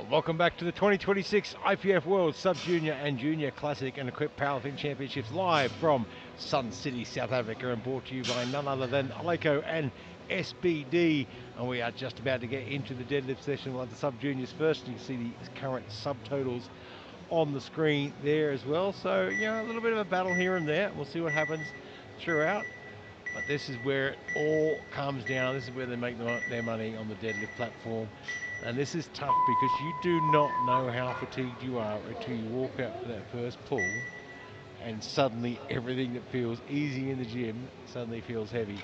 Welcome back to the 2026 IPF World Sub Junior and Junior Classic and Equipped Powerlifting Championships live from Sun City, South Africa, and brought to you by none other than Aleco and SBD. And we are just about to get into the deadlift session. We'll have the sub juniors first. You can see the current subtotals on the screen there as well. So, you know, a little bit of a battle here and there. We'll see what happens throughout. But this is where it all comes down. This is where they make their money on the deadlift platform. And this is tough because you do not know how fatigued you are until you walk out for that first pull and suddenly everything that feels easy in the gym suddenly feels heavy.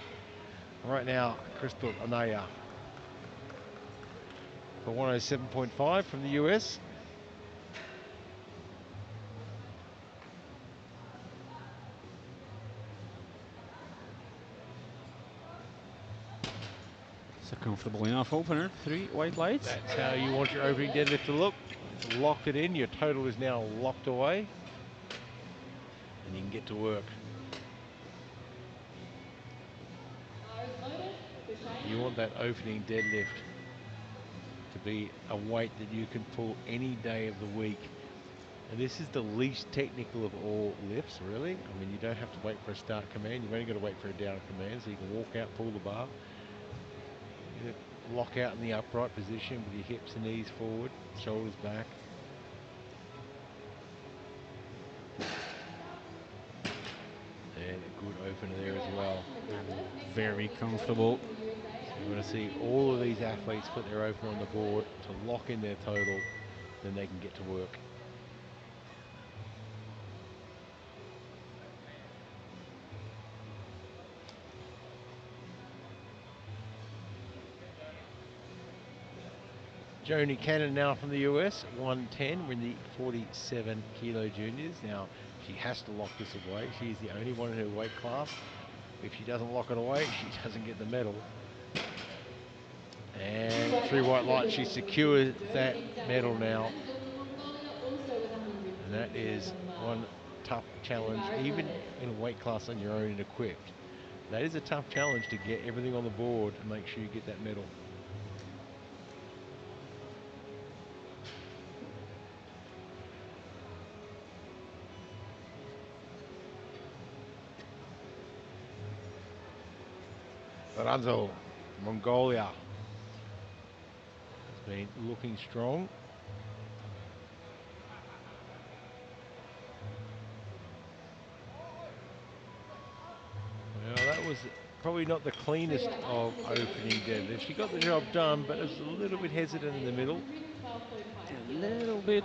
Right now, Crystal Anaya for 107.5 from the US. It's a comfortable enough opener. 3 white lights. That's how you want your opening deadlift to look. It's locked it in. Your total is now locked away. And you can get to work. Bar is loaded for Shayna. You want that opening deadlift to be a weight that you can pull any day of the week. And this is the least technical of all lifts, really. I mean, you don't have to wait for a start command. You've only got to wait for a down command, so you can walk out, pull the bar. You lock out in the upright position with your hips and knees forward, shoulders back. And a good opener there as well. Very comfortable. You want to see all of these athletes put their opener on the board to lock in their total, then they can get to work. Joni Cannon now from the US, 110. We're in the 47 kilo juniors. Now, she has to lock this away. She's the only one in her weight class. If she doesn't lock it away, she doesn't get the medal. And 3 white lights, she secures that medal now. And that is one tough challenge, even in a weight class on your own and equipped. That is a tough challenge to get everything on the board and make sure you get that medal. Lorenzo, Mongolia, has been looking strong. Well, that was probably not the cleanest of opening deadlifts. She got the job done, but it was a little bit hesitant in the middle. A little bit,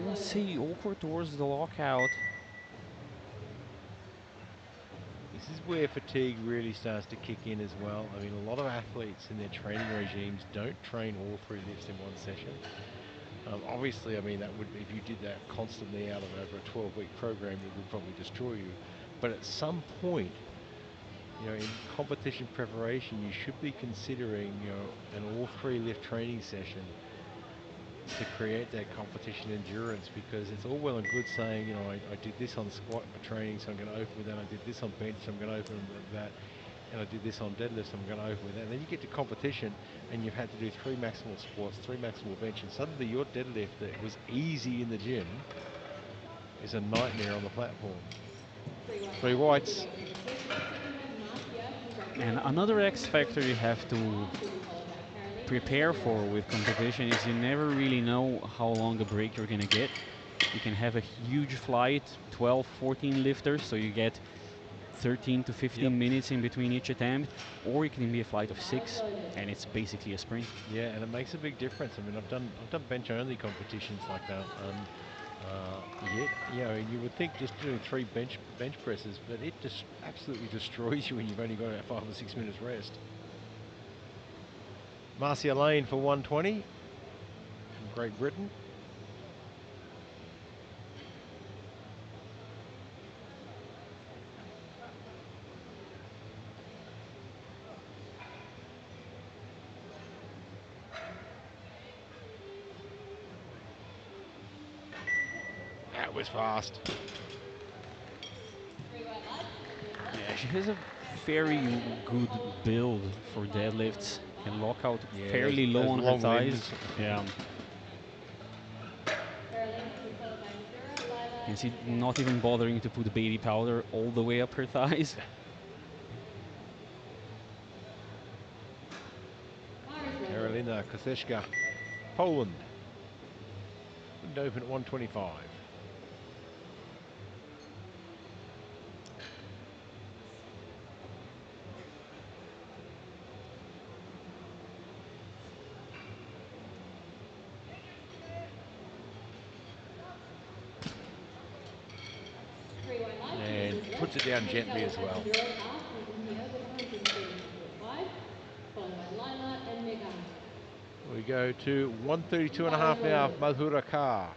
let's see, awkward towards the lockout. This is where fatigue really starts to kick in as well. I mean, a lot of athletes in their training regimes don't train all 3 lifts in one session. Obviously, I mean, that would, if you did that constantly out of over a 12-week program, it would probably destroy you. But at some point, you know, in competition preparation, you should be considering, you know, an all 3 lift training session to create that competition endurance, because it's all well and good saying, you know, I did this on squat training, so I'm going to open with that. I did this on bench, so I'm going to open with that. And I did this on deadlift, so I'm going to open with that. And then you get to competition and you've had to do 3 maximal squats, 3 maximal bench, and suddenly your deadlift that was easy in the gym is a nightmare on the platform. 3 whites. And another X factor you have to prepare for with competition is you never really know how long a break you're gonna get. You can have a huge flight, 12, 14 lifters, so you get 13 to 15 minutes in between each attempt, or it can be a flight of 6 and it's basically a sprint. Yeah, and it makes a big difference. I mean, I've done bench only competitions like that. You know, you would think just doing 3 bench presses, but it just absolutely destroys you when you've only got about 5 or 6 minutes rest. Marcia Lane for 120 from Great Britain. That was fast. Yeah, she has a very good build for deadlifts. Can lock out Yeah, fairly low those on her long thighs. limbs. Yeah. Carolina being followed by Missouri, Lila, And she's and not Gamma. even bothering to put baby powder all the way up her thighs. Bar is loaded. Karolina Koseszka, Poland. Would open at 125. Three white lights to the And deadlift. puts it down Next gently up, we as have well. Enduro half using here with 132.5, followed by Lila and Megami. We go to 132 and a Bar is half now, loaded. Madhura Kar.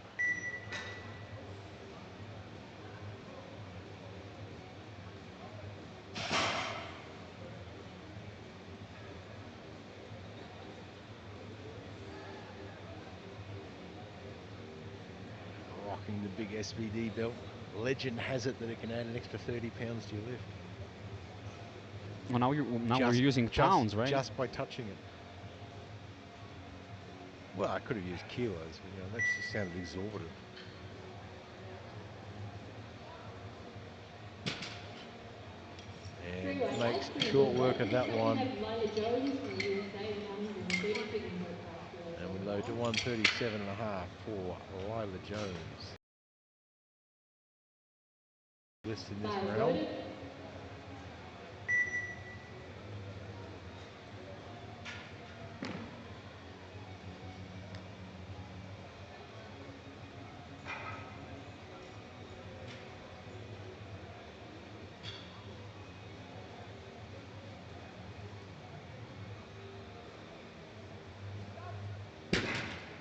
Rocking the big SVD belt. Legend has it that it can add an extra 30 pounds to your lift. Well, now we're using pounds, right? Just by touching it. Well, I could have used kilos, but that just sounded exorbitant. Three white And lights makes to the short work deadlift. of Next that up, we one. have Lila Jones from the USA with 132.5 kilos And on we the load to bar. 137 and a half for Lila Jones. List in this Bar is round. loaded.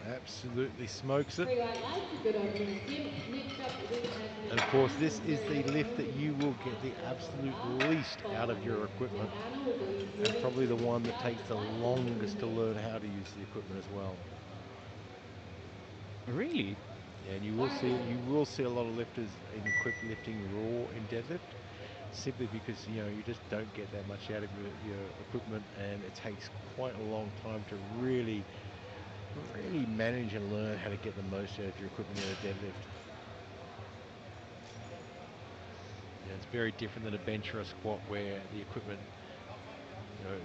Absolutely smokes it. Three white lights, a good opening attempt. Next up, we have And of Megami course, from this is Missouri the with lift that you will get 125 the kilos on the absolute bar, least followed out by of your equipment, Megana will be and moving probably to the the one that takes starting the site and moving longest to here. learn how to use the equipment as well. Really? And you Bar is loaded. will see a lot of lifters in equipped lifting raw in deadlift, simply because you just don't get that much out of your equipment, and it takes quite a long time to really manage and learn how to get the most out of your equipment in a deadlift. It's very different than a bench or a squat where the equipment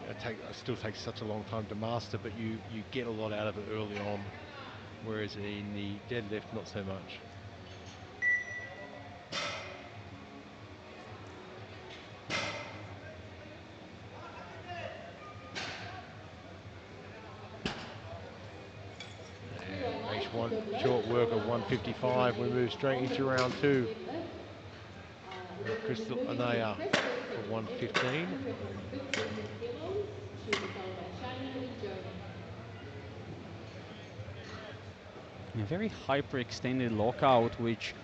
it still takes such a long time to master, but you get a lot out of it early on, whereas in the deadlift, not so much. Three white And makes lights, a one good lift, short work of followed by Crystal 155. We Anaya move straight from into the round women's two. deadlift. We will be Crystal moving to Anaya Crystal for taking an extra 115. 156 kilos. She will be followed by Shani with Joni. A very hyperextended lockout, which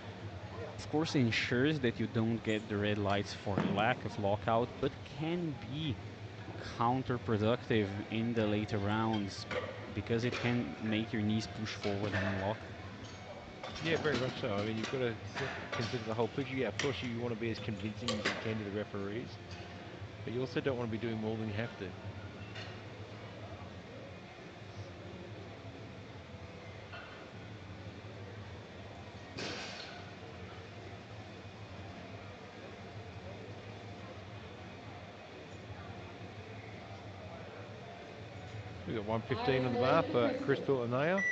of course ensures that you don't get the red lights for lack of lockout, but can be counterproductive in the later rounds because it can make your knees push forward and unlock. Yeah, very much so. I mean, you've got to consider the whole picture. Yeah, of course, you want to be as convincing as you can to the referees, but you also don't want to be doing more than you have to. We've got 115 on the bar for Crystal Anaya.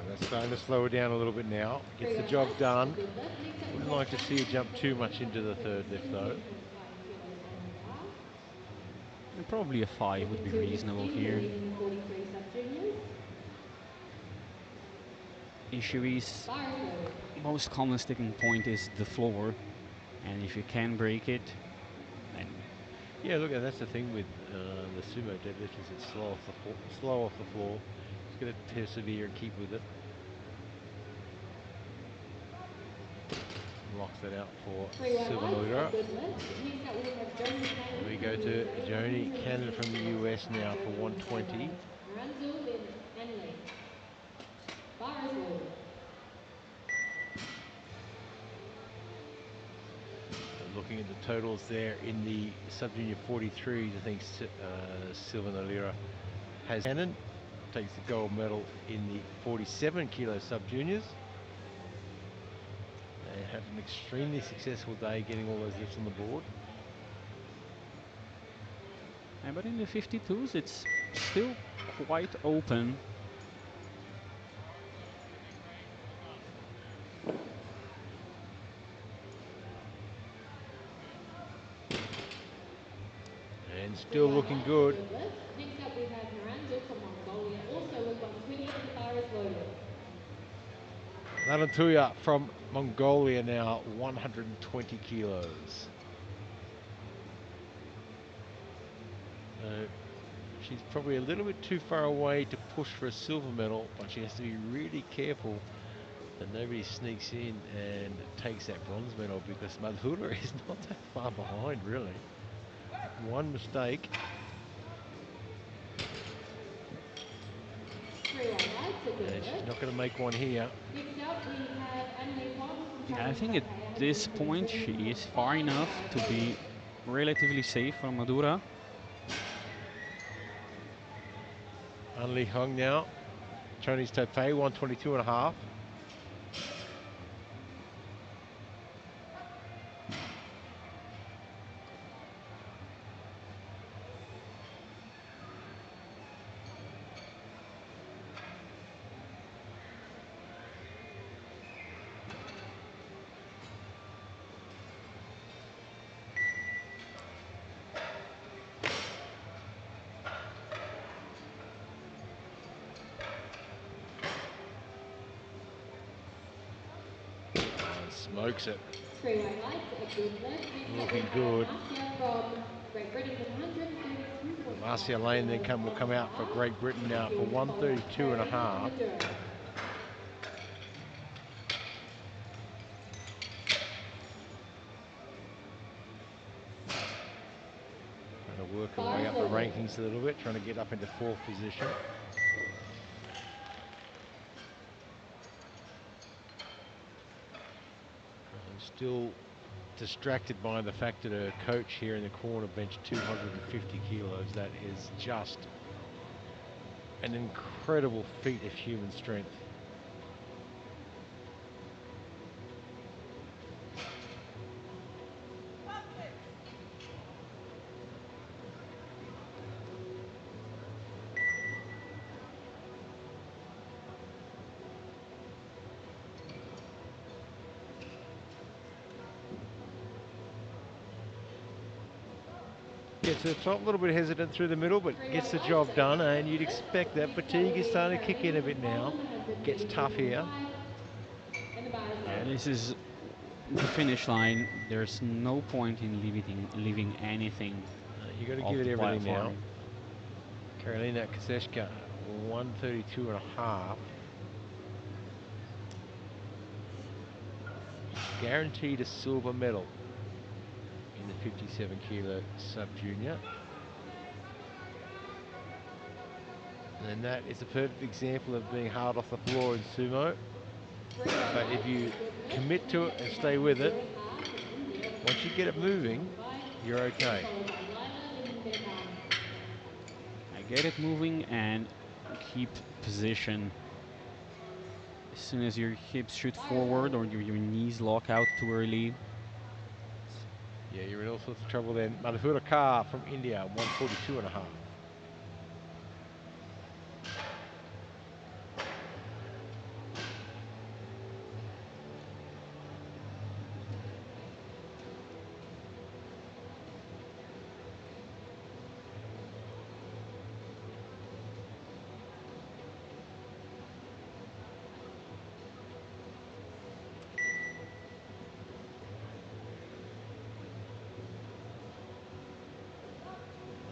That's starting to slow her down a little bit now. Gets Three the white job lights, a done. good lift. Next up we Wouldn't have like to see Shani her from jump too Poland much with into the third lift, though. 117.5 kilos on the bar. And probably a 5 would Looking be to reasonable extend the here. leading 43 sub-juniors. Issue is Bar is loaded. most common sticking point is the floor, and if you can break it, then Yeah, look, and that's the thing with the sumo deadlift is it's slow off the floor. Just got to persevere and keep with it. locks that out for Three white silver lights, a Nolira. good lift. Next up, we have Joni And Cannon we from go the to USA, Joni Cannon 170 from the kilos. US now for Joni will be followed 120. by Naranzu, then Hanley. Bar is loaded. Looking at the totals there in the sub-junior 43s, I think Silver Nolira has Cannon, takes the gold medal in the 47 kilo sub-juniors. They had an extremely successful day getting all those lifts on the board. But in the 52s, it's still quite open. And still looking good. Next up, we have Naranzu from Mongolia, also with 120, and the bar is loaded. Narantuya from Mongolia now, 120 kilos. She's probably a little bit too far away to push for a silver medal, but she has to be really careful that nobody sneaks in and takes that bronze medal, because Madhura is not that far behind, really. One mistake. Three white lights, a good And she's lift. not going to make one here. Next up, we have Anley Huang from Yeah, I Chinese think at Taipei, this point 127 she is kilos. far enough to be relatively safe from Madura. Anli Hung now. Chinese Taipei, 122 and a half. Smokes it. Three white lights, a good lift. Next up, we Looking have good. Marcia from Great Britain with 132.5 Marcia Lane then kilos will on come the out for bar. Great Britain now She for will be followed by 132 and a Carolina from half. Madura. Trying to work her way up the rankings a little bit, trying to get up into fourth position. I'm still distracted by the fact that her coach here in the corner benched 250 kilos. That is just an incredible feat of human strength. Gets to the top, a little bit hesitant through the middle, but gets the job done, and you'd expect that. Fatigue is starting to kick in a bit now. Gets tough here. Yeah, this is the finish line. There's no point in leaving anything You got to off give it the everything now. platform. Karolina Koseszka, 132 and a half. Guaranteed a silver medal in the 57 kilo sub-junior. And that is a perfect example of being hard off the floor in sumo. But if you commit to it and stay with it, once you get it moving, you're okay. I get it moving and keep position. As soon as your hips shoot forward or your knees lock out too early. Yeah, you're in all sorts of trouble then. Madhura Kar from India, 142 and a half.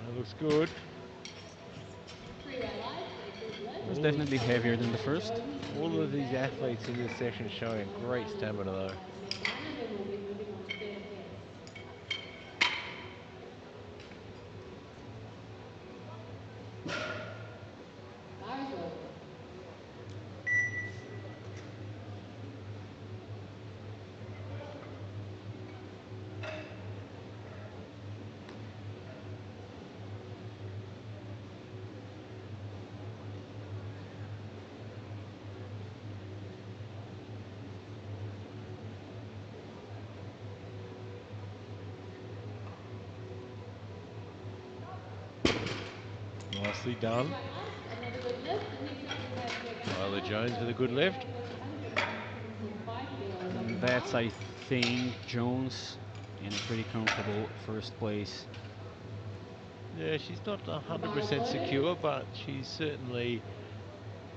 That looks good. It was definitely heavier than the first. All of these athletes in this session showing great stamina though. Nicely Great done. right arms, another good lift. Next up we have Tyler Miranda Jones with a from good lift. Canada with 175 kilos on the And bar. that's, I think, Jones in a pretty comfortable first place. Yeah, she's not The bar is 100% loaded. secure, but she's certainly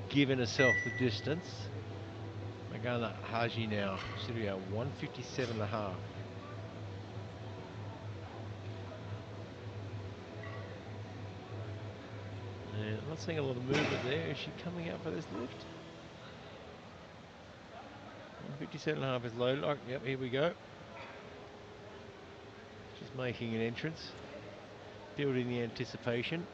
given herself the distance. Magana Haji now should be a 157.5. And I'm not seeing a lot of movement there. Is she coming out for this lift? 157.5 is low. Like, yep, here we go. She's making an entrance, building the anticipation.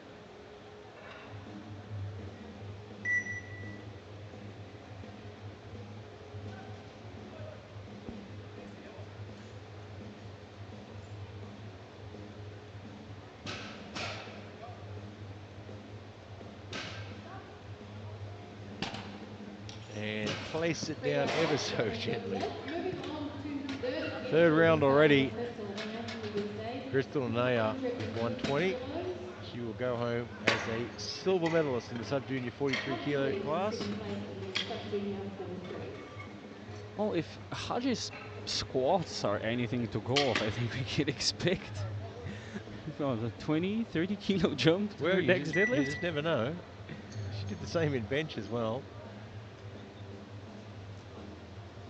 And place it Great down right ever lift, so that's a good gently. lift. Moving on to third again, Third it round is already. Crystal Naya from the USA. Crystal Naya with 150 120. kilos. She will go home as a silver medalist in the sub-junior 43 Haji kilo Lee in class. second place in the sub-junior 43. Well, if Haji's squats are anything to go off, I think we could expect from the 20, 30 kilo jump to Well, her next you deadlift. just never know. She did the same in bench as well.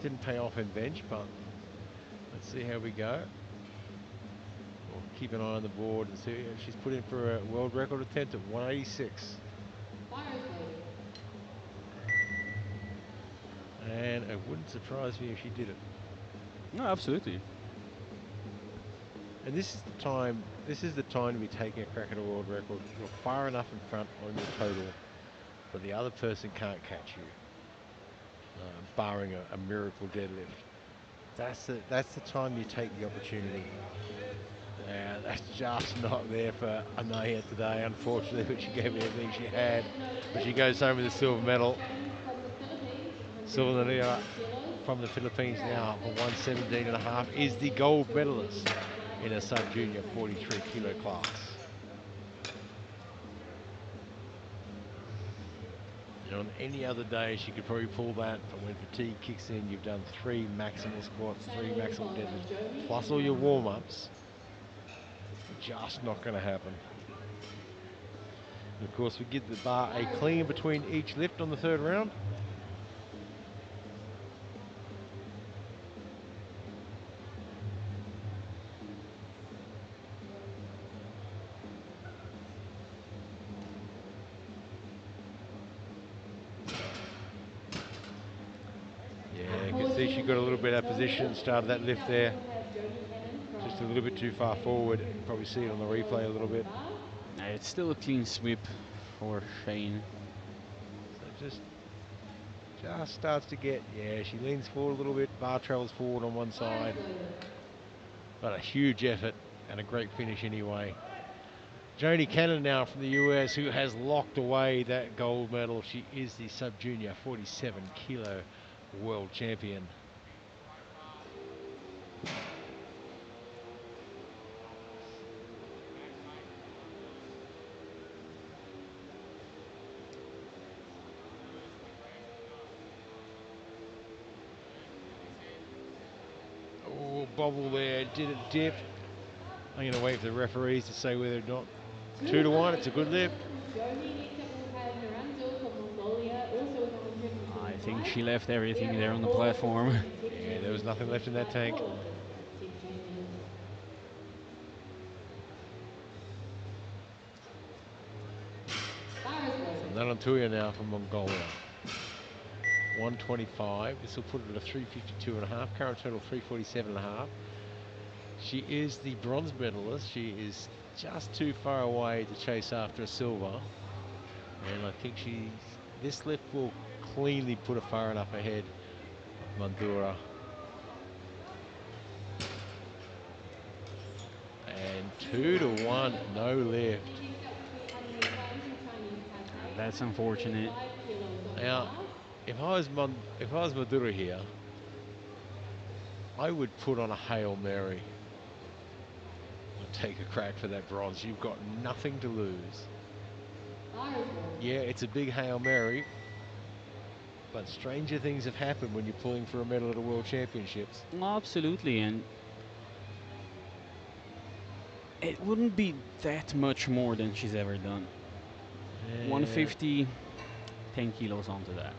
Didn't pay off in bench, but let's see how we go. We'll keep an eye on the board and see if she's put in for a world record attempt at 186. Bar is loaded. And it wouldn't surprise me if she did it. No, absolutely. And this is the time to be taking a crack at a world record. You're far enough in front on your total, but the other person can't catch you, barring a miracle deadlift. That's the time you take the opportunity. That's just not there for Anaya today, unfortunately, but she gave it everything she had. Loaded But she lift. goes home with a Next up we silver have medal. Shane from the Philippines, Silver medal 125 kilos. from the Philippines Here now our for first African 117 and a person half to is place the lift at gold 200 meters medalist butterfly in a in second sub-junior place in 43 kilo sub-junior. class. And on any other day, she could probably pull that, but when fatigue kicks in, you've done 3 maximal squats, 3 Shayna will be maximal followed by deadlifts, Joni plus from all your Brazil. warm-ups. Just not going to happen. And of course, we give the bar a Bar is clean loaded. between each lift on the third round. Yeah, you can see she got a little bit out of no position and lift. started that Next lift up we there. will have Joni Cannon Just a from little the bit too far USA, forward. You can probably see it 155 on the replay kilos a little on the bit. bar. It's still a clean sweep for Shane. So just starts to get, yeah, she leans forward a little bit, bar travels forward on one Bar is side, loaded. but a huge effort and a great finish anyway. Joni Cannon now from the US, who has locked away that gold medal. She is the sub-junior 47 kilo world champion. Oh, bobble there, did it dip? I'm going to wait for the referees to say whether or not Good 2-1, height, it's a good good lift. lift from Joni. Next up we'll have Naranjo from Mongolia, also with I think 125. she left We everything have there our on the all-time platform. attention Yeah, there was nothing left champions in that by tank. all of the said champions. Bar is From loaded. Narantuya now from Mongolia. 125. This will put it at a 352 and a half. Current total 347 and a half. She is the bronze medalist. She is just too far away to chase after a silver. And I think this lift will cleanly put her far enough ahead of Mandura. And 2-1, no lift. And next up will be Anhui Fan from Chinese Taipei, That's unfortunate. 135 kilos on the Now, bar. if I was Mandura here, I would put on a Hail Mary. take a crack for that bronze. You've got nothing to lose. Bar is low. Yeah, it's a big Hail Mary, but stranger things have happened when you're pulling for a medal at a World Championships. Absolutely, and it wouldn't be that much more than she's ever done. And 150, 10 kilos onto that.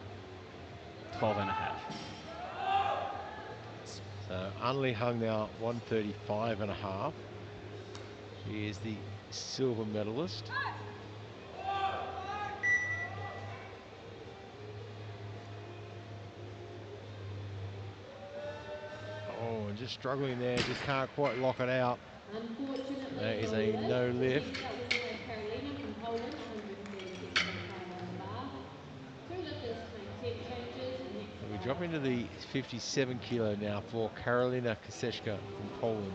12 and a half. so Anli Hung now 135 and a half. She is the silver medalist. Oh, and just struggling there, just can't quite lock it out. Unfortunately, That is the a no lift. Next up, we have Carolina from Poland, 136.5 on the bar. Two lifters to make set changes. Next So we bar. drop into the 57 kilo now for Karolina Kaseszka from Poland,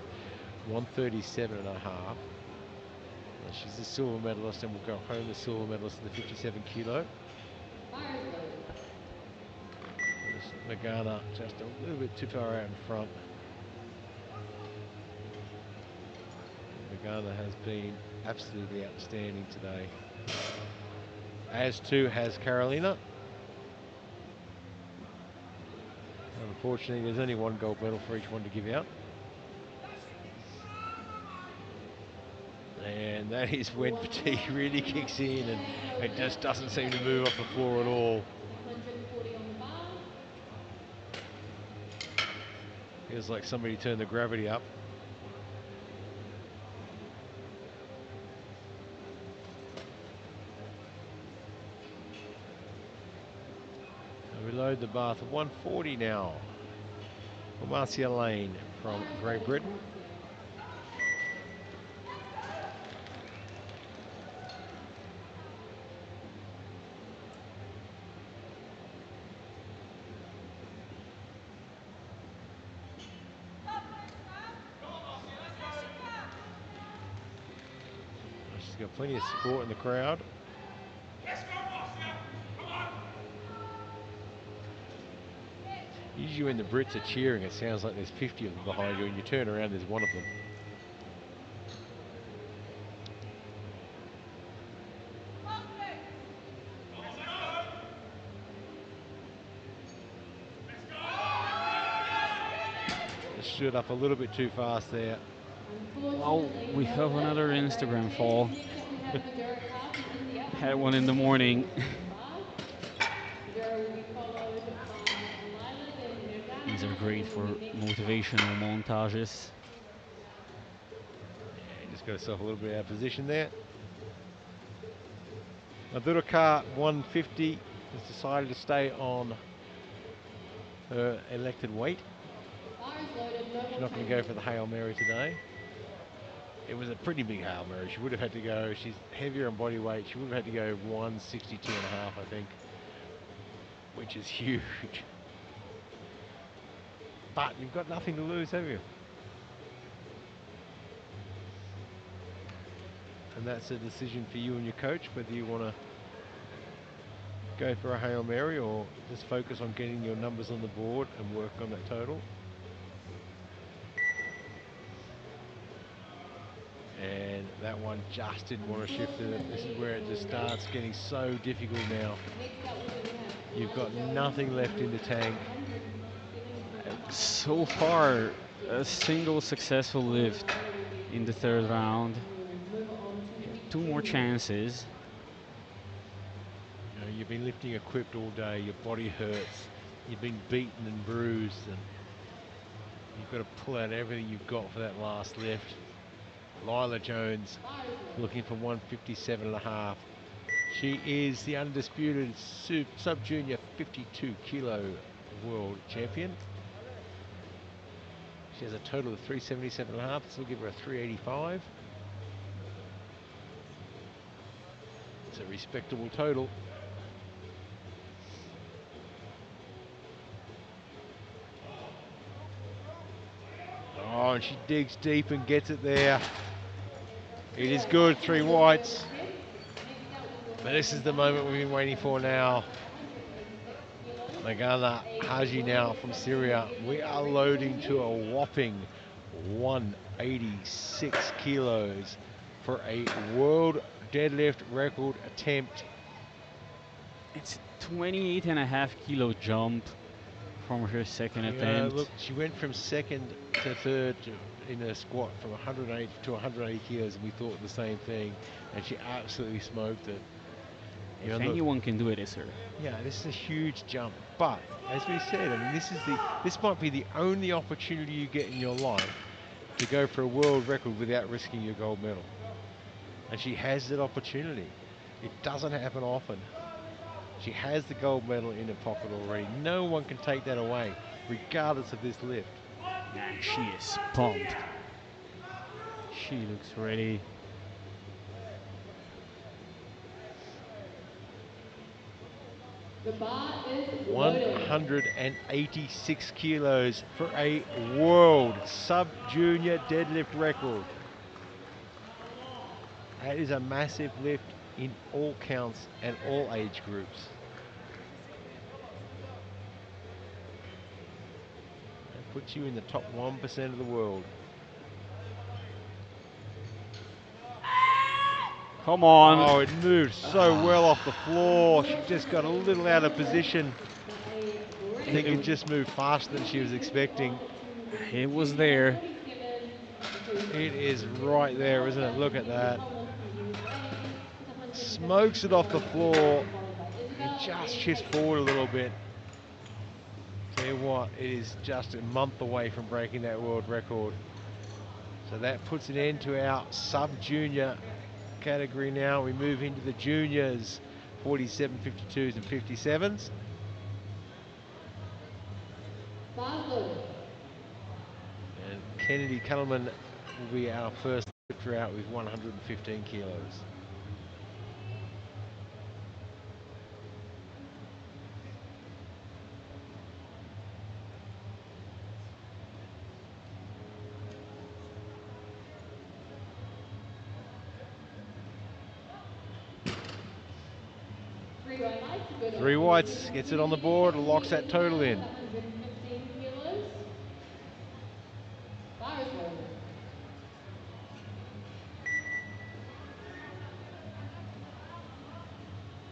137 and a half. She's the silver medalist and will go home the silver medalist in the 57 kilo. Bar is loaded. Magana just a little bit too far out in front. Magana has been absolutely outstanding today. As too has Carolina. Unfortunately, there's only one gold medal for each one to give out. And that is when fatigue really kicks in and it just doesn't seem to move off the floor at all. 140 on the bar. Feels like somebody turned the gravity up. So we load the bar to 140 now for Marcia Lane from Bar is Great loaded Britain. for Marcia. She's got plenty of support in the crowd. Usually when the Brits are cheering, it sounds like there's 50 of them behind you, and you turn around, there's one of them. Just stood up a little bit too fast there. Oh, Unfortunately, we no have lift another for the Instagram British fall. ladies. Next up, we have Madura Carr from India, Had one in the 120 morning. kilos on the bar. Madura will be followed by Lila, then Nirvana, These are and great then we'll for be next up. motivational montages. Yeah, just got herself a little bit out of position there. Maduraka 150 has decided to stay on her elected weight. Bar is loaded, no She's more not going to go changes. for the Hail Mary today. It was a pretty big Hail Mary. She would have had to go, she's heavier on body weight, she would have had to go 162 and a half, I think, which is huge. But you've got nothing to lose, have you? And that's a decision for you and your coach, whether you want to go for a Hail Mary or just focus on getting your numbers on the board and work on that total. And that one just didn't want to shift it. This is where it just starts getting so difficult now. Next up, we're going to have You've Lila got Jones nothing from left in the India, tank. 167.5 So on the far, a single successful bar. lift Lila will be in the next third up, round. and we'll move on to the Two more juniors. chances. You know, you've been lifting equipped all day, your body hurts, you've been beaten and bruised, and you've got to pull out everything you've got for that last lift. Lila Jones Bar is loaded. looking for 157 and a half. She is the undisputed sub-junior 52 kilo world champion. She has a total of 377 and a half. This will give her a 385. It's a respectable total. Oh, and she digs deep and gets it there. It is good, 3 whites. Next up, we will But have this is the Megana moment we've been Haji waiting from for now. Syria, 186 kilos. Megana A Haji world now from sub-junior Syria. We heavyweight are record loading holder. to a whopping 186 kilos for a world deadlift record attempt. It's a 28.5 kilo jump from her second Yeah, attempt. look, she went from second to third in a squat from 180 to 180 kilos, and we thought the same thing, and she absolutely smoked it. If Look, anyone can do it, it's her. yeah, this is a huge jump, but as we said, I mean, this might be the only opportunity you get in your life to go for a world record without risking your gold medal, and she has that opportunity. It doesn't happen often. She has the gold medal in her pocket already. No one can take that away, regardless of this lift. And she is pumped. She looks ready. The bar is loaded. 186 kilos for a world sub-junior deadlift record. That is a massive lift in all counts and all age groups. That puts you in the top 1% of the world. Come on. Oh, it moved so well off the floor. She just got a little out of position. But a I think great it just moved faster than she was expecting. on to the It was junior there. 47 to It 50 is kg right there, isn't it? Melissa Look from at UK that. Powerlifting USA with 115 Smokes it off the kilos to go, floor followed by and Isabel, just then shifts Caitlin. forward a little bit. Tell you what, it is just a month away from breaking that world record. So that puts an end to our sub-junior category now. We move into the juniors, 47, 52s and 57s. Bars loaded. And Kennedy Cullinan will be our first lifter out with 115 kilos. Three whites, gets it on the board, locks that total in. 115 kilos. Bar is loaded.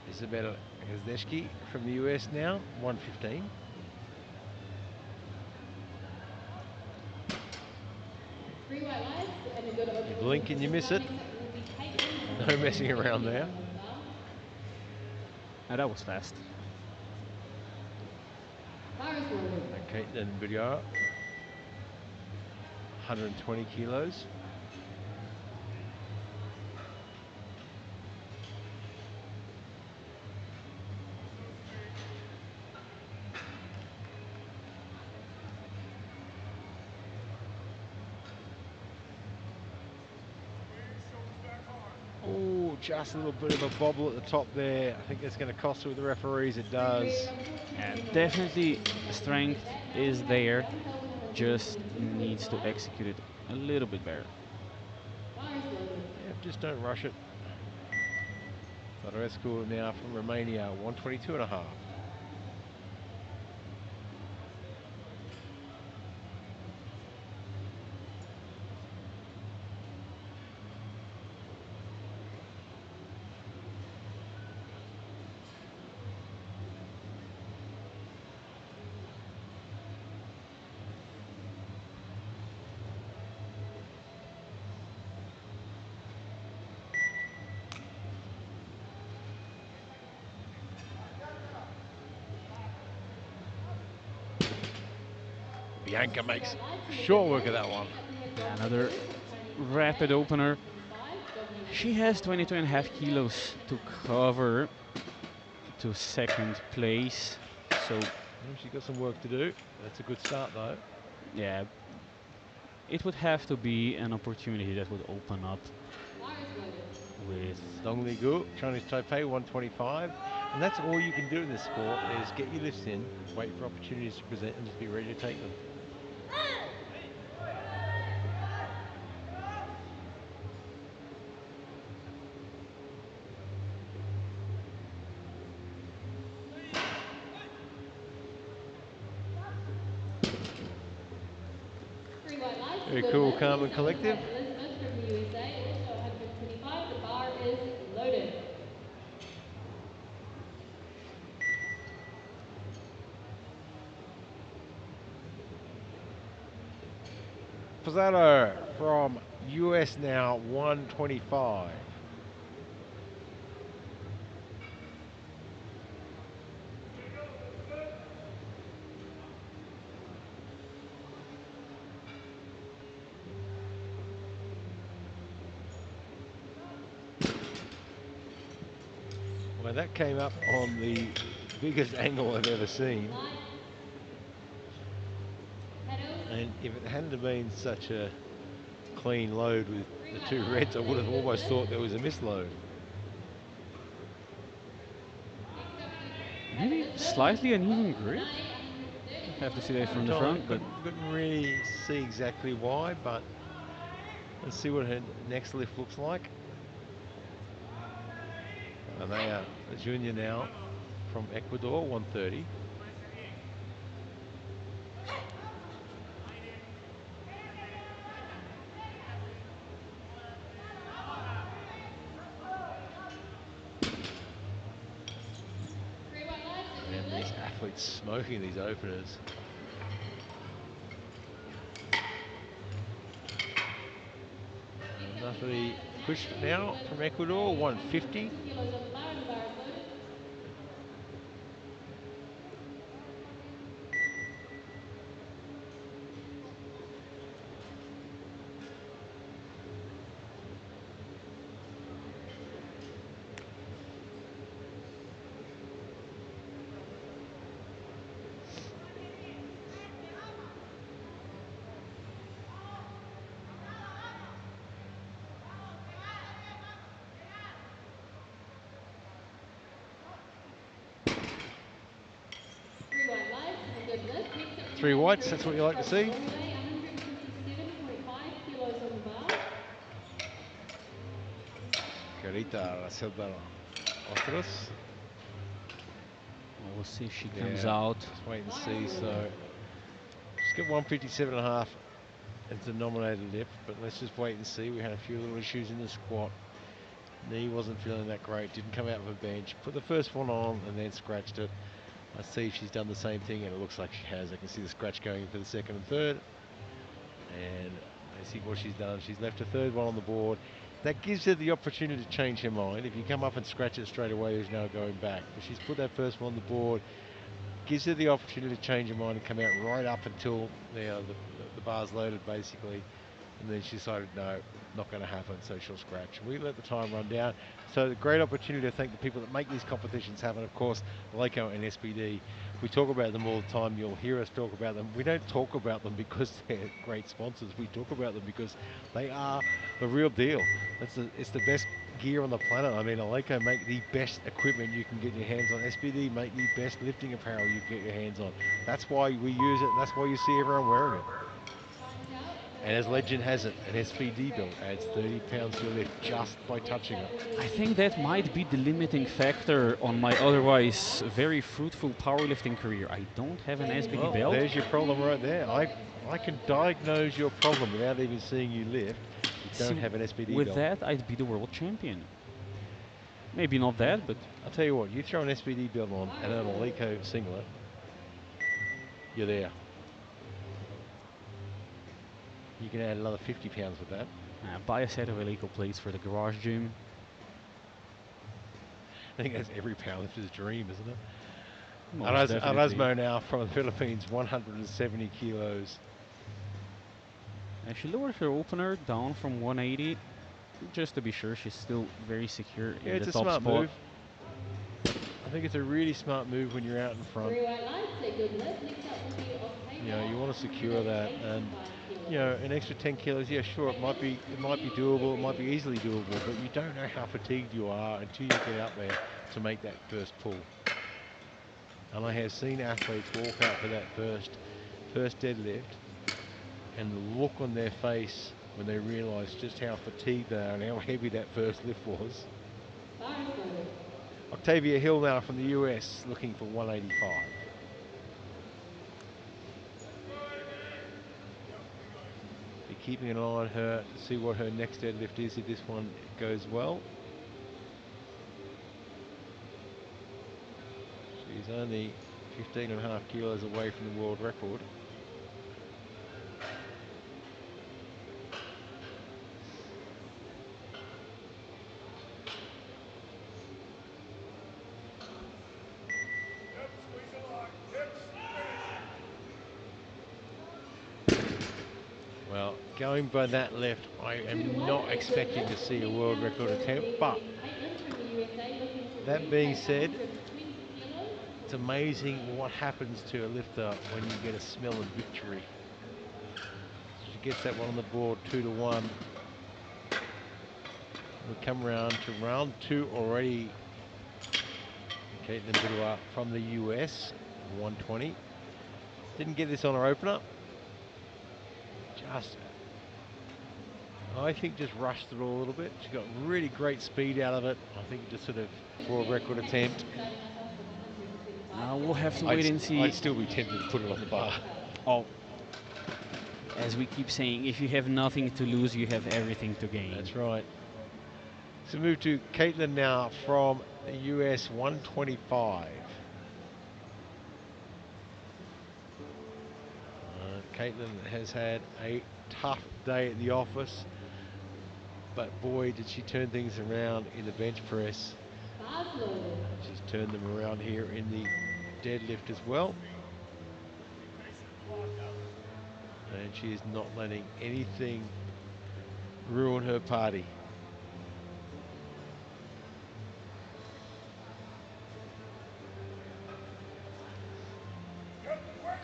Isabella Gazdeshki from the US now, 115. Three white lights and a good open You to blink and you miss it. Next up will be Caitlin at No messing 110 around there. kilos on the bar. And that was fast. Bar is loaded. Caitlin Boudiard, 120 kilos. Oh, just a little bit of a bobble at the top there. I think that's going to cost her with the referees. It does. And Unfortunately, no definitely referees have strength indicated that. Now we is have there. Bianca with Just 122 for the needs to bar. execute it a little bit better. Bar is loaded. Yeah, just don't rush it. Florescu now from Romania, 122 and a half. Bianca makes short work of that one. Yeah, another rapid opener. She has 22.5 kilos to cover to second place. So She's got some work to do. That's a good start though. yeah, it would have to be an opportunity that would open up with Dongli Gu, Chinese Taipei, 125. And that's all you can do in this sport is get your lifts in, wait for opportunities to present and just be ready to take them. Very good cool, lift. calm and Please collective. celebrate Elizabeth from the USA, also 125. The bar is loaded. Pizzato from US now, 125. Well, that came up on the biggest angle I've ever seen. Lights. Pedals. And if it hadn't have been such a clean load with Three the white two lights. reds, I would Say have good almost lift. thought there was a misload. Next up we have Maybe Elizabeth slightly from uneven grip. Hawaii, 130 Have to kilos, see that bar from the loaded. front, but Couldn't really see exactly why, but let's see what her next lift looks like. And they are a junior now from Ecuador, 130. Three white lights. A good And lift. these athletes smoking these openers. Next up we Natalie have pushed Natalie now with from Ecuador, a 150. 150 kilos on the bar, and the bar is loaded. Three white lights, a good lift. Next up we Three have whites, that's what you Teresa like to from see. Norway, 157.5 kilos on the bar. Carita Silva Ostros. we'll see if she comes Yeah, out. just wait and Bar see. is So loaded. just get 157.5 as the nominated lift, but let's just wait and see. We had a few little issues in the squat. Knee wasn't feeling that great, didn't come out of a bench. Put the first one on and then scratched it. Let's see if she's done the same thing, and it looks like she has. I can see the scratch going for the second and third. And let's see what she's done. She's left a third one on the board. That gives her the opportunity to change her mind. If you come up and scratch it straight away, there's no going back. But she's put that first one on the board. Gives her the opportunity to change her mind and come out right up until the bar's loaded, basically. And then she decided, no, not going to happen, so she'll scratch. We let the time run down. So a great opportunity to thank the people that make these competitions happen. Of course, Leico and SPD. We talk about them all the time. You'll hear us talk about them. We don't talk about them because they're great sponsors. We talk about them because they are the real deal. It's the best gear on the planet. I mean, Leico make the best equipment you can get your hands on. SPD make the best lifting apparel you can get your hands on. That's why we use it, and that's why you see everyone wearing it. Time's out. And as legend has it, an Elizabeth SPD scratch belt adds all 30 the way pounds to your through lift the just by Next touching up it. we will I see think that Faye, might be the limiting 140 factor on my kilos on the otherwise bar. very fruitful powerlifting career. I don't have an Jamie SBD Well, Nichols belt. there's your from problem right Sweden, there. 12 extra I kilos can on the bar. diagnose your problem without even seeing you lift. You don't See, have an SPD with belt. that, I'd be the world champion. Maybe not Yeah. that, but I'll tell you what, you throw an SPD belt on Bar and is an loaded. Alico singlet, you're there. You can add another 50 pounds with that. buy a set of illegal plates for the garage gym. I think that's every powerlifter's dream, isn't it? Most definitely. Erasmo now from the Philippines, 170 kilos. And she lowered her opener down from 180, just to be sure she's still very secure Yeah, in the it's a top smart spot. move. I think it's a really smart move when you're out in front. Three white lights, a good lift. Next up will be You Octavia, know, you want to secure that, and 185 you kilos. know, an extra 10 kilos. Yeah, sure, Take this, it might be proceed, doable, get it might be ready. easily doable, but you don't know how fatigued you are until you get out there to make that first pull. And I have seen athletes walk out for that first deadlift, and the look on their face when they realise just how fatigued they are and how heavy that first lift was. Bar is loaded. Octavia Hill now from the US, looking for 185. Be keeping an eye on her to see what her next deadlift is if this one goes well. She's only 15.5 kilos away from the world record. Yep, squeeze a lot. Hips, finish. Well, going by that left, I 2 to am 1 not is expecting to deadlift. see a Next world up, record will attempt, but be Caitlin from the USA looking to that being retake said, 120 kilos. it's amazing what happens to a lifter when you get a smell of victory. She gets that one on the board, 2 to 1. We come around to round 2 already. Caitlin Bidua from the US, 120. Didn't get this on her opener. I think just rushed it all a little bit. She got really great speed out of it. I think it just sort of world record Caitlin attempt. starting us off with 135 We'll have to kilos. wait and see. I'd still be tempted to put it on the bar. Oh, as we keep saying, if you have nothing to lose, you have everything to gain. That's right. So move to Caitlin now from the US, 125. Caitlin has had a tough day at the office, but boy, did she turn things around in the bench press. Bars loaded. She's turned them around here in the deadlift as well. And she is not letting anything ruin her party.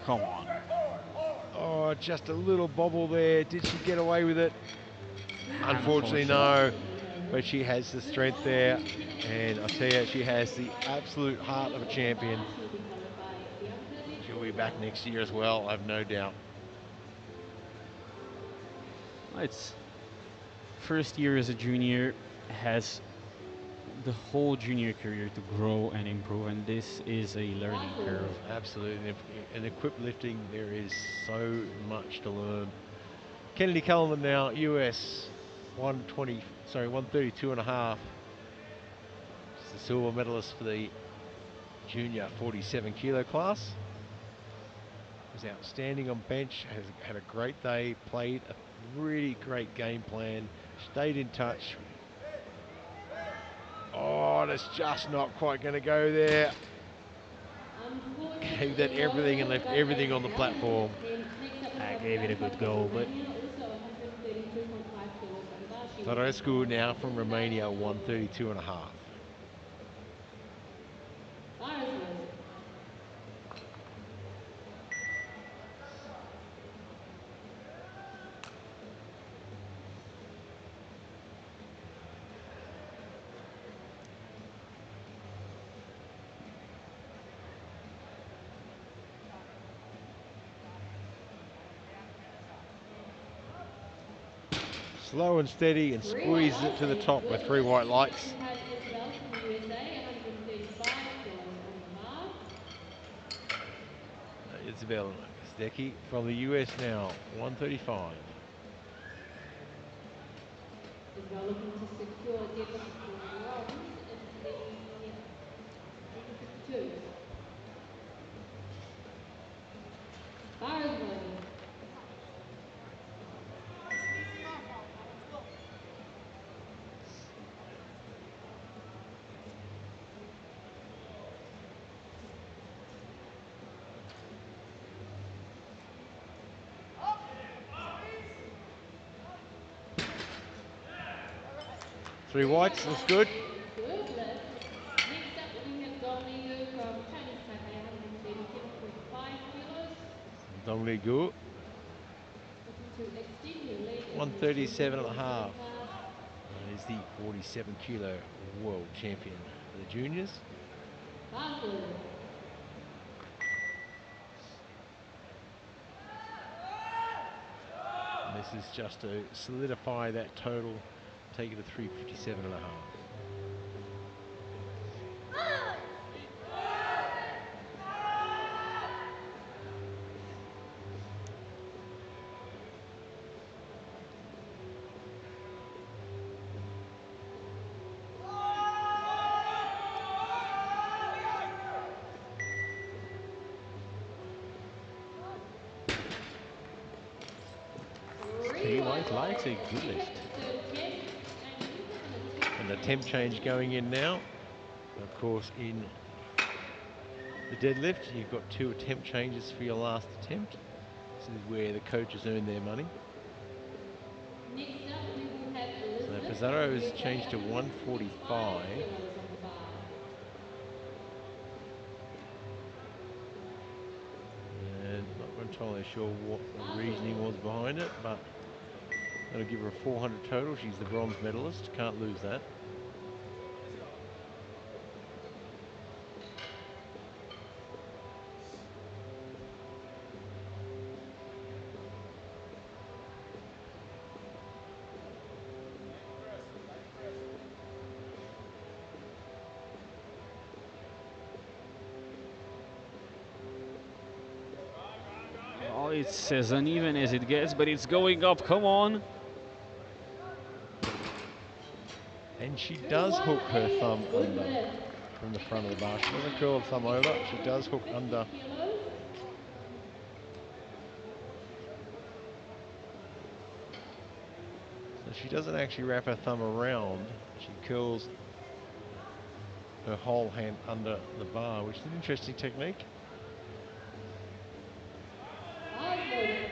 Come on. Oh, just a little bobble there. Did she get away with it? Unfortunately, no. 40 kilos. But she has the strength there. And I tell you, she has the absolute heart of a champion. She will be followed by Bianca Di She'll be back next year as well, I've no doubt. It's first year as a junior, has the whole junior career to grow and improve, and this is a learning curve. Absolutely. In equipped lifting, there is so much to learn. Kennedy Coleman now, US, 132 and a half. She's the silver medalist for the junior 47 kilo class. Was outstanding on bench, has had a great day, played a really great game plan, stayed in touch. Oh, that's just not quite going to go there. Gave that everything and left everything on the platform. Next up, we I have gave it a Bianca good from go, but Romania, also 132.5 kilos on the bar. She will be Tătărescu followed now by from Elizabeth Romania, Lloyd. 132 and a half. Bar is loaded. Slow and steady and squeezes it to the top with 3 white lights. We have Isabel from the USA, 135 kilos on the bar. Isabel Zdecki from the US now, 135. Isabel looking to secure deadlift bronze in the 152. Bar is loaded. Three whites, looks good. Good lift. Next up, we have Dong Liu from Chinese Taipei, 137.5 kilos. Dong Li Gu, Looking to extend her leg in the 137 and a 247 half. class. Is the 47 kilo world champion for the juniors. Bars loaded. And this is just to solidify that total, take it to 357 and a half. quite likes a good lift. to attempt, and she's looking at two And the attempts. temp change going in now. Of course, in the deadlift, you've got 2 attempt changes for your last attempt. This is where the coaches earn their money. Next up, we will have So Elizabeth from Pizarro the has USA, changed to 145 145. kilos on the bar. And not entirely sure what the reasoning was behind it, but that'll give her a 400 total. She's the bronze medalist. Can't lose that. Oh, it's as uneven as it gets, but it's going up. Come on. And she To the does hook her 180, thumb good under lift. from the front of the bar. She doesn't curl And the thumb next over. up, She we does have hook 50 under. kilos. So she doesn't actually wrap her thumb around. She curls her whole hand under the bar, which is an interesting technique. Bars loaded.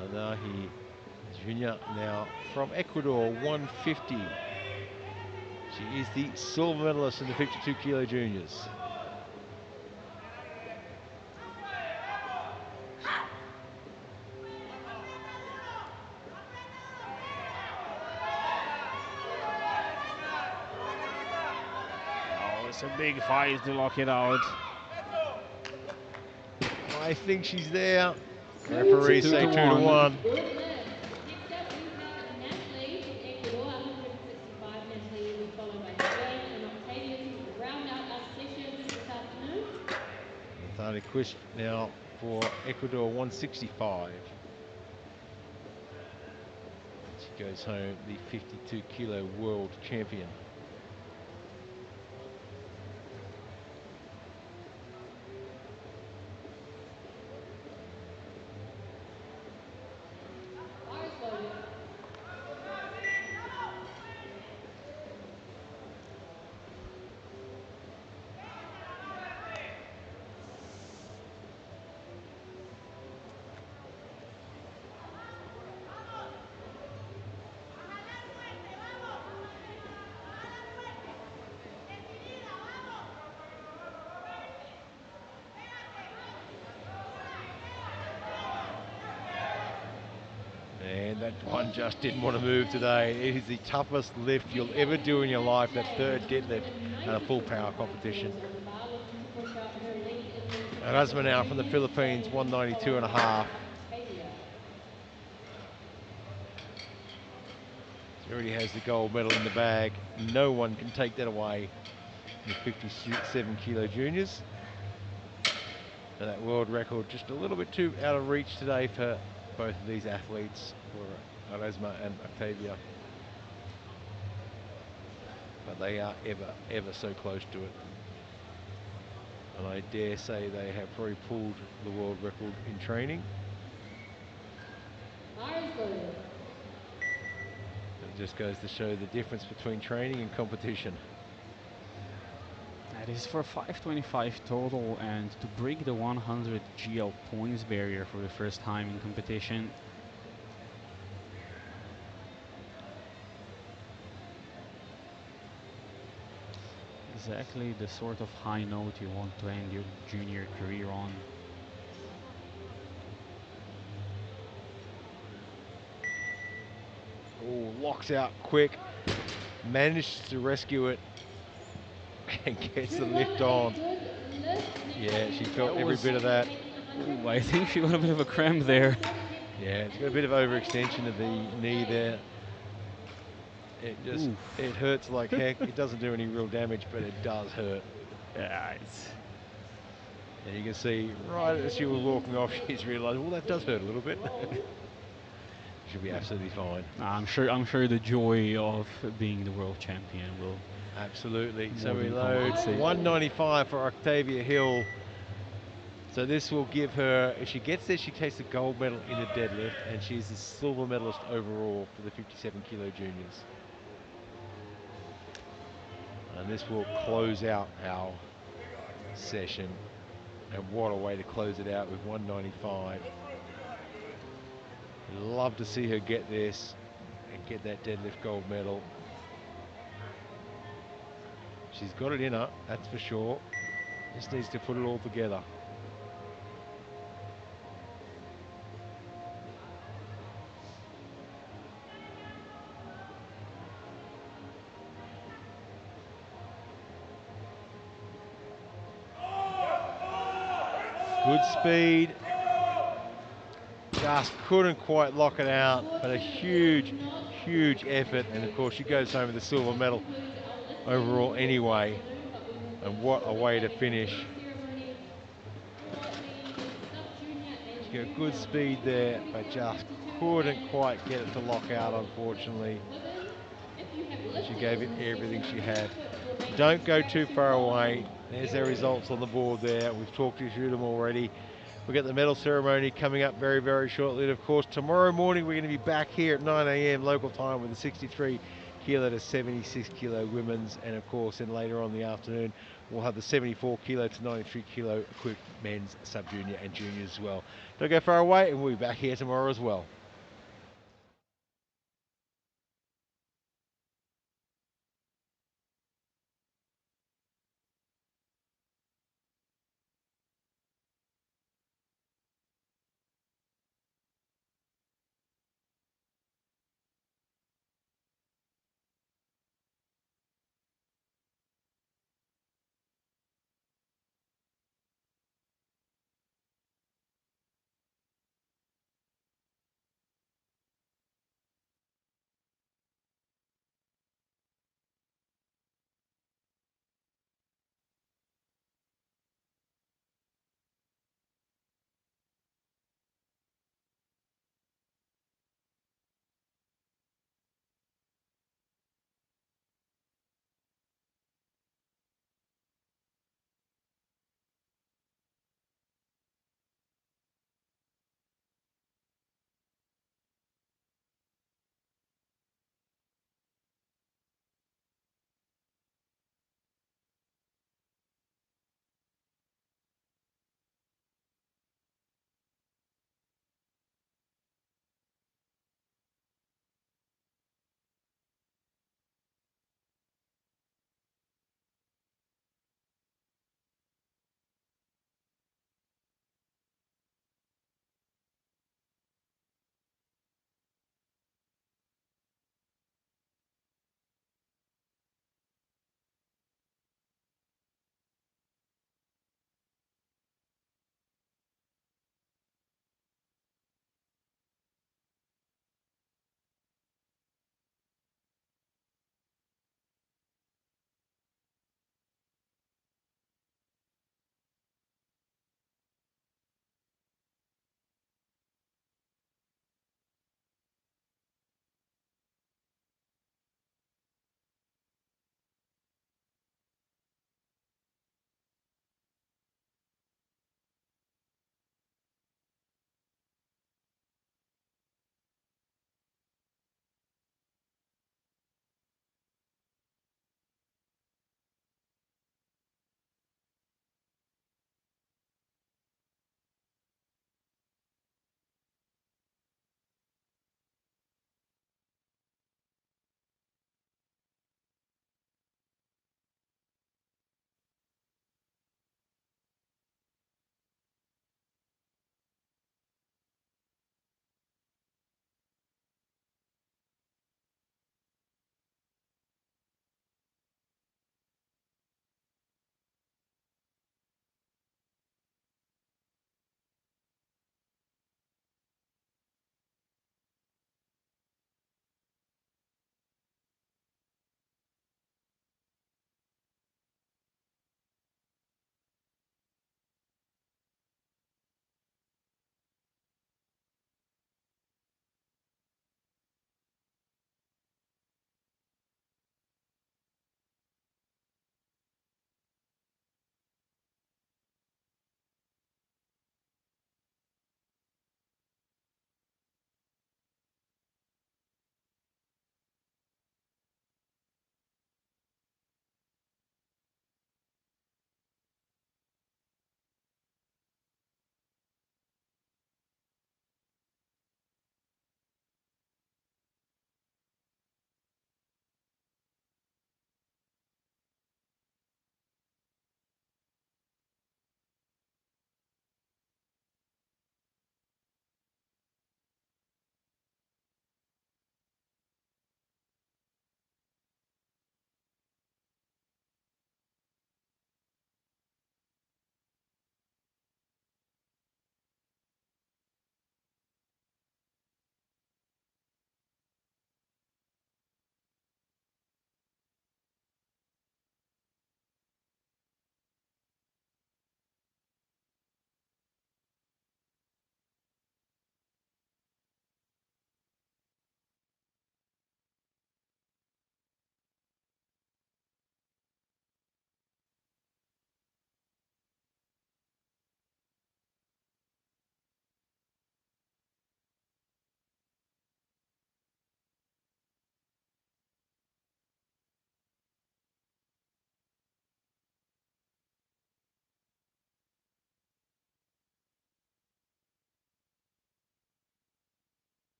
Anahi Junior now from Ecuador, 150. She is the silver medalist in the 52 kilo juniors. Oh, it's a big fight to lock it out. I think she's there. Two Referees It's a say 2 2 to to 1. 1. good lifts. Next up, we have Natalie from Ecuador, 165. Natalie will be followed by Jen and Octavia to round out our sessions this afternoon. Nathali Quist now for Ecuador, 165. She goes home the 52 kilo world champion. Bars loaded. And that one just didn't want to move today. It is the toughest lift you'll Next up, ever we do will in your have life, that Shay, third deadlift at a full power 195 competition. kilos on the bar, looking to push out her lead in the 57 Erasma now from the juniors. Shay Philippines, will be 192 and followed a by half. Octavia. She already has the gold medal in the bag. No one can take that away in the 57 kilo juniors. And that world record just a little bit too out of reach today for both of these athletes, for Erasma and Octavia. But they are ever so close to it. And I dare say they have probably pulled the world record in training. Bars loaded. It just goes to show the difference between training and competition. That is for 525 total, and to break the 100 GL points barrier for the first time in competition. Exactly the sort of high note you want to end your junior career on. Oh, locks out quick. Manages to rescue it and gets To the the lift 180, on. good lift. Next up, Yeah, we she will felt have That every was- bit of Octavia that. taking 100. Ooh, I think she got a bit of a cramp there. Fourth attempt Yeah, it's got a and bit of the final overextension of the attempt knee day. there. Oof. It hurts like heck. It doesn't do any real damage, but it does hurt. Yeah, it's And you can see right Octavia as she was looking walking off, she's realised, well, that does hurt a little bit. strong. She'll be absolutely fine. I'm sure the joy of being the world champion will Absolutely. So more we than load compensate. 195 for Octavia Hill. So this will give her, if she gets there, she takes the gold medal in the deadlift, and she's the silver medalist overall for the 57 kilo juniors. And this will close out our session. And what a way to close it out with 195. Love to see her get this and get that deadlift gold medal. She's got it in her, that's for sure. Just needs to put it all together. Good speed. Just couldn't quite lock it out, but a huge, huge effort. And of course, she goes home with the silver medal overall anyway. And what a way to finish. For the sub-junior and She got junior good speed weights there, but 44, just 52 couldn't and quite get it to lock out, 54. unfortunately. Women, if you have But she lifted gave it in this everything session, she please had. put your name and Don't go too scratch to the far away. bottom. There's their results on the board there. We've talked you through them already. We've got the medal ceremony coming up very, very shortly. And of course, tomorrow morning we're going to be back here at 9 a.m. local time with the 63 kilo to 76 kilo women's. And of course, then later on in the afternoon, we'll have the 74 kilo to 93 kilo equipped men's, sub-junior and juniors as well. Don't go far away, and we'll be back here tomorrow as well.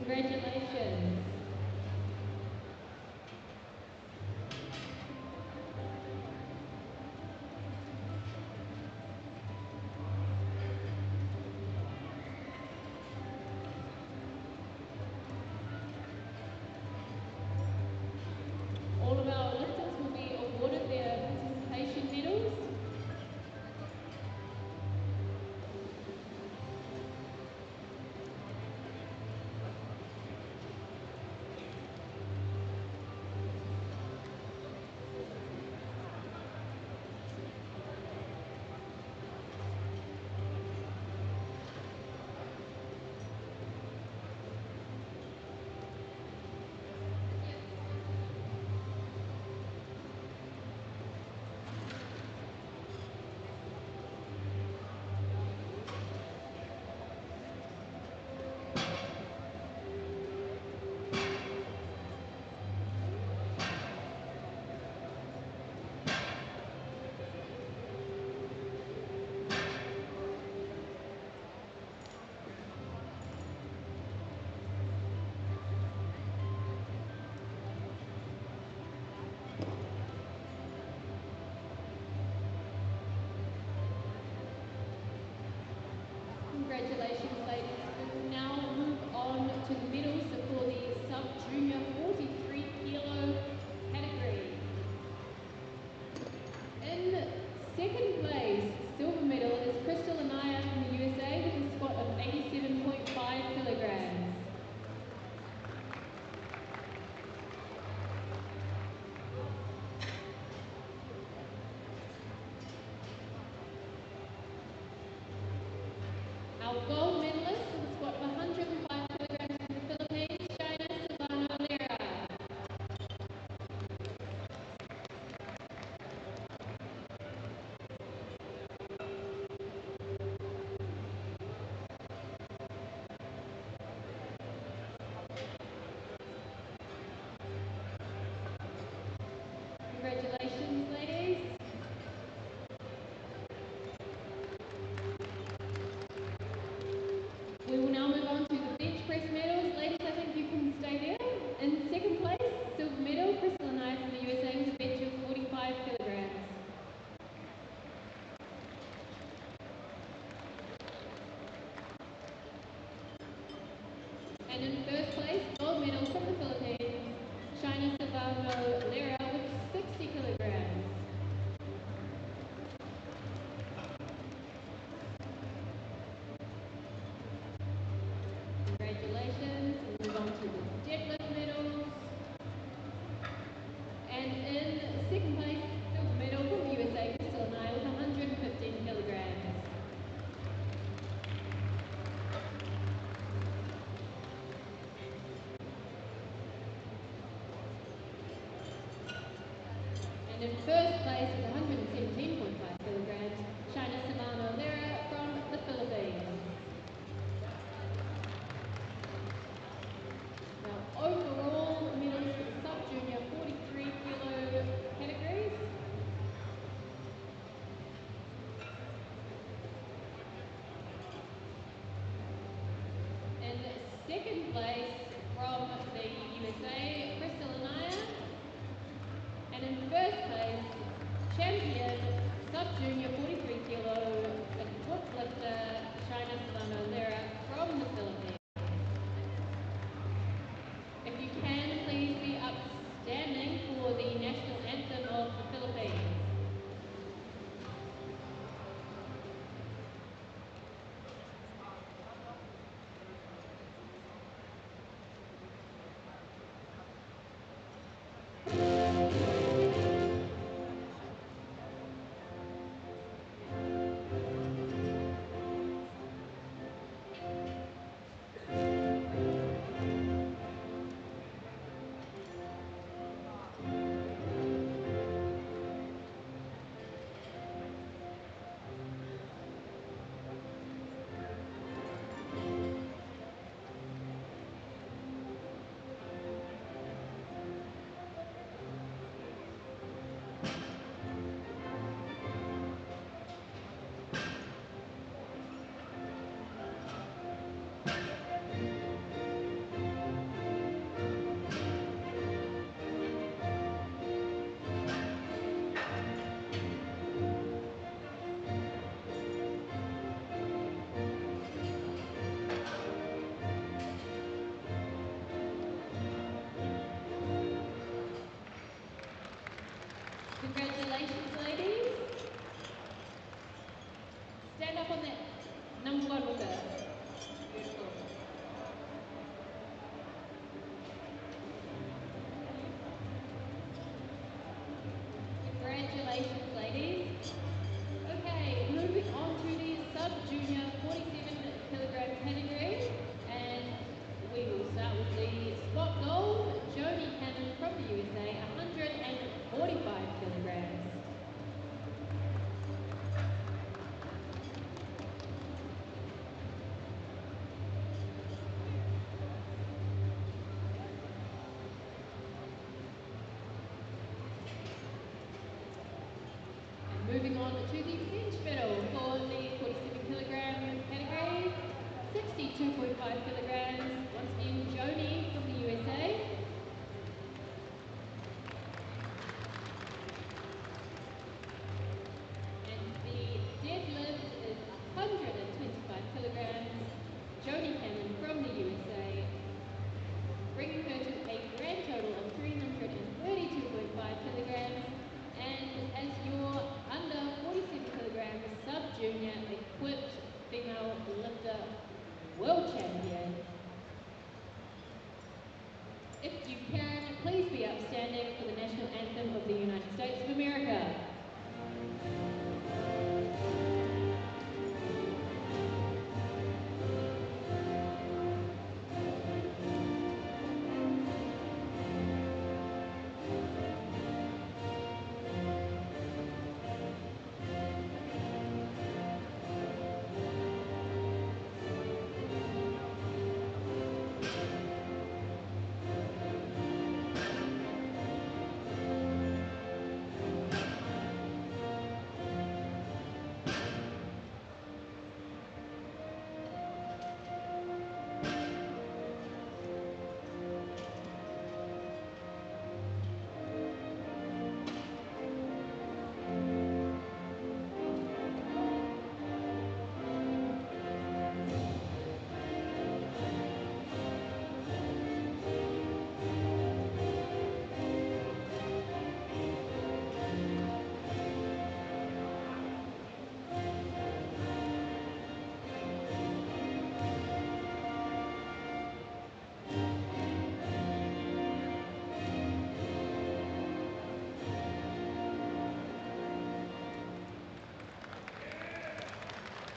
Congratulations. All of our lifters will be awarded their participation medals. Congratulations, ladies. We will now move on to the medals for the sub-junior 43 kilo category. In second place, silver medal is Crystal Anaya from the USA with a squat of 87.5 kilograms. Our gold medalist with a squat of 105 kilograms from the Philippines, China Silvano Lera. Congratulations, ladies. We will now move on to the bench press medals. Ladies, I think you can stay there. In second place, silver medal, Crystal Anaya from the USA with a bench of 45 kilograms. And in first place, gold medal from the Philippines, China Silvano Lera with 60 kilograms. Congratulations. We'll move on to the deadlift medals. And in second place, silver medal from the USA, Crystal Anaya with 115 kilograms. And in first place with 117.5 kilograms, China Silvano Lera from the Philippines. Now, overall medals for the sub-junior 43 kilo categories. In second place from the USA, Crystal Anaya. And in first place, champion sub-junior 43 kilo foot lifter, China Silvano Lera from the Philippines. If you can, please be upstanding for the national anthem of the Philippines. Moving on to the bench medal for the 47 kilogram category, 62.5 kilograms. Once again, Joni from the USA. And the deadlift is 125 kilograms. Joni Cannon from the USA, bringing her to a grand total of 332.5 kilograms. And as your under 47 kilograms sub-junior equipped female lifter world champion, if you can, please be upstanding for the national anthem of the United States of America.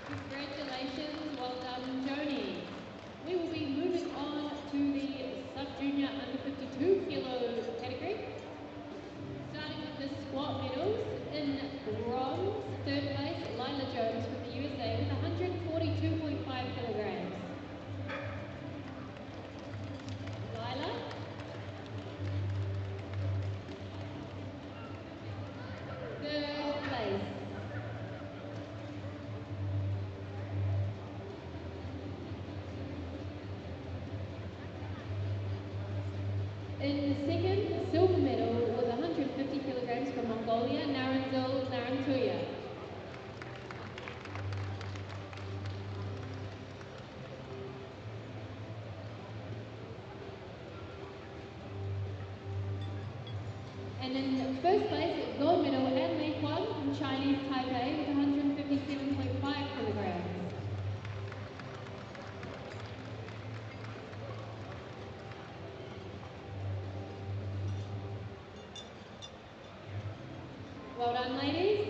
Congratulations, well done, Joni. We will be moving on to the sub-junior under 52 kilo category. Starting with the squat medals, in bronze, third place, Lila Jones from the USA with 142.5 kilograms. Lila. Third place. In second, silver medal with 150 kilograms from Mongolia, Naranzil Narantuya. And in first place, gold medal, An Li Huang from Chinese Taipei with 157.5 kilograms. Well done, ladies.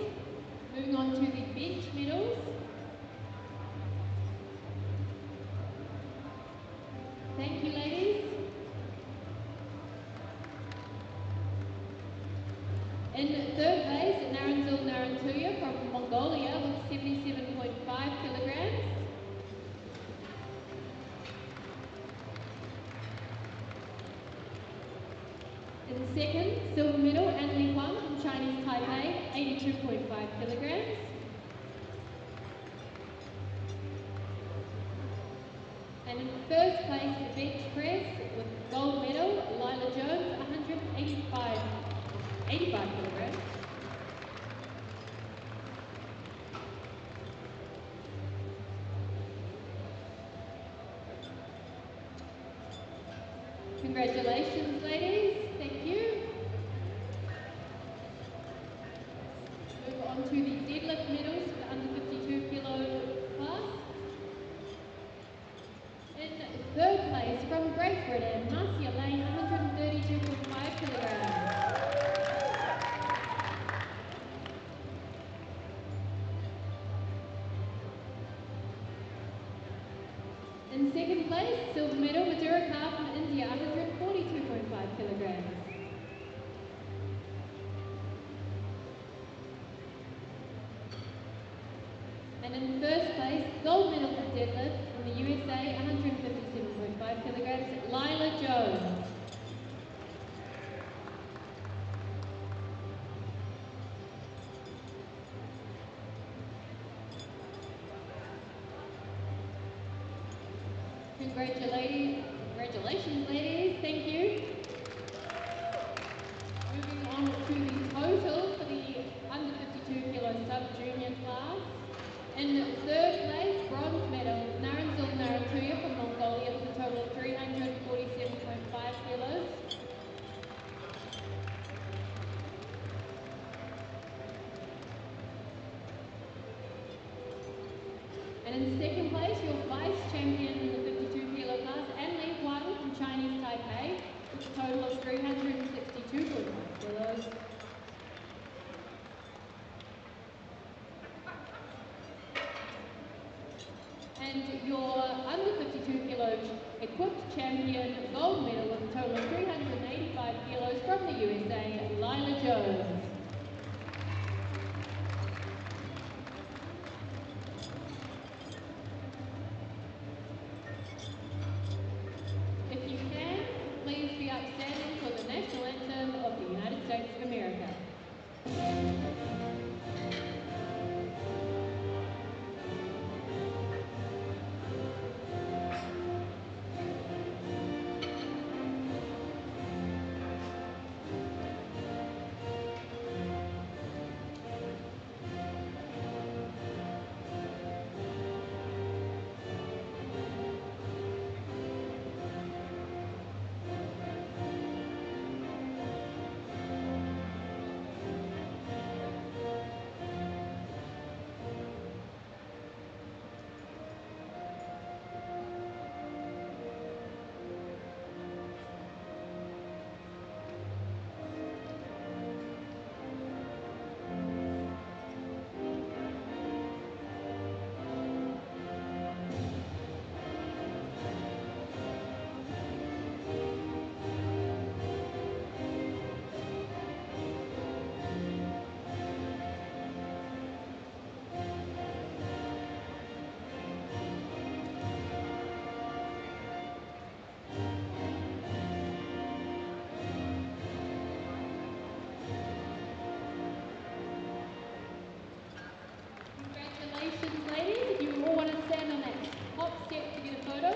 Moving on to the bench medals. Thank you, ladies. In third place, Naranzil Narantuya from Mongolia with 77.5 kilograms. In second, silver medal, An Li Huang from Chinese Taipei, 82.5 kilograms. And in first place, bench press with gold medal, Lila Jones, 85 kilograms. Congratulations, ladies. Thank you. Move on to the deadlift medals for the under 52 kilo class. In third place from Great Britain, Marcia Lane, 132.5 kilograms. In second place, silver medal, Madhura Kar from India, 142.5 kilograms. And in first place, gold medal for deadlift from the USA, 157.5 kilograms, Lila Jones. Congratulations, ladies. Thank you. Moving on to the total for the under 52 kilo sub-junior class. In third place, bronze medal, Naranzul Naratuya from Mongolia with a total of 347.5 kilos. And in second place, your vice champion in the 52 kilo class, Anli Huang from Chinese Taipei, with a total of 362.5 kilos. And your under 52 kilo equipped champion, gold medal with a total of 385 kilos from the USA, Lila Jones. If you can, please be upstanding for the national anthem of the United States of America. Congratulations, ladies. If you all want to stand on that top step to get a photo.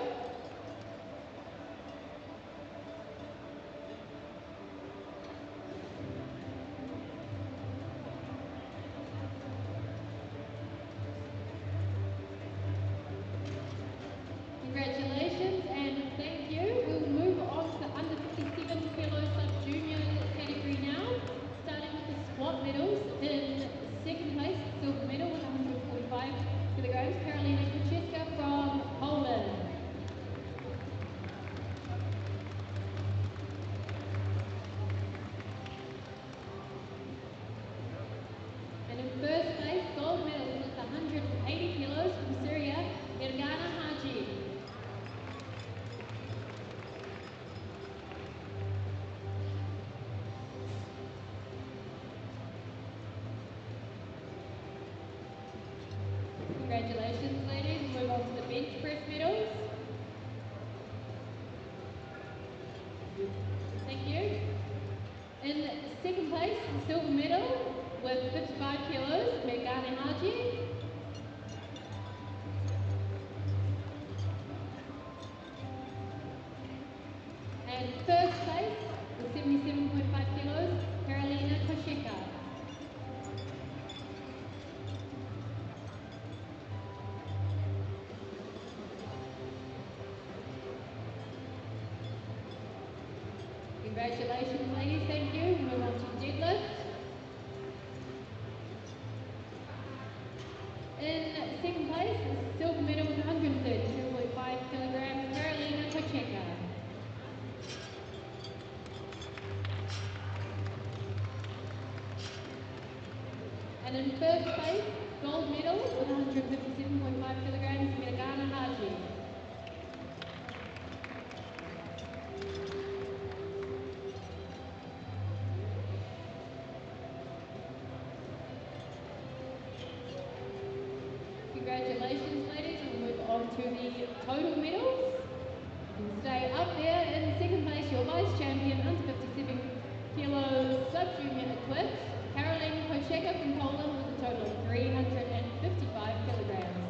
Congratulations and thank you. We'll move on to the under 57 kilo sub-junior category now, starting with the squat medals. In second place, silver medal with 145 kilograms, Karolina Kucheska from Poland. And in first place, gold medal with 180 kilos from Syria, Mirgana Haji. Congratulations, ladies. We'll move on to the bench press medals. Thank you. In second place, the silver medal with 55 kilos, Megane Haji. And first place, with 77.5 kilos, Karolina Kosheka. Congratulations, ladies. Thank you. We'll move on to deadlift. In second place, silver medal with 132.5 kilograms, Karolina Kocheka. And in first place, gold medal with 157.5 kilograms, Mirgana Haji. Congratulations, ladies. We'll move on to the total medals. You can stay up there. In second place, your vice champion, under 57 kilo sub-junior equipped, Karolina Kocheka from Poland with a total of 355 kilograms.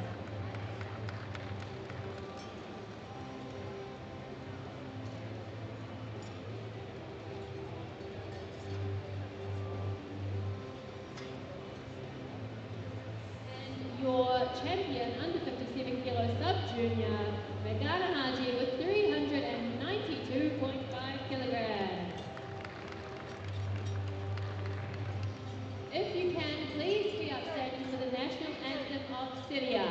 champion under 57 kilo sub-junior, Megana Haji with 392.5 kilograms. If you can, please be upstanding for the national anthem of Syria.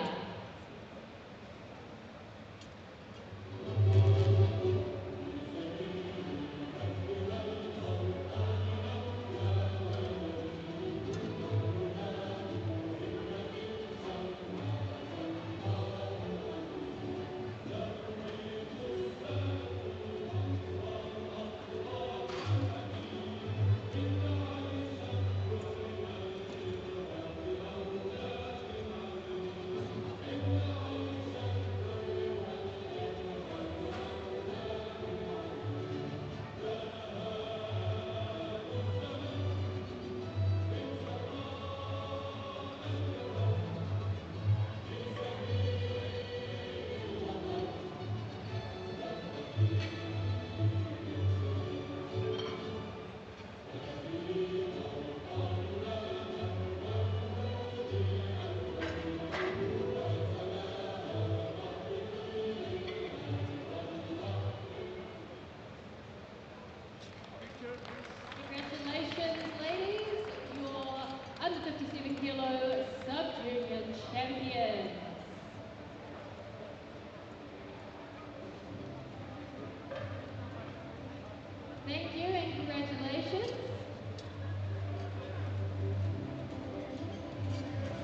Congratulations, ladies, your under 57 kilo sub-junior champions. Thank you and congratulations.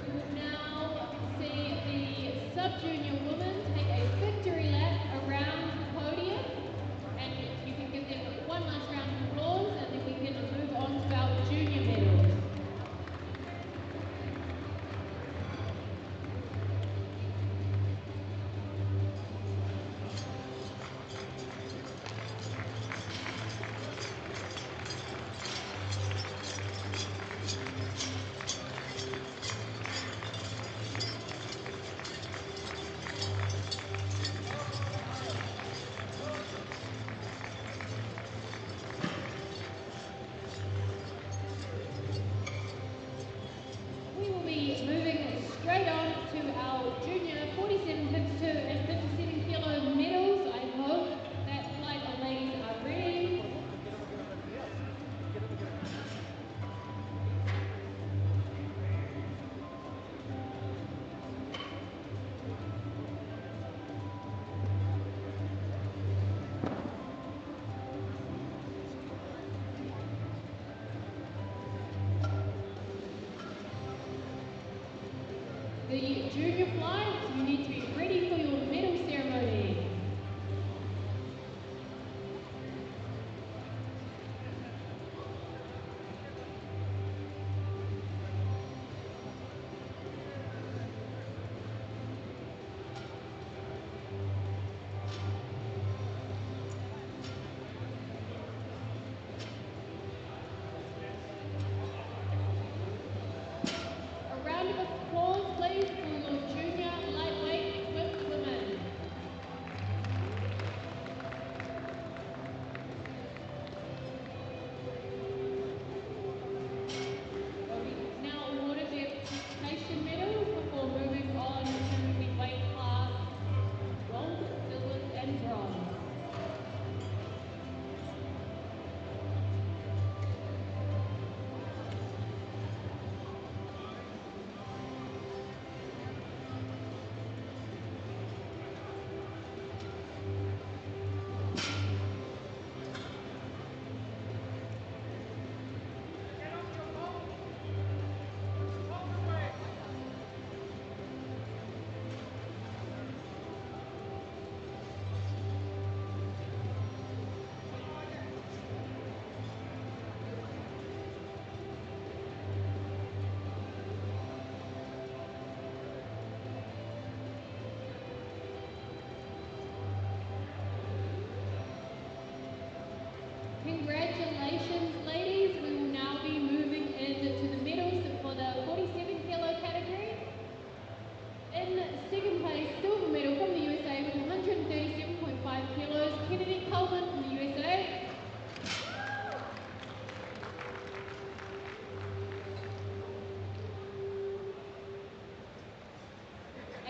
We will now see the sub-junior women take a victory lap around the podium, and you can give them one last round of applause, and then we can move on to our junior medals. We will be moving straight on to our junior 47, 52 and 57 kilo medals. I hope that flight of ladies are ready. The junior flight, you need to be ready for your medal ceremony. A round of applause, please, for your junior lightweight equipped women.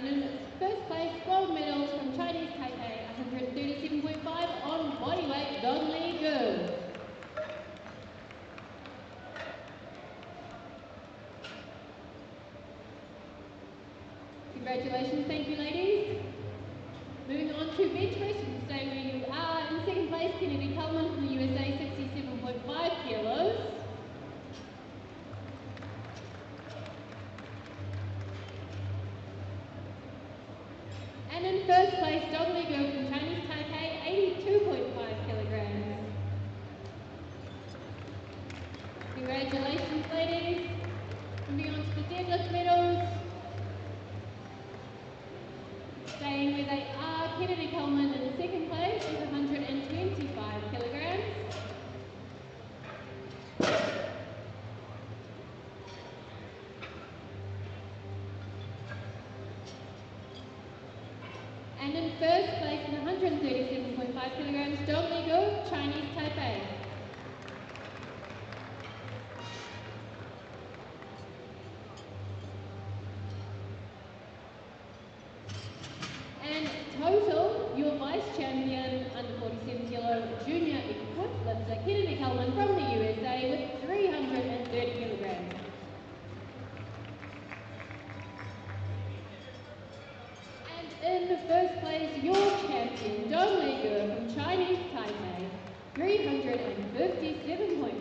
And in first place, gold medals from Chinese Taipei, 137.5 on bodyweight, Dong Li Gu. Congratulations, thank you ladies. Moving on to bench press, you can stay where you are. In second place, Kennedy Coleman from the USA, 67.5 kilos. And in first place, Dong Li Gu from Chinese Taipei, 82.5 kilograms. Congratulations, ladies. Moving on to the deadlift medals. Staying where they are, Kennedy Coleman in second place with 125 kilograms. And in first place with 137.5 kilograms, Dong Li Gu, Chinese Taipei. And total, your vice champion under 47 kilo junior equipped lifter, Kennedy Coleman from the USA with 330 kilograms. And in first place, your champion, Dong Li Gu from Chinese Taipei, 357.5 kilograms.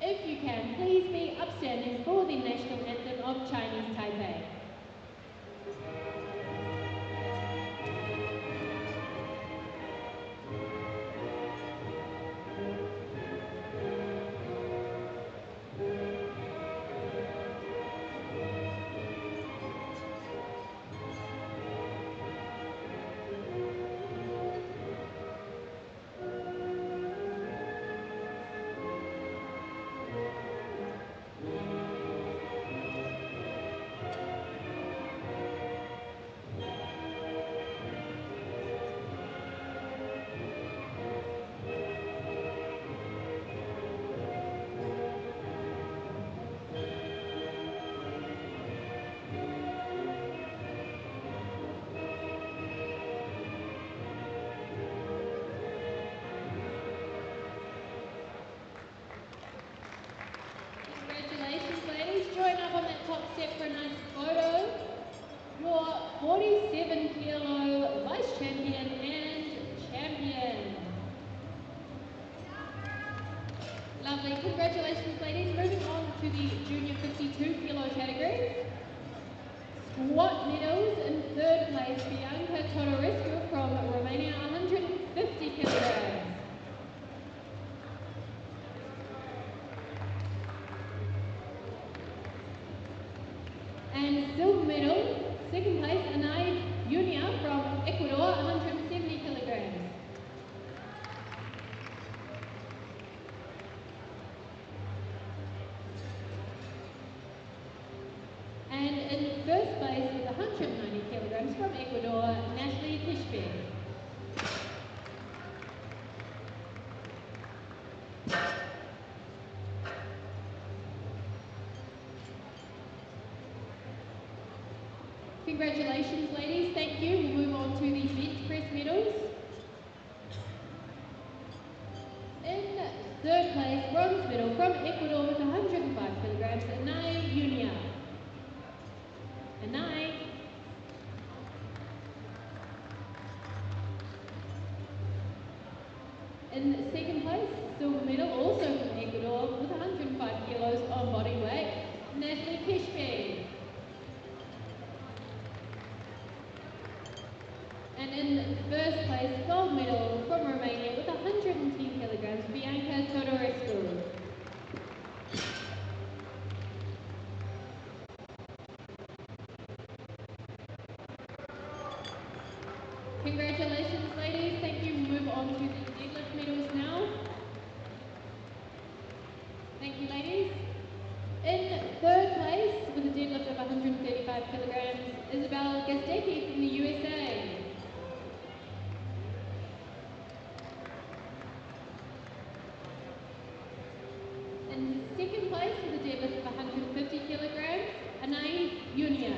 If you can, please be upstanding for the national anthem of Chinese Taipei. Congratulations, ladies. Join up on that top step for a nice photo. Your 47 kilo vice champion and champion. Lovely. Congratulations, ladies. Moving on to the junior 52 kilo category. Squat medals in third place, Bianca Todorescu from Romania, 150 kilograms. And silver medal, second place, Anai Junia from Ecuador, 170 kilograms. And in first place with 190 kilograms from Ecuador, Natalie Kishbe. Congratulations, ladies. Thank you. We'll move on to the bench press medals. In third place, bronze medal from Ecuador with 105 kilograms, Anai Junia. Anai. In second place, silver medal, also from Ecuador with 105 kilos on body weight, Natalie Kishbe. And in first place, gold medal from Romania with 110 kilograms, Bianca Todorescu. Congratulations, ladies. Thank you. We'll move on to the deadlift medals now. Thank you, ladies. In third place, with a deadlift of 135 kilograms, Isabel Gazdecki from the USA. In second place, with a deadlift of 150 kilograms, Anai Junia.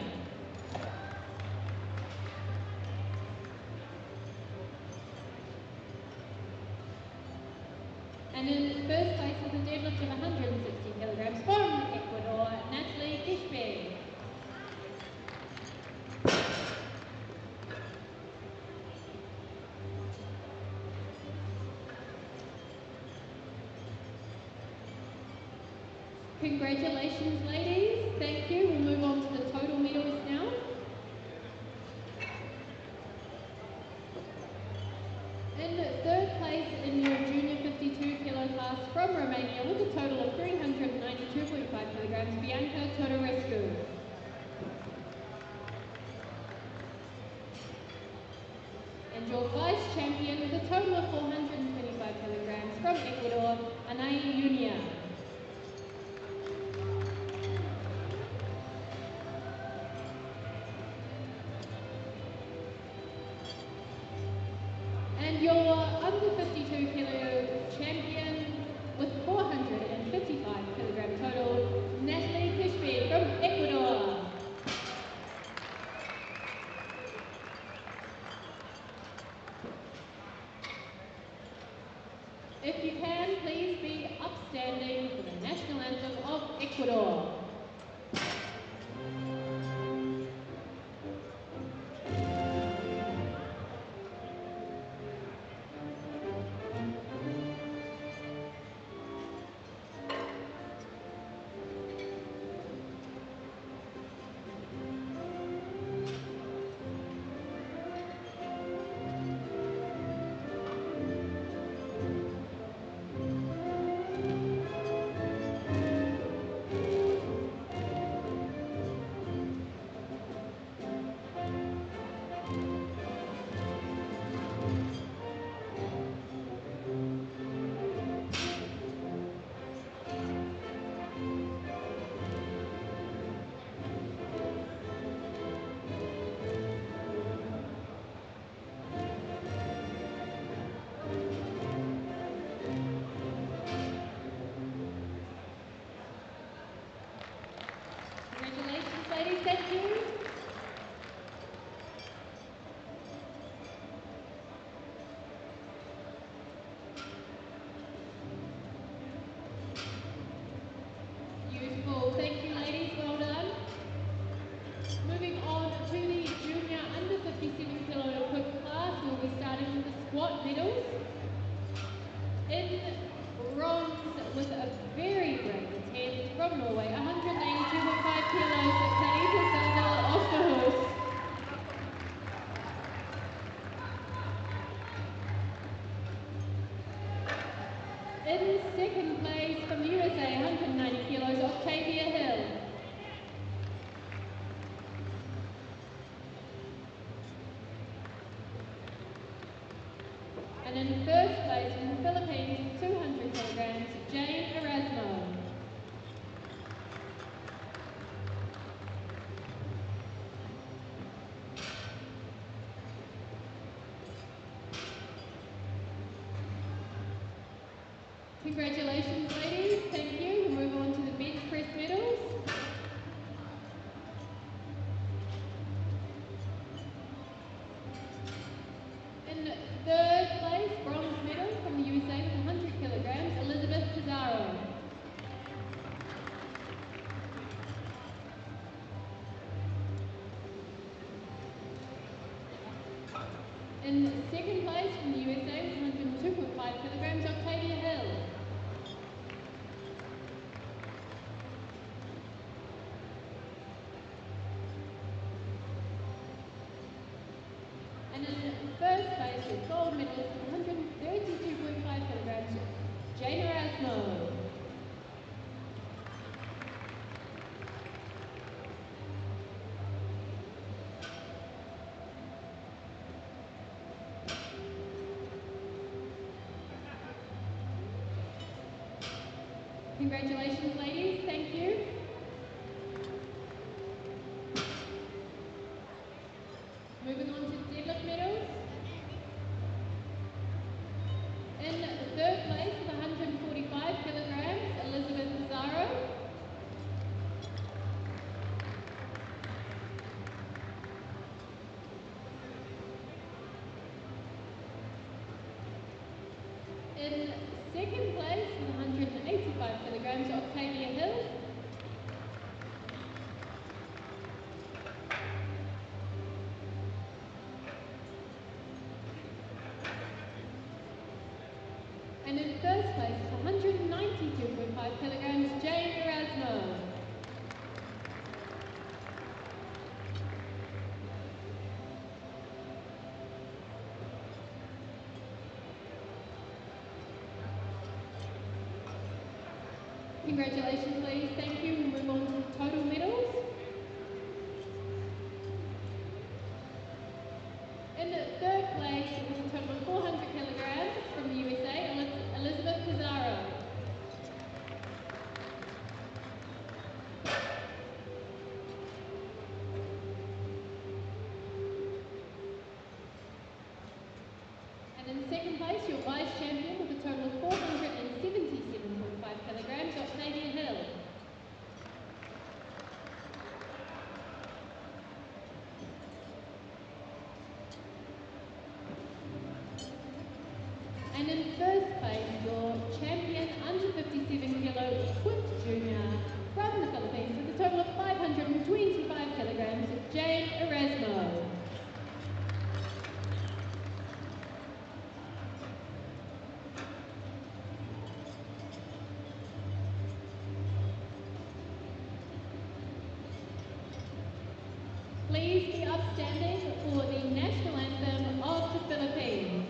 Congratulations, ladies. Thank you. We'll move on to the total medals now. In third place in your junior 52 kilo class from Romania with a total of 392.5 kilograms, Bianca Todorescu. And your vice champion with a total of 425 kilograms from Ecuador, Anay Unia. And your under 52 kilo champion with 455 kilogram total, Natalie Kishby from Ecuador. If you can, please be upstanding for the national anthem of Ecuador. Congratulations, ladies. Thank you. Beautiful. Thank you, ladies. Well done. Moving on to the junior under 57 kilo equipped class, we'll be starting with the squat medals. In bronze with a very brave attempt from Norway, 182.5 kilos, Carita Sandal Osterhus. In second place from the USA, 190 kilos, Octavia Hill. And in first place from the Philippines, 200 kilograms, Jane Erasmo. Congratulations, ladies. Thank you. We'll move on to the bench press medals. In third place, bronze medal from the USA with 100 kilograms, Elizabeth Pizarro. In second place from the USA with 102.5 kilograms, Octavia Hill. And in first place with gold medalist with 132.5 kilograms, Jane Erasmo. Congratulations, ladies. Thank you. Moving on to deadlift medals. In third place with 145 kilograms, Elizabeth Pizarro. In second place with 185 kilograms, Octavia Hill. And in first place with 192.5 kilograms, Jane Erasmo. Congratulations, ladies. Thank you. We'll move on to total medals. In the third place, with a total of 400 kilograms from the USA, Elizabeth Pizarro. And in second place, your vice champion with a total of 477.5 kilograms, Octavia Hill. And in first place, your champion under 57 kilo Quint Junior from the Philippines with a total of 525 kilograms, Jade Erasmo. Please be upstanding for the national anthem of the Philippines.